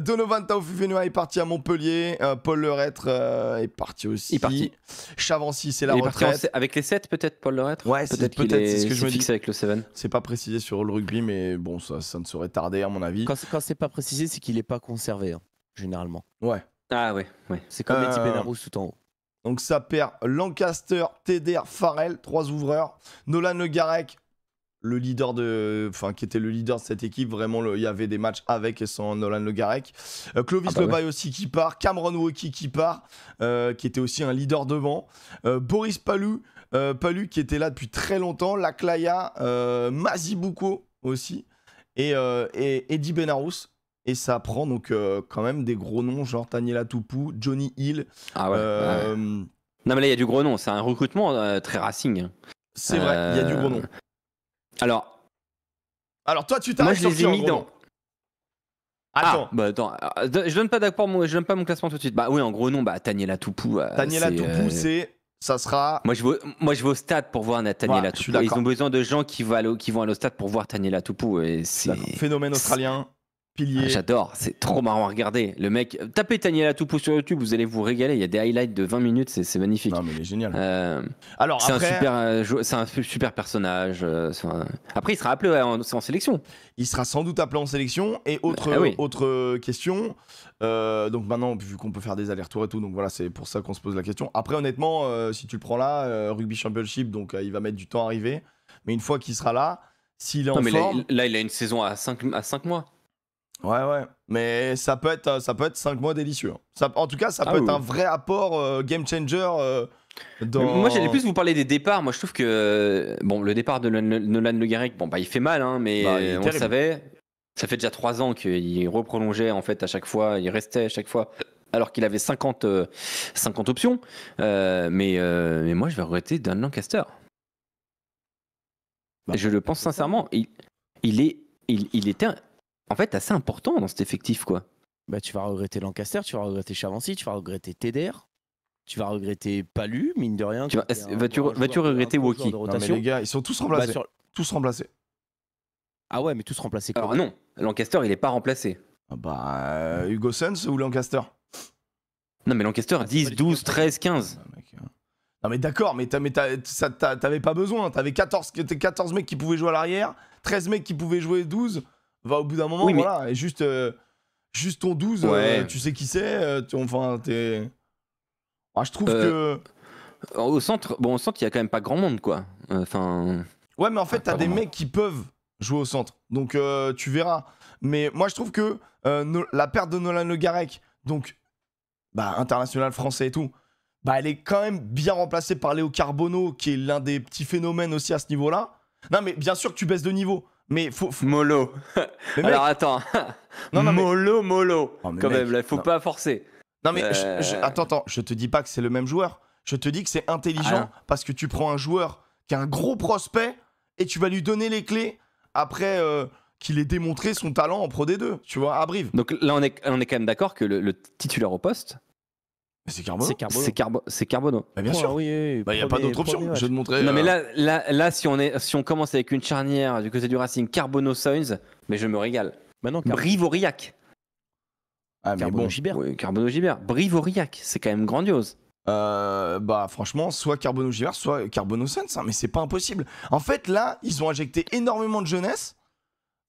Donovan Taofifenua est parti à Montpellier. Paul Leretre est parti aussi. Il est parti. Chavancy, c'est la retraite. Avec les 7 peut-être, Paul Leretre. Ouais, c'est ce que je me dis. Fixé avec le 7. C'est pas précisé sur le rugby, mais bon, ça ne saurait tarder à mon avis. Quand c'est pas précisé, c'est qu'il est pas conservé, hein, généralement. Ouais. Ah ouais. C'est comme Letty Benarous tout en haut. Donc ça perd Lancaster, Teder, Farrell, 3 ouvreurs. Nolan Le Garec, le leader qui était le leader de cette équipe, vraiment il y avait des matchs avec et sans Nolan Le Garec. Clovis Lebaille aussi qui part, Cameron Wauquiez qui part, qui était aussi un leader devant. Boris Palou qui était là depuis très longtemps, Laclaya, Mazibuko aussi, et Eddie Benarous. Et ça prend donc quand même des gros noms, genre Taniela Tupou, Johnny Hill. Ah ouais. Non mais là il y a du gros nom, c'est un recrutement très Racing. C'est vrai, il y a du gros nom. Alors toi tu t'arrêtes sur qui en gros nom ? Attends. Je donne pas mon classement tout de suite. Bah oui, en gros nom, Taniela Tupou. Taniela Tupou, ça sera. Moi je vais au stade pour voir Taniela Tupou. Ils ont besoin de gens qui vont aller au stade pour voir Taniela Tupou. Phénomène australien. Pilier. J'adore, c'est trop marrant à regarder. Le mec, tapez Taniela Tupou sur YouTube, vous allez vous régaler. Il y a des highlights de 20 minutes, c'est magnifique. Non, mais il est génial. Alors, c'est un super personnage. Après, il sera appelé en sélection. Il sera sans doute appelé en sélection. Et autre question. Donc maintenant, vu qu'on peut faire des allers-retours et tout, donc voilà, c'est pour ça qu'on se pose la question. Après, honnêtement, si tu le prends là, Rugby Championship, donc il va mettre du temps à arriver. Mais une fois qu'il sera là, s'il est en forme. Là, il a une saison à 5 mois. Ouais, mais ça peut être 5 mois délicieux. En tout cas, ça peut être un vrai apport game changer. Moi, j'allais plus vous parler des départs. Moi, je trouve que le départ de Nolan Le Garec, il fait mal, hein, mais on le savait. Ça fait déjà 3 ans qu'il reprolongeait en fait à chaque fois, il restait à chaque fois, alors qu'il avait 50 options. Mais moi, je vais regretter Dan Lancaster. Je le pense sincèrement. Il était en fait assez important dans cet effectif, quoi. Tu vas regretter Lancaster, tu vas regretter Chavancy, tu vas regretter Teder, tu vas regretter Palou, mine de rien. Vas-tu regretter Wauquiez ? Non mais les gars, ils sont tous remplacés. Tous remplacés. Ah ouais, mais tous remplacés quoi. Alors non, Lancaster il est pas remplacé. Hugo Sons ou Lancaster ? Non mais Lancaster 10, 12, 13, 15. Non mais d'accord, mais t'avais pas besoin. T'avais 14 mecs qui pouvaient jouer à l'arrière, 13 mecs qui pouvaient jouer 12. Au bout d'un moment, voilà, et juste ton 12, tu sais qui c'est, t'es... je trouve que... Au centre, il y a quand même pas grand monde, quoi. Ouais, mais en fait, t'as des mecs qui peuvent jouer au centre, donc tu verras. Mais moi, je trouve que la perte de Nolan Le Garec, donc, international français et tout, elle est quand même bien remplacée par Léo Carbonneau, qui est l'un des petits phénomènes aussi à ce niveau-là. Non, mais bien sûr que tu baisses de niveau. Mais faut... Mollo. Alors attends. Mollo. Quand même, là, faut pas forcer. Non mais attends, je te dis pas que c'est le même joueur. Je te dis que c'est intelligent parce que tu prends un joueur qui a un gros prospect et tu vas lui donner les clés après qu'il ait démontré son talent en Pro D2, tu vois, à Brive. Donc là, on est quand même d'accord que le titulaire au poste, c'est Carbonneau. C'est Carbonneau. Bien sûr. Il n'y a pas d'autre option. Je vais te montrer. Non, mais là si on commence avec une charnière du côté du Racing, Carbonneau-Sainz, mais je me régale. Brive-Aurillac. Ah, mais bon. Gibert. Oui, Carbonneau-Gibert. Brive-Aurillac, c'est quand même grandiose. Franchement, soit Carbonneau-Gibert, soit Carbonneau-Sainz, hein, mais c'est pas impossible. En fait, là, ils ont injecté énormément de jeunesse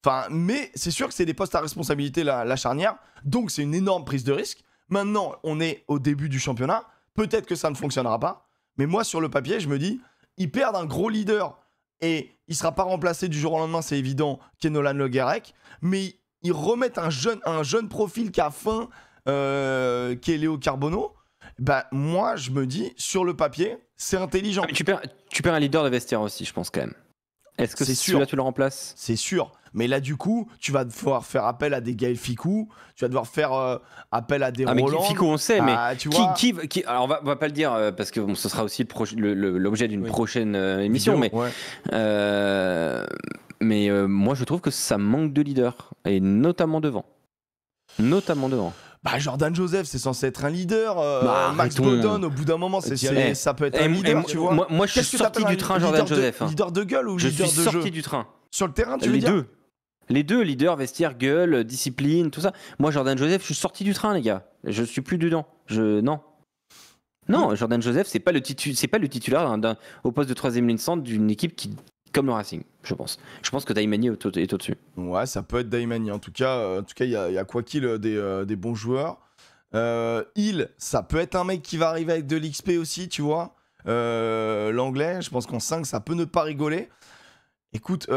Enfin, mais c'est sûr que c'est des postes à responsabilité, la charnière. Donc, c'est une énorme prise de risque. Maintenant, on est au début du championnat. Peut-être que ça ne fonctionnera pas. Mais moi, sur le papier, je me dis, ils perdent un gros leader et il ne sera pas remplacé du jour au lendemain, c'est évident, Nolan Le Guerec. Mais ils remettent un jeune profil qui a faim, qui est Léo Carbonneau. Bah, moi, je me dis, sur le papier, c'est intelligent. Ah, mais tu perds un leader de vestiaire aussi, je pense, quand même. Est-ce que celui-là, tu le remplaces ? C'est sûr. Mais là, du coup, tu vas devoir faire appel à des Gaël Ficou, tu vas devoir faire appel à des Roland. Mais Ficou, on sait, mais tu vois... alors, on va pas le dire, parce que bon, ce sera aussi l'objet d'une prochaine émission, vidéo, mais moi, je trouve que ça manque de leader, et notamment devant. Bah, Jordan Joseph, c'est censé être un leader. Max arrêtons. Bodon, au bout d'un moment, ça peut être un leader, tu vois. Moi, je suis sorti du train, Jordan Joseph. Leader de gueule ou je leader de jeu ? Je suis sorti du train. Sur le terrain, tu veux dire ? Les deux, leader, vestiaire, gueule, discipline, tout ça. Moi, Jordan Joseph, je suis sorti du train, les gars. Je suis plus dedans. Non, Jordan Joseph, c'est pas le titulaire au poste de 3ème ligne centre d'une équipe comme le Racing, je pense. Je pense que Daimani est au-dessus. Ouais, ça peut être Daimani. En tout cas, il y a quoi qu'il des bons joueurs. Hill, ça peut être un mec qui va arriver avec de l'XP aussi, tu vois. L'anglais, je pense qu'en 5, ça peut ne pas rigoler. Écoute,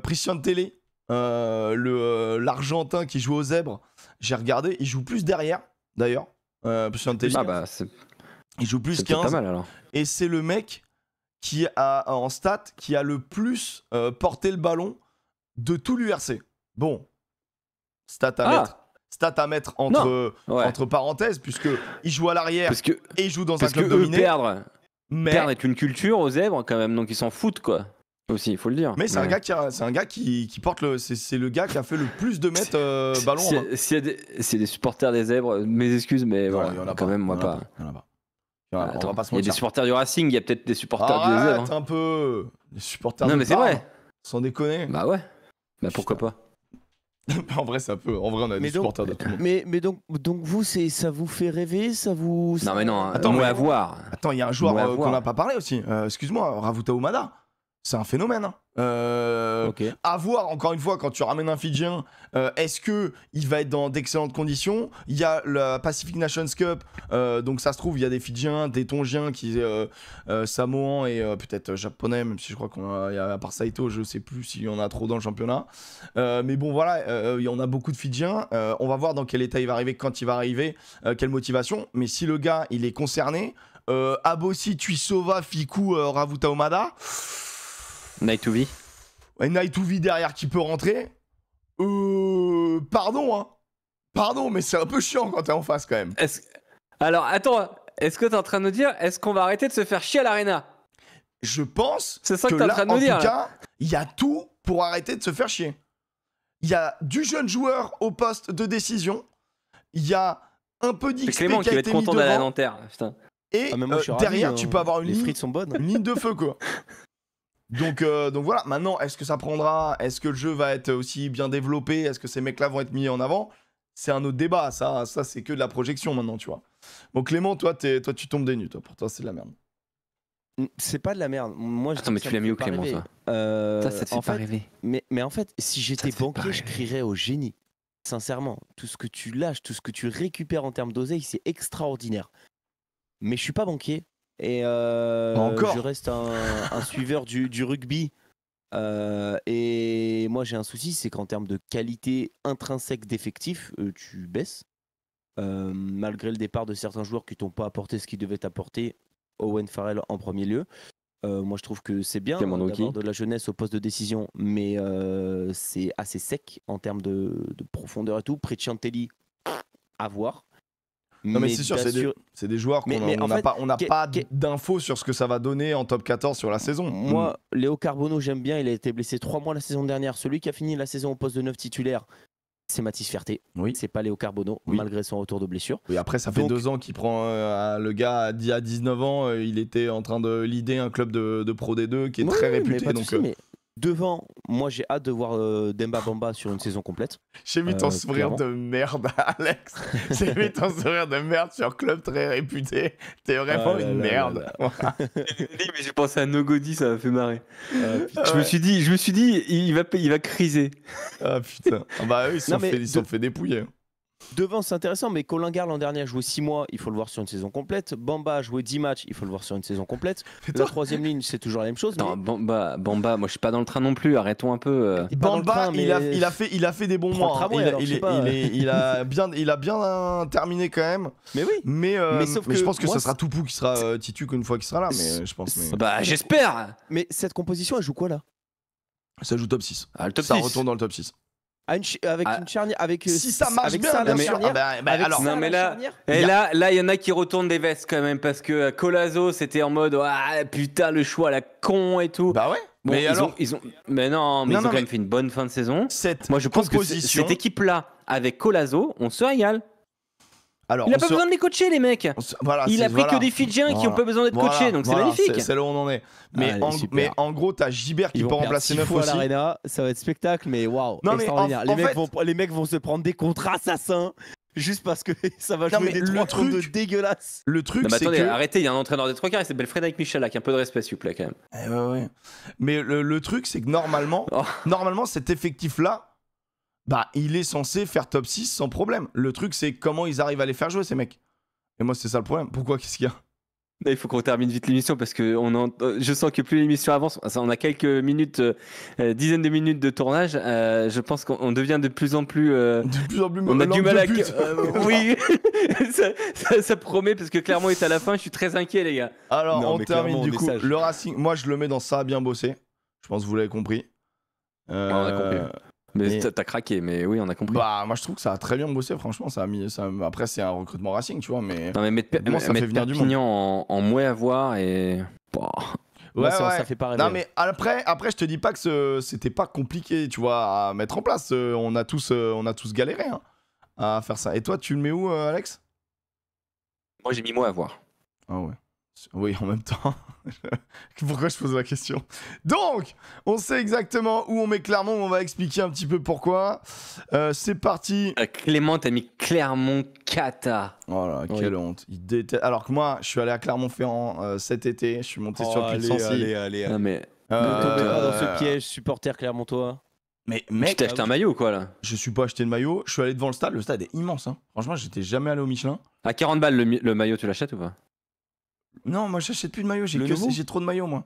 Christian Télé, l'Argentin qui joue aux Zèbres, j'ai regardé, il joue plus derrière, d'ailleurs. Christian Télé, il joue plus 15. Pas mal, alors. Et c'est le mec qui a, en stat, qui a le plus porté le ballon de tout l'URC. Bon, stat à mettre entre parenthèses, puisqu'il joue à l'arrière et il joue dans un club dominé. Perdre est une culture aux Zèbres, quand même, donc ils s'en foutent, quoi. Aussi, il faut le dire. Mais c'est un gars qui porte c'est le gars qui a fait le plus de mètres ballon en main. S'il y a des supporters des Zèbres, mes excuses, mais voilà, quand même, moi pas. On va pas se mentir. Il y a des supporters du Racing, il y a peut-être des supporters des Zèbres. Arrête un peu. Les supporters non, de mais c'est vrai. Sans déconner. Bah ouais. Bah pourquoi pas. En vrai, ça peut. En vrai, on a des supporters de tout le monde. Mais donc vous, ça vous fait rêver, ça vous... Non mais non, attends, à voir. Attends, il y a un joueur qu'on n'a pas parlé aussi. Excuse-moi, Ravuta Umada. C'est un phénomène. À voir, encore une fois, quand tu ramènes un Fidjien, est-ce qu'il va être dans d'excellentes conditions ? Il y a la Pacific Nations Cup, donc ça se trouve, il y a des Fidjiens, des Tongiens, Samoans et peut-être japonais, même si je crois à part Saito, je sais plus s'il y en a trop dans le championnat. Mais bon, voilà, il y en a beaucoup de Fidjiens. On va voir dans quel état il va arriver, quand il va arriver, quelle motivation. Mais si le gars, il est concerné, Abossi, Tuisova, Fikou, Ravuta Umada... Naituvi. Ouais, Naituvi derrière qui peut rentrer. Pardon, mais c'est un peu chiant quand t'es en face quand même. Alors, attends, est-ce que t'es en train de nous dire, est-ce qu'on va arrêter de se faire chier à l'Arena ? Je pense c'est ça que t'es en train de nous dire. En tout cas, il y a tout pour arrêter de se faire chier. Il y a du jeune joueur au poste de décision. Il y a un peu d'XP qui a été mis devant. Clément qui va être content d'aller à Nanterre. Putain. Et derrière, tu peux avoir une ligne de feu, quoi. Donc voilà, maintenant, est-ce que ça prendra ? Est-ce que le jeu va être aussi bien développé ? Est-ce que ces mecs-là vont être mis en avant ? C'est un autre débat, ça c'est que de la projection maintenant, tu vois. Bon, Clément, toi tu tombes des nues, toi, pour toi c'est de la merde. C'est pas de la merde. Moi, attends, mais tu l'as mis où, Clément, toi ? Ça te fait pas rêver. Mais en fait, si j'étais banquier, je crierais au génie. Sincèrement, tout ce que tu lâches, tout ce que tu récupères en termes d'oseille, c'est extraordinaire. Mais je suis pas banquier. Et je reste un suiveur du rugby. Et moi, j'ai un souci, c'est qu'en termes de qualité intrinsèque d'effectif, tu baisses. Malgré le départ de certains joueurs qui t'ont pas apporté ce qu'ils devaient t'apporter, Owen Farrell en premier lieu. Moi, je trouve que c'est bien d'avoir de la jeunesse au poste de décision, mais c'est assez sec en termes de profondeur et tout. Precciantelli, à voir. Non mais c'est sûr, c'est des joueurs qu'on n'a pas d'infos sur ce que ça va donner en top 14 sur la saison. Moi, Léo Carbonneau, j'aime bien, il a été blessé 3 mois la saison dernière. Celui qui a fini la saison au poste de 9 titulaire, c'est Mathis Ferté. Oui. C'est pas Léo Carbonneau, malgré son retour de blessure. Oui, après ça fait 2 ans qu'il prend le gars à 19 ans, il était en train de leader un club de Pro D2 qui est très réputé. Devant, moi j'ai hâte de voir Demba Bamba sur une saison complète. J'ai vu ton sourire de merde, Alex. J'ai vu ton sourire de merde sur club très réputé. T'es vraiment une merde. Mais j'ai pensé à Nogodi, ça m'a fait marrer. Je me suis dit, il va criser. Ah putain. Bah eux, ils se sont fait dépouiller. Devant, c'est intéressant, mais Collingar l'an dernier a joué 6 mois, il faut le voir sur une saison complète. Bamba a joué 10 matchs, il faut le voir sur une saison complète. La troisième ligne, c'est toujours la même chose. Non, Bamba, moi je suis pas dans le train non plus, arrêtons un peu. Bamba, il a fait des bons mois. Il a bien terminé quand même. Mais oui. Mais je pense que ça sera Toupou qui sera titu une fois qu'il sera là. Mais je pense. Bah j'espère. Mais cette composition, elle joue quoi là? Ça joue top 6. Le top ça 6. retourne dans le top 6. Une charnière, si ça marche bien, bien sûr. Non mais là, il y en a qui retournent des vestes quand même parce que Colazo c'était en mode putain le choix la con et tout. Bah ouais. Bon, mais ils ont ils ont quand même fait une bonne fin de saison. Moi je pense que cette équipe là avec Colazo, on se régale. Alors, il n'a pas besoin de les coacher, les mecs. Il a pris que des Fidjiens qui n'ont pas besoin d'être coachés, donc c'est magnifique. C'est là où on en est. Mais en gros, t'as Gibert qui peut remplacer 9 fois aussi. À l'Arena, ça va être spectacle, mais waouh, extraordinaire. Les mecs vont se prendre des contrats assassins. Juste parce que ça va jouer des 3 contre 2 dégueulasses. Le truc, c'est attendez, que... arrêtez, il y a un entraîneur des 3 quarts, il s'appelle Frédéric Michalak, un peu de respect s'il vous plaît quand même. Ouais. Mais le truc, c'est que normalement, cet effectif-là, bah, il est censé faire top 6 sans problème. Le truc, c'est comment ils arrivent à les faire jouer, ces mecs. Et moi, c'est ça le problème. Pourquoi? Qu'est-ce qu'il y a? Il faut qu'on termine vite l'émission parce que je sens que plus l'émission avance, on a quelques minutes, dizaines de minutes de tournage. Je pense qu'on devient de plus en plus. On a du mal à. Oui, ça promet parce que Clermont est à la fin. Je suis très inquiet, les gars. Alors, on termine du coup. Le Racing, moi, je le mets dans ça a bien bossé. Je pense que vous l'avez compris. On a compris. Mais t'as craqué, mais oui, on a compris. Bah, moi je trouve que ça a très bien bossé, franchement. Après, c'est un recrutement Racing, tu vois. Mais mettre Perpignan en mouet à voir et. Ouais, ça fait pas rêver. Non, mais après, je te dis pas que c'était pas compliqué, tu vois, à mettre en place. On a tous galéré à faire ça. Et toi, tu le mets où, Alex? Moi, j'ai mis mouet à voir. Ah ouais. Oui, en même temps. Pourquoi je pose la question? Donc, on sait exactement où on met Clermont. On va expliquer un petit peu pourquoi. C'est parti. Clément, t'as mis Clermont Cata. Oh là, quelle honte. Alors que moi, je suis allé à Clermont-Ferrand cet été. Je suis monté sur le puits de Sancy. Allez. Non, mais... Ne tombez pas dans ce piège, supporter Clermontois. Mais mec, tu t'es acheté un maillot quoi là? Je suis pas acheté de maillot. Je suis allé devant le stade. Le stade est immense. Franchement, j'étais jamais allé au Michelin. À 40 balles le maillot, tu l'achètes ou pas? Non, moi j'achète plus de maillot, j'ai trop de maillots moi.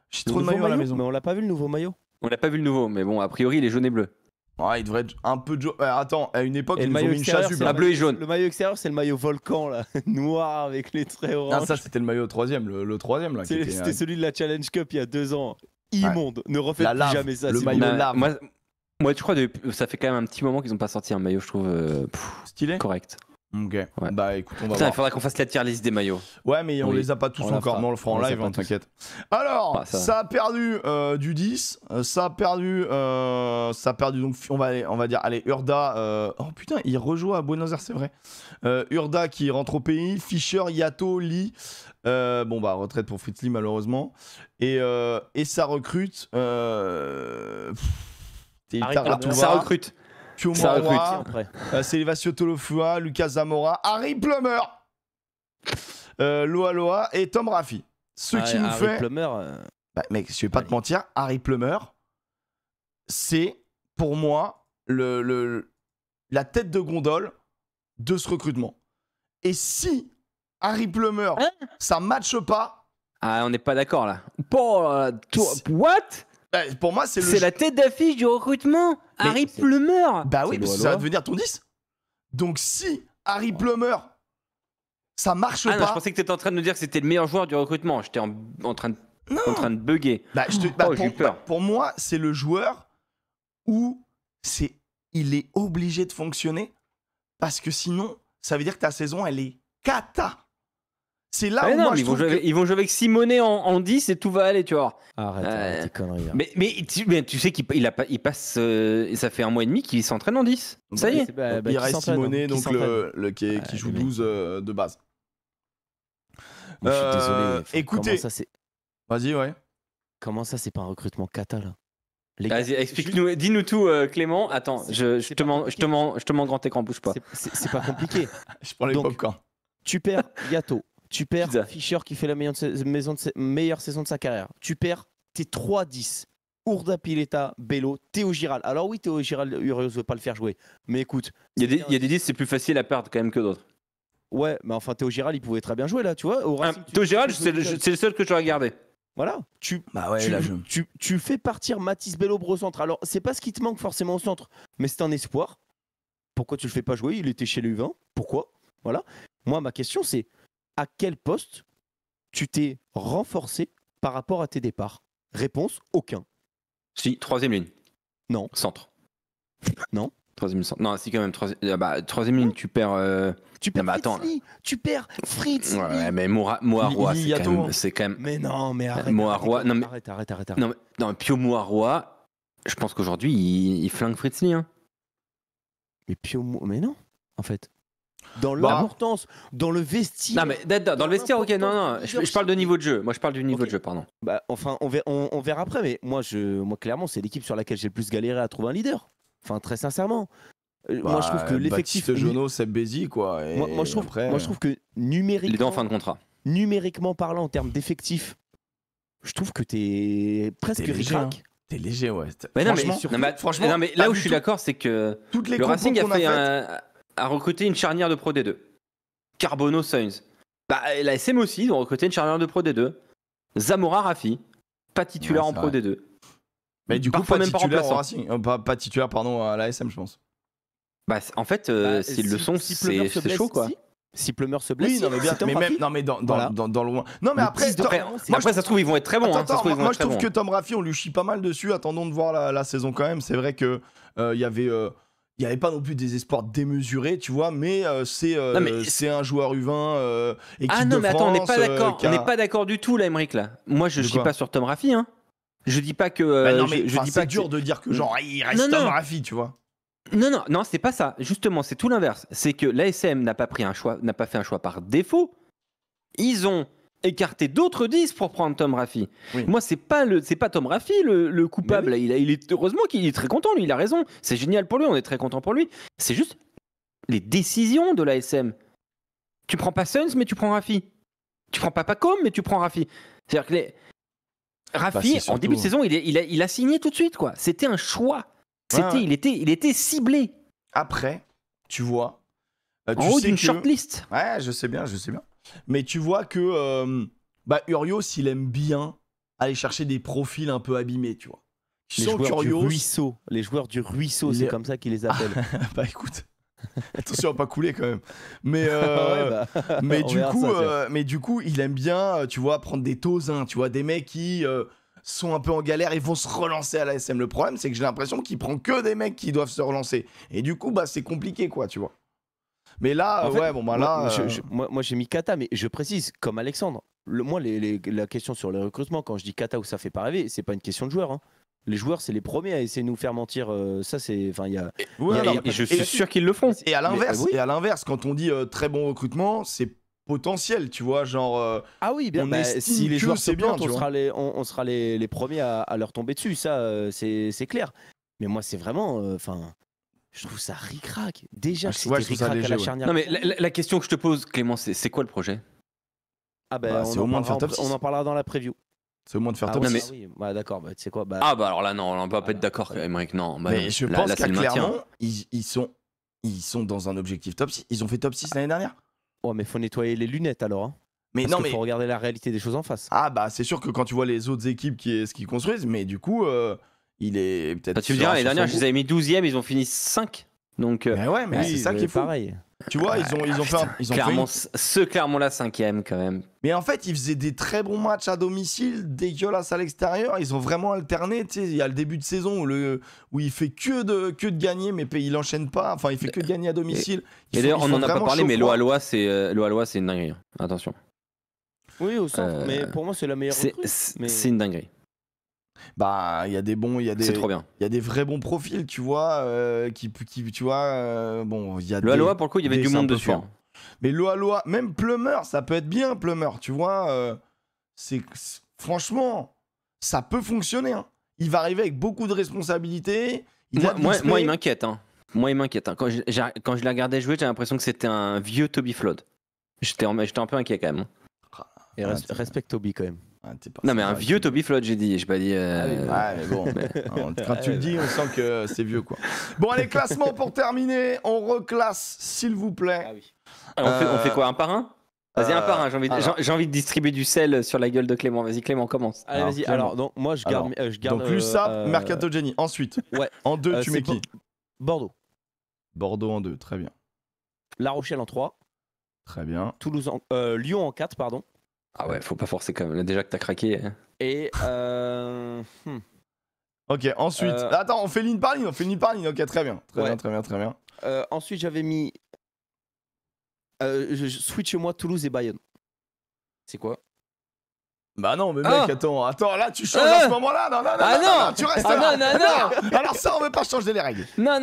J'ai trop de maillots à la maison. Mais on l'a pas vu le nouveau maillot. On l'a pas vu le nouveau, mais bon, a priori il est jaune et bleu. Ouais, il devrait être un peu jaune. Attends, à une époque, il nous ont mis une chasuble. Bleu et jaune. Le maillot extérieur, c'est le maillot volcan là, noir avec les traits orange. Ah, ça c'était le maillot troisième, le troisième là. C'était celui de la Challenge Cup il y a 2 ans. Immonde, ne refaites plus jamais ça. Le maillot lave. Moi, je crois que ça fait quand même un petit moment qu'ils ont pas sorti un maillot, je trouve stylé. Correct. Ok, bah écoute, on va voir. Il faudra qu'on fasse la tier list des maillots. Ouais, mais on les a pas tous encore, mais on le fera en live, t'inquiète. Alors, ça a perdu du 10, ça a perdu donc, on va dire, allez, Urda, oh putain, il rejoue à Buenos Aires, c'est vrai. Urda qui rentre au pays, Fischer, Yato, Lee, bon bah retraite pour Fritz Lee malheureusement, et ça recrute, ça recrute. Célivasio Tolofua, Lucas Zamora, Harry Plummer, Loa Loa et Tom Raffi. Ce qui nous fait. Plummer, bah, mec, je vais pas te mentir, Harry Plummer, c'est pour moi la tête de gondole de ce recrutement. Et si Harry Plummer, ça matche pas. Ah, on n'est pas d'accord là. What? Pour moi, c'est la tête d'affiche du recrutement. Harry Plummer. Bah oui, parce que ça va devenir ton 10. Donc si Harry Plummer, ça marche pas. Non, je pensais que tu étais en train de nous dire que c'était le meilleur joueur du recrutement. J'étais en train de bugger. Pour moi, c'est le joueur où il est obligé de fonctionner parce que sinon, ça veut dire que ta saison, elle est cata. C'est là où moi, ils vont jouer avec Simonet en 10 et tout va aller, tu vois. Arrête tes conneries. Hein. Mais tu sais qu'il passe, ça fait 1 mois et demi qu'il s'entraîne en 10. Ça y est. Il reste Simonet, donc qui joue 12 de base. Moi, je suis désolé. Écoutez. Vas-y, ouais. Comment ça, c'est pas un recrutement cata là? Les gars, Vas-y, explique-nous, dis-nous tout, Clément. Attends, je te mens grand écran, bouge pas. c'est pas compliqué. Je prends les Donc, popcorn. Tu perds Yato, tu perds Pizza. Fischer qui fait la meilleure saison de sa carrière. Tu perds tes 3-10. Urda Pileta, Bello, Théo Giral. Alors oui, Théo Giral, Urios veut pas le faire jouer. Mais écoute. Il y a des 10, c'est plus facile à perdre quand même que d'autres. Ouais, mais enfin Théo Giral, il pouvait très bien jouer là, tu vois. Au Racing, Théo Giral, c'est le seul que j'aurais gardé. Voilà. Bah ouais, là, Tu fais partir Mathis Bellobre au centre. Alors, c'est pas ce qui te manque forcément au centre, mais c'est un espoir. Pourquoi tu le fais pas jouer? Il était chez les U20. Pourquoi? Voilà. Moi, ma question, c'est à quel poste tu t'es renforcé par rapport à tes départs? Réponse, aucun. Si, 3ème ligne. Non. Centre. Non. 3ème ligne centre. Non, si, quand même. 3ème ligne, tu perds. Tu perds Non, mais attends, Fritzli. Tu perds Fritz. Ouais, mais Moaroa, c'est quand même. Mais non, mais arrête. Moaroa, non, mais. Arrête. Non, Pio Moaroa, je pense qu'aujourd'hui, il flingue Fritzli. Hein. Mais non, en fait. Dans Bah, l'importance, dans le vestiaire. Non, mais dans le vestiaire, ok, non, je parle de niveau de jeu. Moi, je parle du niveau de jeu, pardon. Bah, enfin, on verra après, mais moi, clairement, c'est l'équipe sur laquelle j'ai le plus galéré à trouver un leader. Enfin, très sincèrement. Moi, je trouve que l'effectif. Baptiste Jonot, c'est Bézi, quoi. Moi, je trouve que numériquement. Les deux en fin de contrat. Numériquement parlant, en termes d'effectifs, je trouve que t'es presque ric-rac. T'es léger, ouais. Mais non, franchement, non, mais là où je suis d'accord, c'est que toutes les le Racing a recruté une charnière de Pro D2. Carbono Sainz. Bah, la SM aussi, ils ont recruté une charnière de Pro D2. Zamora Rafi, pas titulaire en Pro D2. Mais du coup, parfois pas même pas titulaire au remplaçant. Racing. Pas titulaire, pardon, à la SM, je pense. Bah, en fait, s'ils le sont, c'est chaud, quoi. Si Plummer se blesse, Oui, non, mais bien, mais même, non, mais dans le loin. Non, mais après, après, ça se trouve, ils vont être très bons. Attends, moi, je trouve que Tom Raffi, on lui chie pas mal dessus. Attendons de voir la saison quand même. C'est vrai que il y avait pas non plus des espoirs démesurés, tu vois, mais c'est un joueur U20 équipe Ah non, de mais France. attends, on n'est pas d'accord. On n'est pas d'accord du tout, là, Emmerich, là. Moi, je chie pas sur Tom Raffi, hein. Je dis pas que. Non, mais je dis pas c'est dur de dire que genre il reste Tom Raffi, tu vois. Non, c'est pas ça. Justement, c'est tout l'inverse. C'est que l'ASM n'a pas fait un choix par défaut. Ils ont écarté d'autres 10 pour prendre Tom Raffi. Oui. Moi, c'est pas Tom Raffi le coupable. Oui. Il est heureusement qu'il est très content. Lui, il a raison. C'est génial pour lui. On est très content pour lui. C'est juste les décisions de l'ASM. Tu prends pas Suns, mais tu prends Raffi. Tu prends pas Pacom, mais tu prends Raffi. C'est-à-dire que Raffi, en début de saison, il a signé tout de suite, quoi. C'était un choix. Il était ciblé. Après, tu vois. En haut d'une shortlist. Ouais, je sais bien. Mais tu vois que Urios, il aime bien aller chercher des profils un peu abîmés, tu vois. Les joueurs du ruisseau, c'est comme ça qu'ils les appellent. Bah écoute, attention à pas couler quand même. Mais, mais du coup, il aime bien, tu vois, prendre des tausins, tu vois, des mecs qui sont un peu en galère et vont se relancer à la SM. Le problème, c'est que j'ai l'impression qu'il prend que des mecs qui doivent se relancer. Et du coup, c'est compliqué, quoi, tu vois. Mais là, moi, j'ai mis Kata, mais je précise, comme Alexandre, la question sur les recrutements, quand je dis Kata ou ça fait pas rêver, c'est pas une question de joueurs. Hein. Les joueurs, c'est les premiers à essayer de nous faire mentir. Ça, c'est. Enfin, il y a. Et je suis sûr qu'ils le font. Et à l'inverse, quand on dit très bon recrutement, c'est potentiel, tu vois, genre. Ah oui, bien. Si les joueurs se plantent, on sera les premiers à leur tomber dessus. Ça, c'est clair. Mais moi, c'est vraiment. Je trouve ça ric-rac. Déjà, c'était ric-rac à la charnière. Non, mais la question que je te pose, Clément, c'est quoi le projet? C'est au moins de faire top 6. On en parlera dans la preview. C'est au moins de faire top 6. Oui. D'accord, tu sais quoi. Alors là, non, on va pas être d'accord, Emmerich. Non, mais je pense que clairement, ils sont dans un objectif top 6. Ils ont fait top 6 l'année dernière. Ouais, mais faut nettoyer les lunettes alors. Hein. Parce qu'il faut regarder la réalité des choses en face. C'est sûr que quand tu vois les autres équipes ce qu'ils construisent, mais du coup. Il est peut-être. Tu me diras, l'année dernière, je les avais mis 12e, ils ont fini 5. Donc, mais c'est ça qui est fou. Pareil. Tu vois, ils ont fait. Clairement la 5e quand même. Mais en fait, ils faisaient des très bons matchs à domicile, dégueulasses à l'extérieur. Ils ont vraiment alterné. Tu sais, il y a le début de saison où il fait que de gagner, mais il enchaîne pas. Enfin, il fait que de gagner à domicile. Et d'ailleurs, on n'en a pas parlé, mais l'Oaloa, c'est une dinguerie. Attention. Oui, au centre, mais pour moi, c'est la meilleure recrue. C'est une dinguerie. Il y a des bons, c'est trop bien. Il y a des vrais bons profils, tu vois, tu vois, il y a le Aloha, pour le coup, il y avait du monde dessus. Hein. Mais le Aloha, même Plummer, ça peut être bien, Plummer, tu vois, franchement, ça peut fonctionner. Hein. il va arriver avec beaucoup de responsabilités. Moi, il m'inquiète. Hein. Moi, il m'inquiète. Hein. Quand je l'ai regardé jouer, j'ai l'impression que c'était un vieux Toby Flood. J'étais un peu inquiet quand même. Et respecte Toby quand même. Non, mais un vieux Toby Flood, j'ai pas dit. Ouais, mais bon. Quand tu le dis, on sent que c'est vieux, quoi. Bon, allez, classement pour terminer. On reclasse, s'il vous plaît. Ah oui. On fait quoi, un par un? Vas-y, un par un. J'ai envie de distribuer du sel sur la gueule de Clément. Vas-y, Clément, commence. Allez, vas-y. Alors, donc, moi, je garde. Donc, l'USAP, Mercato Geni. Ensuite, en 2, tu mets qui? Bordeaux. Bordeaux en 2, très bien. La Rochelle en 3. Très bien. Lyon en 4, pardon. Ah ouais, faut pas forcer quand même. Là, déjà que t'as craqué. Et. Ok, ensuite. Attends, on fait ligne par ligne. Ok, très bien. Très bien. Ensuite, j'avais mis. Switch-moi Toulouse et Bayonne. C'est quoi? Bah non, mais mec, attends, là tu changes à ce moment-là. Non, tu restes là. Non. Alors ça, on veut pas changer les règles. Non.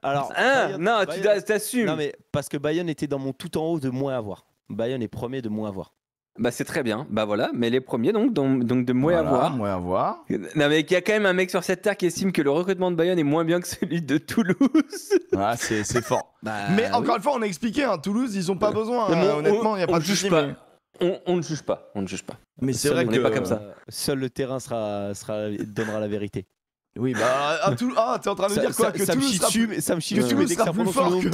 Alors, non, tu t'assumes. Non, mais parce que Bayonne était dans mon tout en haut de moins à voir. Bayonne est premier de moins à voir. Bah c'est très bien, bah voilà, mais les premiers donc de moins à voir. Moins à voir. Non mais il y a quand même un mec sur cette terre qui estime que le recrutement de Bayonne est moins bien que celui de Toulouse. Ah c'est fort. Mais encore une fois, on a expliqué, hein, Toulouse, ils ont pas besoin. Honnêtement, il n'y a pas de souci. On ne juge pas. Mais c'est vrai qu'on que n'est pas comme ça. Seul le terrain donnera la vérité. Oui, bah t'es en train de me dire quoi? Que ça me chie Toulouse sera plus fort que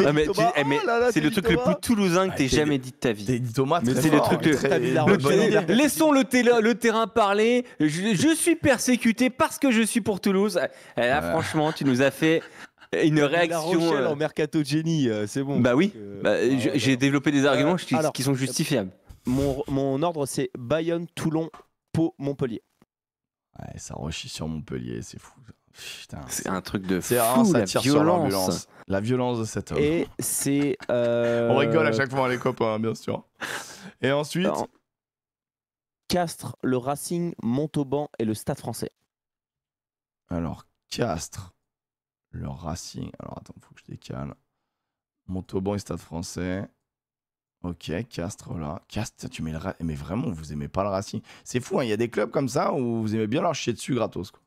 c'est le truc le plus toulousain que t'aies jamais dit de ta vie. T'es dit Thomas, mais c'est le truc laissons le terrain parler. Je suis persécuté parce que je suis pour Toulouse. Là, franchement, tu nous as fait une réaction. La Rochelle en Mercato Geni, c'est bon. Bah oui, j'ai développé des arguments qui sont justifiables. Mon ordre, c'est Bayonne, Toulon, Pau, Montpellier. Ouais, ça rechie sur Montpellier, c'est fou. Putain, c'est un truc de fou, la violence. La violence de cet homme. Et c'est... On rigole à chaque fois, les copains, bien sûr. Et ensuite... Castres, le Racing, Montauban et le Stade français. Alors, Castres, le Racing... Alors, attends, faut que je décale. Montauban et Stade français... Ok, Castres, là. Castres, tu mets le Racing. Mais vraiment, vous aimez pas le Racing. C'est fou, il y a des clubs comme ça où vous aimez bien leur chier dessus gratos, quoi.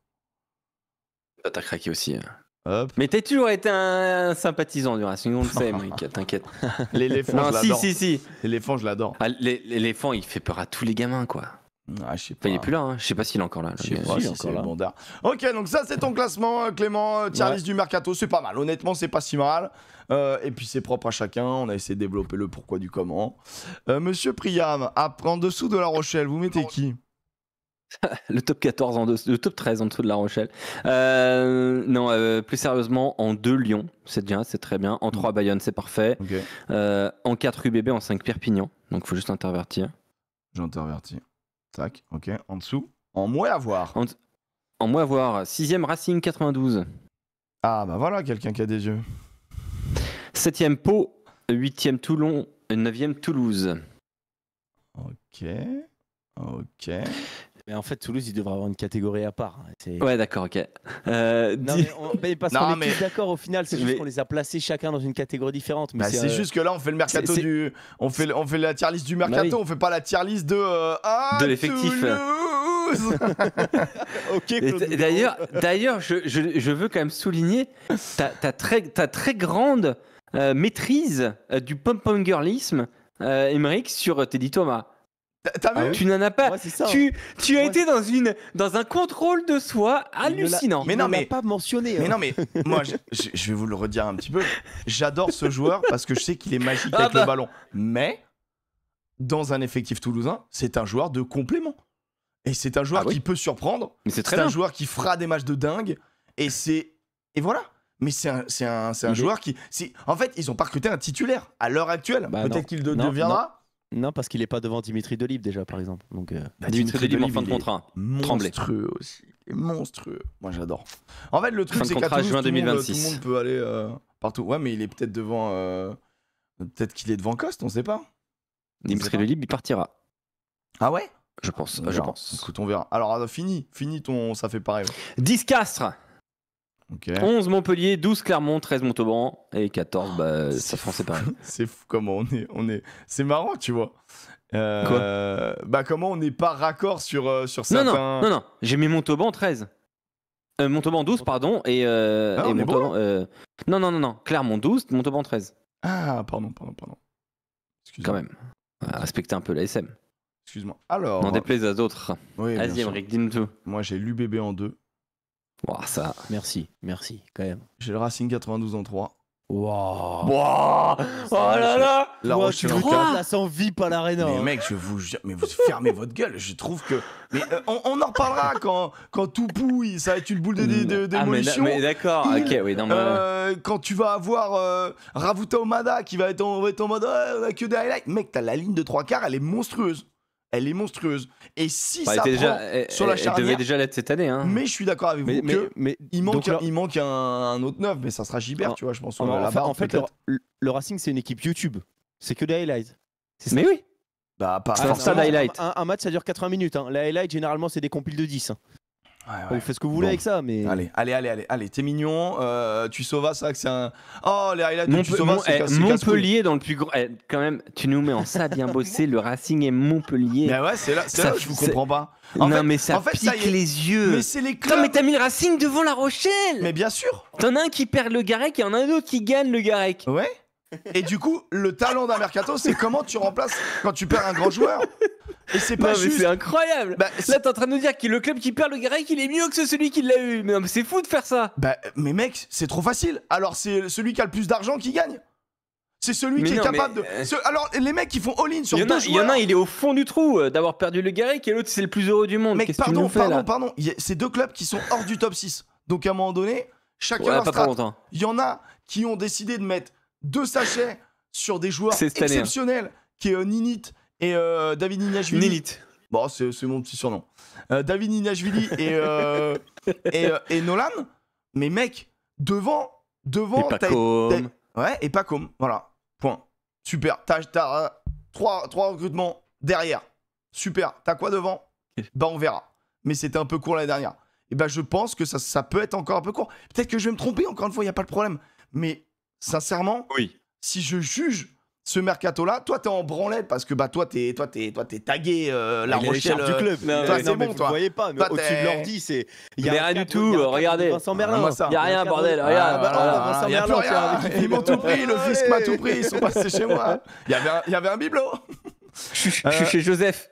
T'as craqué aussi. Hop. Mais t'as toujours été un sympathisant du Racing, on le sait, mec, t'inquiète. L'éléphant, je l'adore. Si. L'éléphant, je l'adore. Ah, l'éléphant, il fait peur à tous les gamins, quoi. Ah, je sais pas. Il est plus là, hein. Je sais pas s'il est encore là. Je sais pas si c'est bon d'art. Ok, donc ça, c'est ton classement, Clément. Tier list du Mercato, c'est pas mal. Honnêtement, c'est pas si mal. Et puis, c'est propre à chacun. On a essayé de développer le pourquoi du comment. Monsieur Priam, en dessous de La Rochelle, vous mettez qui? Le top 14 le top 13 en dessous de La Rochelle. Non, plus sérieusement, en 2 Lyon, c'est très bien. En 3 Bayonne, c'est parfait. Okay. En 4 UBB, en 5 Perpignan. Donc il faut juste intervertir. J'intervertis. Tac, ok. En dessous. En moins à voir. En moins à voir. 6ème Racing 92. Ah bah voilà, quelqu'un qui a des yeux. 7ème Pau. 8ème Toulon. 9ème Toulouse. Ok. Mais en fait, Toulouse, il devrait avoir une catégorie à part. Ouais, d'accord, ok. Parce qu'on est tous d'accord au final, c'est juste qu'on les a placés chacun dans une catégorie différente. Mais c'est juste que là, on fait le mercato on fait la tier list du mercato, on fait pas la tier list de l'effectif. Ok. D'ailleurs, je veux quand même souligner ta très grande maîtrise du pom-pom girlisme, Émeric, sur Teddy Thomas. T'as vu? Tu n'en as pas. Ouais, ça, tu as été dans un contrôle de soi hallucinant. Il ne l'a pas mentionné. Mais non, mais moi, je vais vous le redire un petit peu. J'adore ce joueur parce que je sais qu'il est magique avec le ballon. Mais dans un effectif toulousain, c'est un joueur de complément. Et c'est un joueur qui peut surprendre. C'est un joueur qui fera des matchs de dingue. Et voilà. Mais c'est un joueur qui... En fait, ils ont pas recruté un titulaire à l'heure actuelle. Peut-être qu'il deviendra. Non, parce qu'il est pas devant Dimitri Delib déjà, par exemple. Donc, Dimitri Delib en fin de contrat. Monstrueux aussi. Il est monstrueux. Moi, j'adore. En fait, le truc, c'est qu'à Toulouse, tout le monde peut aller partout. Ouais, mais il est peut-être devant... Peut-être qu'il est devant Coste, on sait pas. Dimitri Delib, il partira. Ah ouais? Je pense. Écoute, on verra. Alors, fini ton... Ça fait pareil. 10 Castres. Ok. 11 Montpellier, 12 Clermont, 13 Montauban et 14 Safran, c'est pareil. C'est fou comment on est. C'est marrant, tu vois. Bah comment on n'est pas raccord sur certains. Non, j'ai mis Montauban 13. Montauban 12, pardon, et on est Montauban. Non, Clermont 12, Montauban 13. Ah, pardon. Excuse-moi. Quand même. Respectez un peu la SM. Excuse-moi. Alors. N'en déplaise à d'autres. Oui, bien Vas-y, sûr. Emmerich, dis-nous tout. Moi, j'ai l'UBB en 2. Wow, ça. Merci, quand même. J'ai le Racing 92 en 3. Waouh. Wow. Oh là là. La Toi, Rochelle tu en veux 4. ta place en VIP à l'Arena. Mais hein. mec, je vous jure, mais vous fermez votre gueule. Je trouve que. Mais on en reparlera quand tout pouille, ça va être une boule de démolition. Mais d'accord, ok, oui, non, mais. Quand tu vas avoir Ravuta Omada qui va être en mode on a que des highlights. Mec, t'as la ligne de 3/4, elle est monstrueuse. Et si ça prend sur la elle charnière. devait déjà l'être cette année. Hein. Mais je suis d'accord avec vous Mais il manque donc, un autre neuf, mais ça sera Gilbert, tu vois, je pense. en fait, le Racing, c'est une équipe YouTube. C'est que des highlights. Mais oui. Bah, pas C'est pour ça d'highlight. Un match, ça dure 80 minutes. Hein. Les highlights, généralement, c'est des compiles de 10. Hein. Vous faites ce que vous voulez avec ça, mais. Allez, t'es mignon. Tu Sauvas, c'est vrai que c'est un. Oh, les highlights de Sauvas, c'est Montpellier dans le plus grand. Quand même, tu nous mets en ça bien bossé. Le Racing et Montpellier. Mais ouais, c'est là où je vous comprends pas. Mais ça pique les yeux. Mais c'est les clubs. Putain, mais t'as mis le Racing devant la Rochelle. Mais bien sûr. T'en as un qui perd le Garec et y'en a un autre qui gagne le Garec. Ouais. Et du coup, le talent d'un mercato, c'est comment tu remplaces quand tu perds un grand joueur. Et c'est pas juste. Mais c'est incroyable. Bah, là, t'es en train de nous dire que le club qui perd le Garec, il est mieux que celui qui l'a eu. Mais non, mais c'est fou de faire ça. Bah, mais mec, c'est trop facile. Alors, c'est celui qui a le plus d'argent qui gagne. C'est celui qui est capable de. Alors, les mecs qui font all-in sur deux joueurs. Il y en a un, il est au fond du trou d'avoir perdu le Garec et l'autre, c'est le plus heureux du monde. Mec, pardon. C'est deux clubs qui sont hors du top 6. Donc, à un moment donné, chacun leur strat. Il y en a qui ont décidé de mettre 2 sachets sur des joueurs exceptionnels, qui est Ninit et David Nignashvili. Ninit. Bon, c'est mon petit surnom. David Nignashvili et Nolan. Mais mec, devant et Pacôme. Ouais, et Pacôme. Voilà. Point. Super. T'as 3 recrutements derrière. Super. T'as quoi devant? Bah, on verra. Mais c'était un peu court l'année dernière. Et bah, je pense que ça peut être encore un peu court. Peut-être que je vais me tromper, encore une fois, il n'y a pas de problème. Mais sincèrement, oui. Si je juge ce mercato-là, toi, t'es en branlette parce que bah, toi, t'es tagué La Rochelle du club. Toi, c'est bon, toi. Vous voyez pas, mais Toi, au-dessus de l'ordi, c'est. Il y a rien du tout, regardez. Vincent Merlin. Il y a rien, bordel. Regarde. Il y a plus rien. Ils m'ont tout pris, le fisc m'a tout pris, ils sont passés chez moi. Il y avait un bibelot. Je suis chez Joseph.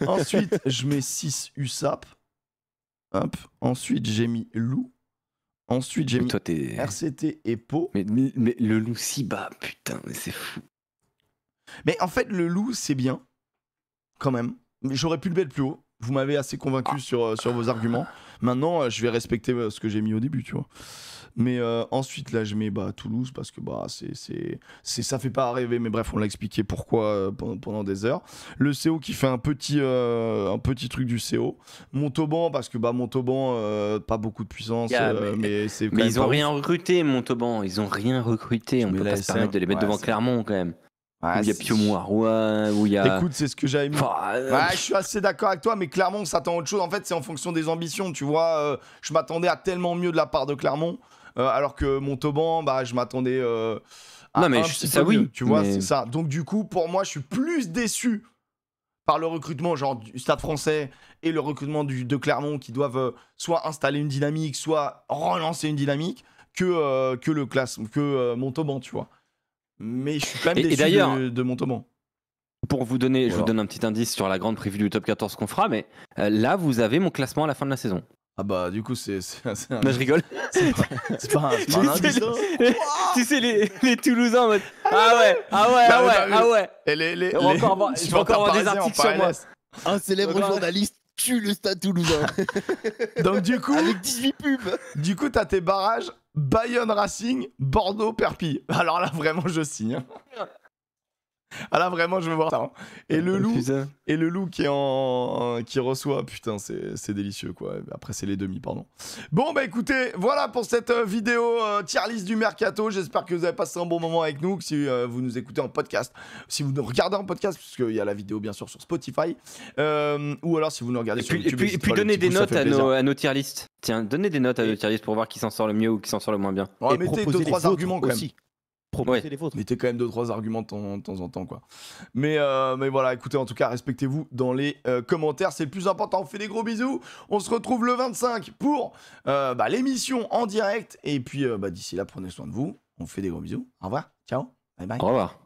Ensuite, je mets 6 USAP. Hop. Ensuite, j'ai mis Lou. Ensuite, j'ai mis RCT et Pau. Mais le Loup si bas, putain, mais c'est fou. Mais en fait, le Loup, c'est bien. Quand même. Mais j'aurais pu le mettre plus haut. Vous m'avez assez convaincu sur vos arguments. Maintenant, je vais respecter ce que j'ai mis au début, tu vois. Mais ensuite, là, je mets Toulouse parce que ça fait pas rêver. Mais bref, on l'a expliqué pourquoi pendant des heures. Le CO qui fait un petit truc du CO. Montauban parce que Montauban, pas beaucoup de puissance. Mais c'est. Mais ils ont rien recruté, Montauban. Ils ont rien recruté. On peut pas se permettre de les mettre devant Clermont quand même. Ouais, où il y a Pio Mouaroua, où il y a... Écoute, c'est ce que j'avais mis. Je suis assez d'accord avec toi, mais Clermont, on s'attend à autre chose. En fait, c'est en fonction des ambitions, tu vois. Je m'attendais à tellement mieux de la part de Clermont, alors que Montauban, je m'attendais à non, mais un petit peu mieux, tu vois, c'est ça. Donc du coup, pour moi, je suis plus déçu par le recrutement genre du Stade Français et le recrutement de Clermont qui doivent soit installer une dynamique, soit relancer une dynamique que Montauban, tu vois. Mais je suis quand même déçu de Montauban. Pour vous donner, je vous donne un petit indice sur la grande preview du top 14 qu'on fera, mais là, vous avez mon classement à la fin de la saison. Ah bah du coup c'est non, je rigole. C'est pas un indice. Tu sais les Toulousains en mode ah ouais. Et on va encore avoir des articles sur moi. Un célèbre journaliste tue le Stade Toulousain. Donc du coup avec 18 pubs. Du coup t'as tes barrages Bayonne Racing, Bordeaux Perpignan. Alors là vraiment je signe. Ah là vraiment je veux voir ça. Et le loup qui reçoit, putain c'est délicieux quoi. Après c'est les demi pardon. Bon bah écoutez, voilà pour cette vidéo tier list du Mercato. J'espère que vous avez passé un bon moment avec nous, que si vous nous écoutez en podcast, si vous nous regardez en podcast, puisqu'il y a la vidéo bien sûr sur Spotify, ou alors si vous nous regardez sur YouTube. Et puis donnez des notes à nos tier list. Tiens, donnez des notes à tier list pour voir qui s'en sort le mieux ou qui s'en sort le moins bien. Ouais, mettez 2-3 arguments quand même. Proposez les vôtres. Mettez quand même 2-3 arguments de temps en temps, quoi. Mais voilà, écoutez, en tout cas, respectez-vous dans les commentaires, c'est le plus important. On fait des gros bisous. On se retrouve le 25 pour l'émission en direct. Et puis, d'ici là, prenez soin de vous. On fait des gros bisous. Au revoir. Ciao. Bye bye. Au revoir.